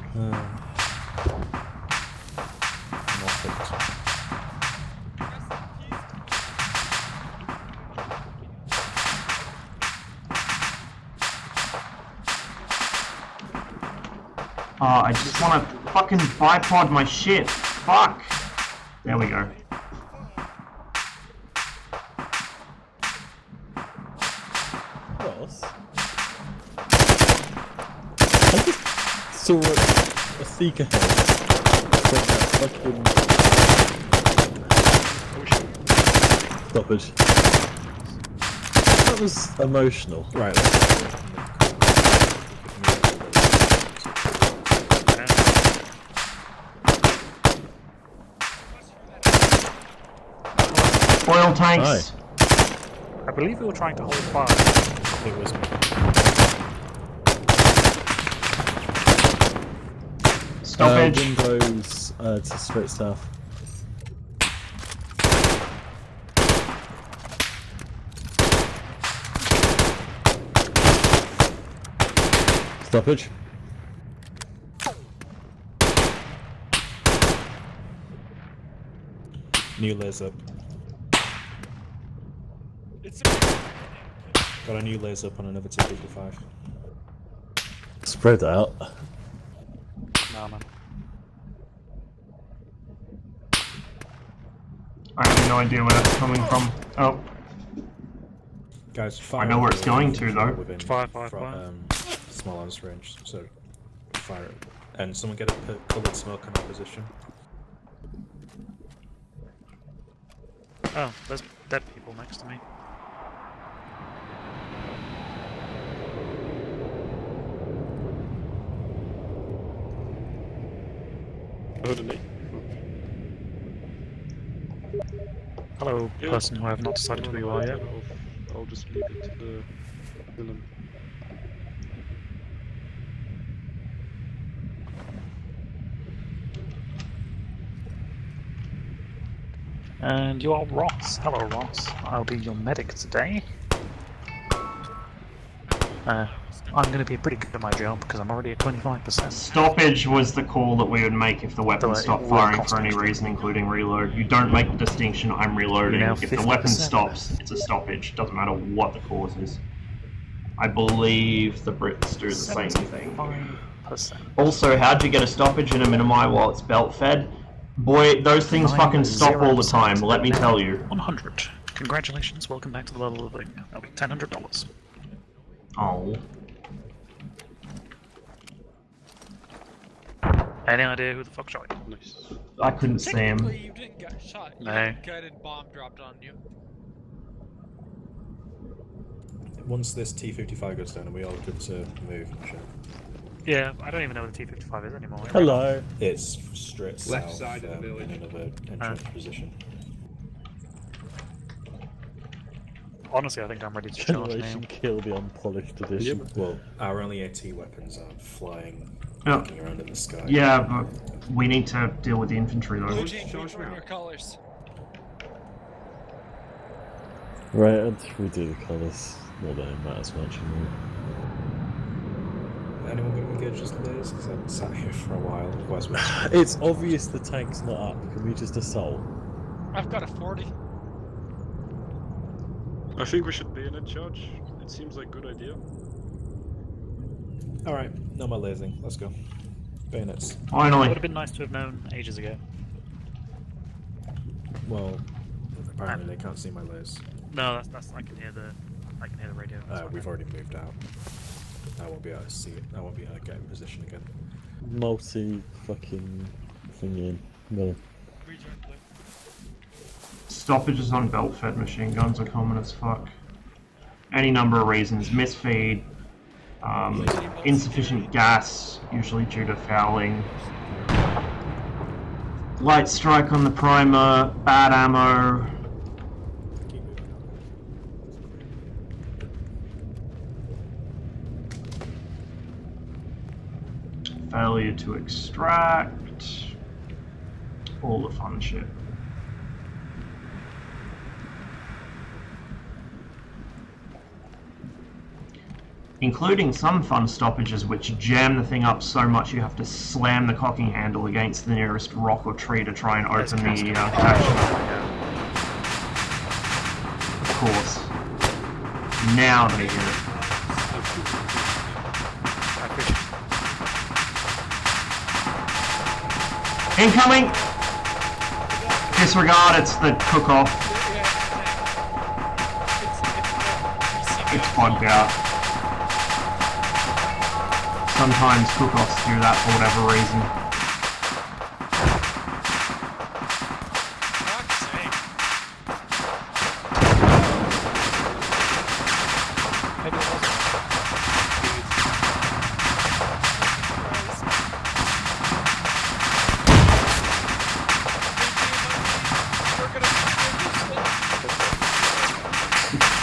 I just want to fucking bipod my shit. Fuck. There we go. Ross? I just saw a seeker head from that fucking... stoppage. That was emotional. Right, Oil tanks. I believe we were trying to hold fire. It was me. Stoppage. Windows to straight south. Stoppage. New layers up. Got a new layers up on another T55. Spread out. No, man. I have no idea where that's coming from. Oh. Guys, I know where it's going to, though. Within Fire. small arms range, so fire it. And someone get a coloured smoke in our position. Oh, there's dead people next to me. Hello, person who I have not decided who you are yet. I'll just leave it to the villain. And you are Ross. Hello, Ross. I'll be your medic today. I'm going to be pretty good at my job because I'm already at 25%. Stoppage was the call that we would make if the weapon stopped firing for any reason, including reload. You don't make the distinction, I'm reloading. If the weapon stops, it's a stoppage. Doesn't matter what the cause is. I believe the Brits do the same thing. Also, how'd you get a stoppage in a minimi while it's belt fed? Boy, those things fucking stop all the time, let me tell you. 100. Congratulations, welcome back to the level of living. That'll be $1,000. Oh. Any idea who the fuck shot you? Nice. I couldn't see him. Technically, you didn't get shot. You No. got a guided bomb dropped on you. Once this T55 goes down, and we all good to move and shit. Yeah, I don't even know what the T55 is anymore. Hello. It's straight Left south, side of the village. in another entrance position. Honestly, I think I'm ready to charge now. Generation kill the unpolished edition. Well, our only AT weapons are flying, Yeah. looking around in the sky. Yeah, but we need to deal with the infantry though. Blue team, keep wearing your colors. Right, until we do the colours, well then it matters much anymore. Anyone going to engage us layers? Because I haven't sat here for a while. Otherwise we're It's obvious the tank's not up. Can we just assault? I've got a 40. I think we should bayonet charge. It seems like a good idea. Alright, no more lasing. Let's go. Bayonets. It Finally. would have been nice to have known ages ago. Well, apparently they can't see my layers. No, that's I can hear the radio. We've already moved out. I won't be able to see it. I won't be able to get in position again. Multi fucking thingy. No. Stoppages on belt-fed machine guns are common as fuck. Any number of reasons. Misfeed, insufficient gas, usually due to fouling. Light strike on the primer, bad ammo. Failure to extract. All the fun shit. Including some fun stoppages which jam the thing up so much you have to slam the cocking handle against the nearest rock or tree to try and open the hatch. Of course. Now they get it. Incoming! Disregard, it's the cook-off. It's bugged out. Sometimes cook-offs do that for whatever reason.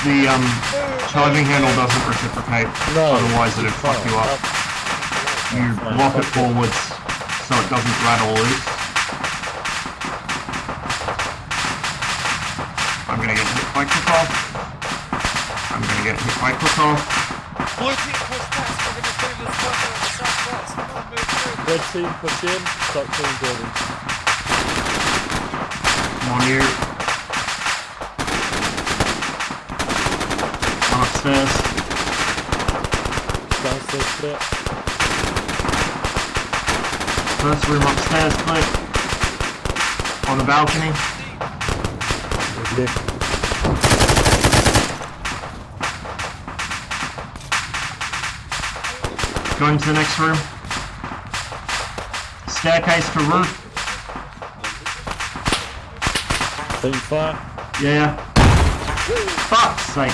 The charging handle doesn't reciprocate, otherwise it'd fuck you up. You lock it forwards so it doesn't rattle loose. I'm gonna get hit by cook-off. I'm gonna get hit by cook-off. Blue team push past. We're gonna clear this buffer on the southwest. Come on, move through. Red team, push in. Start clearing buildings. Come on, you. Upstairs. Downstairs clear. First room upstairs, clear. On the balcony. Okay. Going to the next room. Staircase to roof. Team fire. Yeah. Fuck's sake.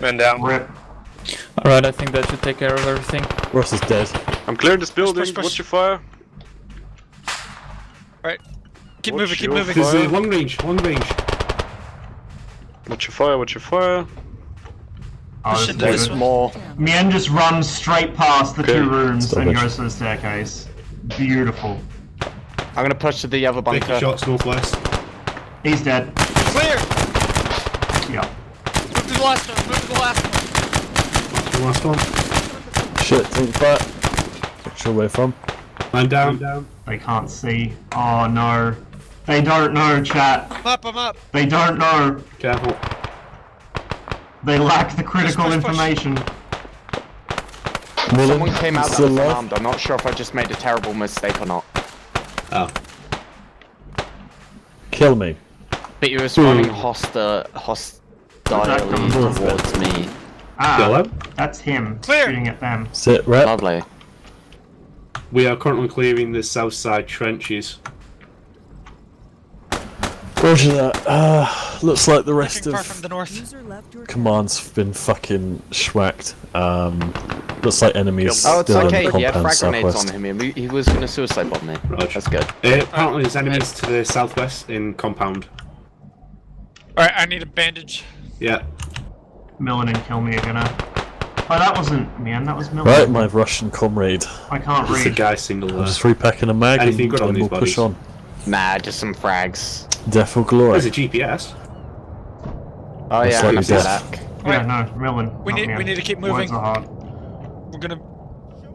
Man down. Rip. Alright, I think that should take care of everything. Ross is dead. I'm clearing this building. push. Watch your fire. Alright. Keep Watch moving, keep your moving. There's fire. long range, long range. Watch your fire. Watch your fire. Oh, Push this into is this good. one. More. Mien just runs straight past the Okay. two rooms Stop and it. goes to the staircase. Beautiful. I'm gonna push to the other Taking bunker. shots northwest. He's dead. Clear! Yeah. Move to the last one, move to the last one. The last one. Shit, team fire. Which away from? Man down. They can't see. Oh no. They don't know, chat. I'm up. They don't know. Careful. They lack the critical push. information. Someone came out that still was alive? armed. I'm not sure if I just made a terrible mistake or not. Oh. Kill me. But you were running that hostilely come towards me. Ah, Hello? that's him Clear. shooting at them. Sit rep. Lovely. We are currently clearing the south side trenches. Roger that. Looks like the rest Looking far of from the north. User left your command's been fucking schwacked. Looks like enemies Oh, it's still okay. in the He had compound frag grenades southwest. on him. He was gonna suicide bomb me. Roger. That's good. Apparently there's enemies to the southwest in compound. Alright, I need a bandage. Yeah. Millen and Kilme are gonna. Oh, that wasn't Mien, that was Millen. Right, my Russian comrade. I can't There's a read. guy single I'm there. just repacking a mag Anything good on and these we'll push bodies? on. Nah, just some frags. Death or glory. There's a GPS. Oh Looks yeah, like and a he's dead. sack. Yeah, no, Millen. We not need- Mien. we need to keep Words moving. are hard. We're gonna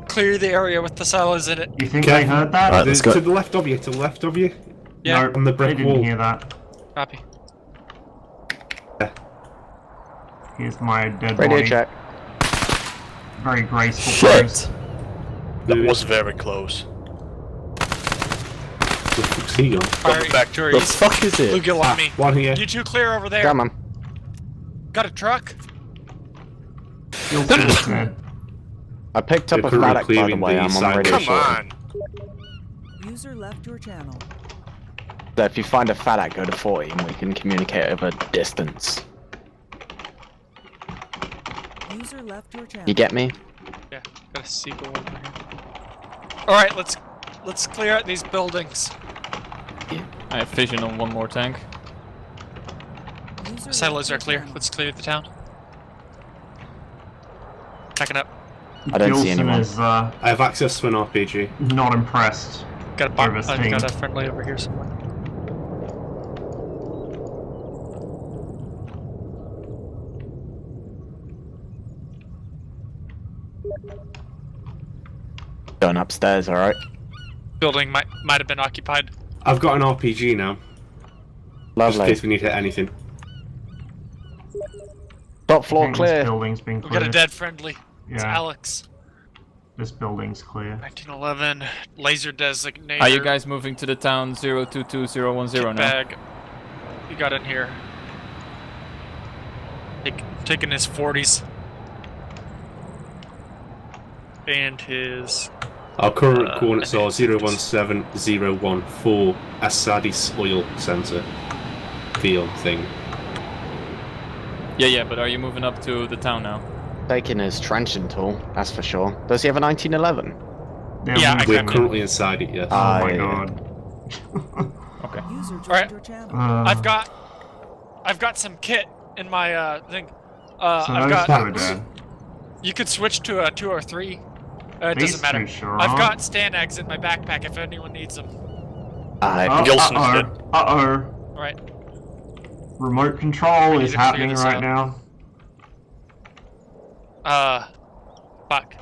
clear the area with the silos in it. You think they heard that? Right, let's go. To the left of you, to the left of you. Yeah. No, On the they brick didn't wall. hear that. Copy. Here's my dead Radio body. check. Very graceful Shit! pose. That was very close. The fuck's he gone? Firing back to to The east. fuck is it? Bluegill on me. One here. You two clear over there. Come on. Got a truck? You'll see this, man. I picked up They're a currently Faddock, by the clearing way. the I'm on side. radio Come shortly. on. User left your channel. So if you find a Faddock, go to 40 and we can communicate over distance. User left your channel. You get me? Yeah, got a seagull over here. Alright, let's clear out these buildings. I have vision on one more tank. User Silos left are your clear. channel. Let's clear the town. Packing up. I don't see Gilson anyone. is I have access to an RPG. not impressed. Got a bomb. Over his I've team. got a friendly over here somewhere. Going upstairs, alright? Building might have been occupied. I've got an RPG now. Just in Lovely. case we need to hit anything. Top floor This clear. building's been We got a cleared. dead friendly. It's Yeah. Alex. This building's clear. 1911. Laser designator. Are you guys moving to the town 022010 now? Bag. You got in here. Taking his 40s. And his... Our current coordinates are 017014 Asadis oil sensor field thing. Yeah, but are you moving up to the town now? Taking his trenching tool, that's for sure. Does he have a 1911? Yeah, we're currently inside it, yes. Oh my yeah. god. Okay. Alright. I've got some kit in my thing. So I've those got... two are dead. You could switch to a 2 or 3. It These doesn't matter. two sure I've are. got Stanags in my backpack if anyone needs them. Uh-oh. Alright. Remote control We need is to clear happening this right out. now. Fuck.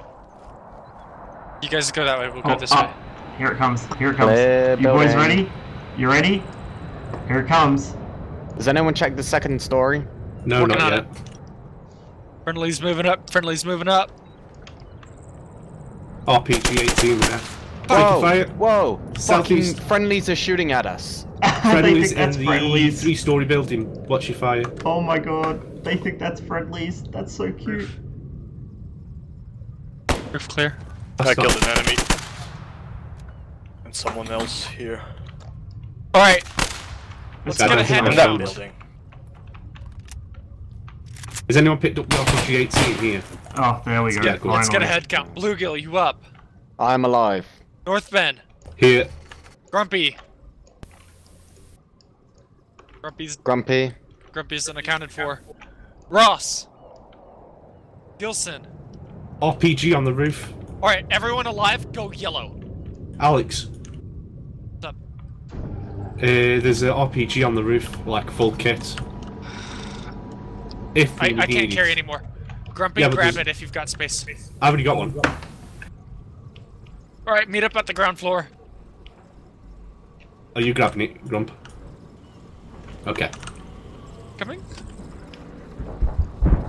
You guys go that way, we'll go this way. Here it comes. Here it comes. Clear You boys building. ready? You ready? Here it comes. Does anyone check the second story? No, Working not on yet. Friendly's moving up, friendly's moving up. RPG 18 there. Whoa! Fire. Whoa! Fucking Southeast. friendlies are shooting at us. Friendlies in that's the friendlies. 3-story building. Watch your fire. Oh my god. They think that's friendlies. That's so cute. Roof clear. That's I not- killed an enemy. And someone else here. Alright. Let's I get a don't think head I'm count. down. Has anyone picked up the RPG 18 here? Oh, there we go. Yeah, cool. Let's get a Finally. head count. Bluegill, you up. I'm alive. North Bend. Here. Grumpy. Grumpy. Grumpy's unaccounted for. Ross. Gilson. RPG on the roof. Alright, everyone alive, go yellow. Alex. What's up? There's an RPG on the roof, like full kit. If we I can't need carry it. anymore. Grumpy, Yeah, but grab there's- it if you've got space. I've already got one. Alright, meet up at the ground floor. Are you grabbing it, Grump? Okay. Coming?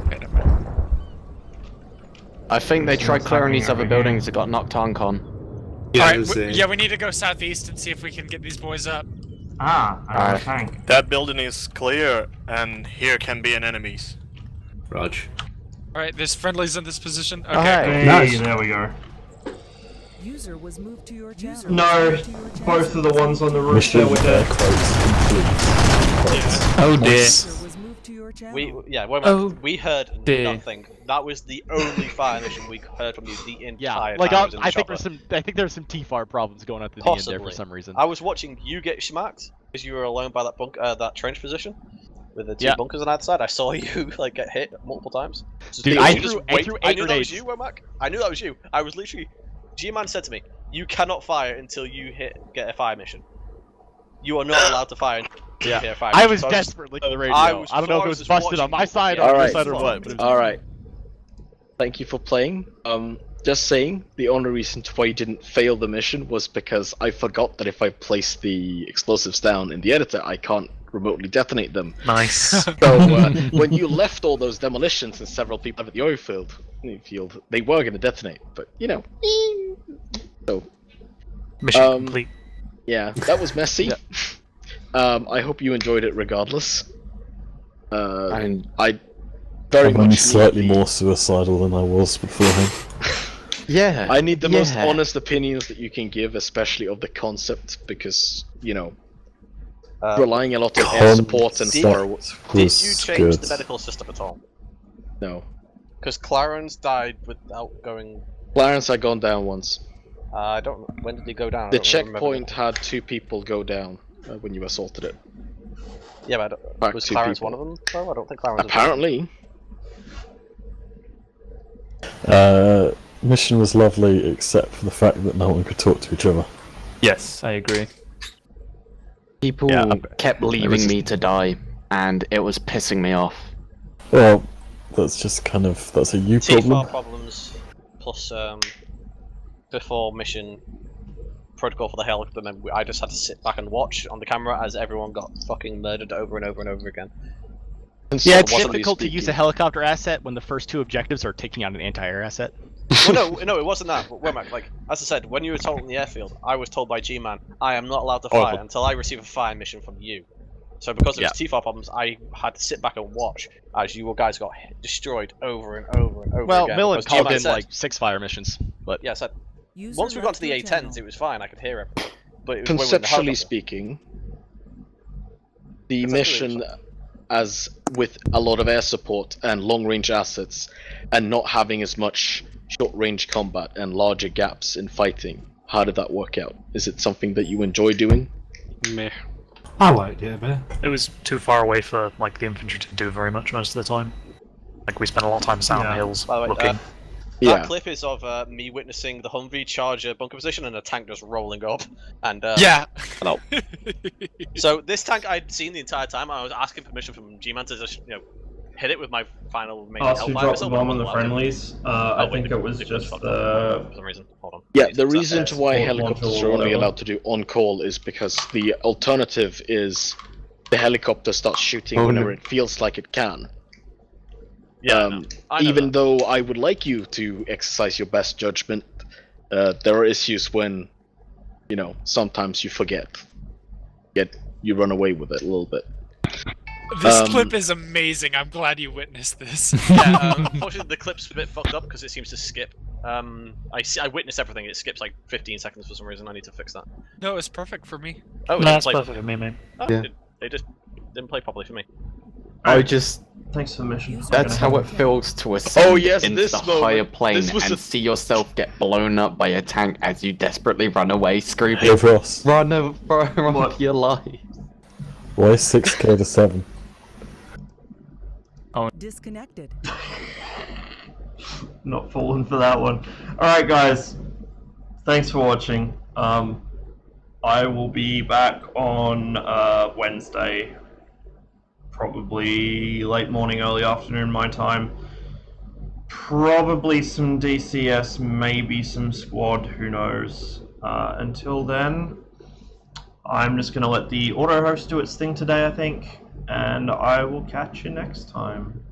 Okay, never mind. I think they tried what's clearing these happening other over here. buildings that got knocked on. Yeah, Alright, there's yeah, we need to go southeast and see if we can get these boys up. Ah, I have a tank. That building is clear, and here can be an enemies. Raj. Alright, there's friendlies in this position. Okay. Alright. Hey, Nice. there we go. User was moved to your channel. No, both of the ones on the roof Mission there were air dead. quotes complete. Oh dear. User was moved to your channel. We heard dear. nothing. That was the only fire mission we heard from you the entire Yeah, like time. I was in the I think chopper. there's some TFAR problems going on at the end there for Possibly. some reason. I was watching you get schmacked because you were alone by that that trench position with the two Yeah. bunkers on either side. I saw you like get hit multiple times. So Dude, you I just threw wait. 8 I knew that grenades. was you, Womack. I knew that was you. I was literally. G-Man said to me, "You cannot fire until you get a fire mission. You are not allowed to fire until you get a fire mission." I was So desperate looking at the radio. I I, was- don't know so if I it was was just busted on watching my you side get or your Alright. side or what. But it was Alright. Thank you for playing. Just saying, the only reason why you didn't fail the mission was because I forgot that if I place the explosives down in the editor, I can't remotely detonate them. Nice. So when you left all those demolitions and several people at the oil field, they were going to detonate, but you know. So Mission complete. yeah, that was messy. I hope you enjoyed it regardless. I very I'm much slightly need the- more suicidal than I was beforehand. Yeah. I need the most yeah. honest opinions that you can give, especially of the concept, because you know, relying a lot on air support and fire. Did you change good. the medical system at all? No, Because Clarence died without going. Clarence had gone down once. I don't. When did he go down? I The don't remember. checkpoint had 2 people go down when you assaulted it. Yeah, but I don't- Back was two Clarence people. one of them? No, I don't think Clarence. Apparently. Mission was lovely, except for the fact that no one could talk to each other. Yes, I agree. People Yeah, kept leaving me to die, and it was pissing me off. Well, that's just kind of that's a you TFAR problem. problems plus before mission protocol for the helicopter, and then I just had to sit back and watch on the camera as everyone got fucking murdered over and over and over again. Yeah, it's difficult to use a helicopter asset when the first two objectives are taking out an anti-air asset. Well, no, it wasn't that. But like, as I said, when you were told in the airfield, I was told by G-Man, I am not allowed to fire until I receive a fire mission from you. So because of his T-FAR problems, I had to sit back and watch as you guys got destroyed over and over and over again. Well, Millen called in said, like 6 fire missions, but yeah, said once we got to the A10s, it was fine. I could hear everything. But it was conceptually speaking, the mission, as with a lot of air support and long-range assets, and not having as much short-range combat and larger gaps in fighting, how did that work out? Is it something that you enjoy doing? Meh. I liked it a bit. It was too far away for like the infantry to do very much most of the time. Like we spent a lot of time sat on the hills By the way, looking. that clip is of me witnessing the Humvee charge a bunker position and a tank just rolling up. And yeah. Hello. So this tank I'd seen the entire time. I was asking permission from G-Man to just hit it with my final main So you dropped the bomb on the friendlies. I think it was just the... For some reason. Hold on. Yeah, the reason why helicopters are only allowed to do on-call is because the alternative is the helicopter starts shooting whenever it feels like it can. Yeah, even though I would like you to exercise your best judgment, there are issues when, sometimes you forget. Yet you run away with it a little bit. This clip is amazing. I'm glad you witnessed this. Yeah, unfortunately the clip's a bit fucked up because it seems to skip. I witnessed everything. It skips like 15 seconds for some reason. I need to fix that. No, it's perfect for me. Oh, no, that's perfect for me, man. Oh, Yeah. They just didn't play properly for me. Thanks for the mission. That's how it feels to ascend into this the moment. higher plane This was and a- see yourself get blown up by a tank as you desperately run away, screaming, Kevlars. run for your life. Why is 6k to 7? Disconnected. Not falling for that one. Alright guys, thanks for watching. I will be back on Wednesday, probably late morning, early afternoon my time. Probably some DCS, maybe some squad, who knows. Until then, I'm just going to let the auto host do its thing today, I think, and I will catch you next time.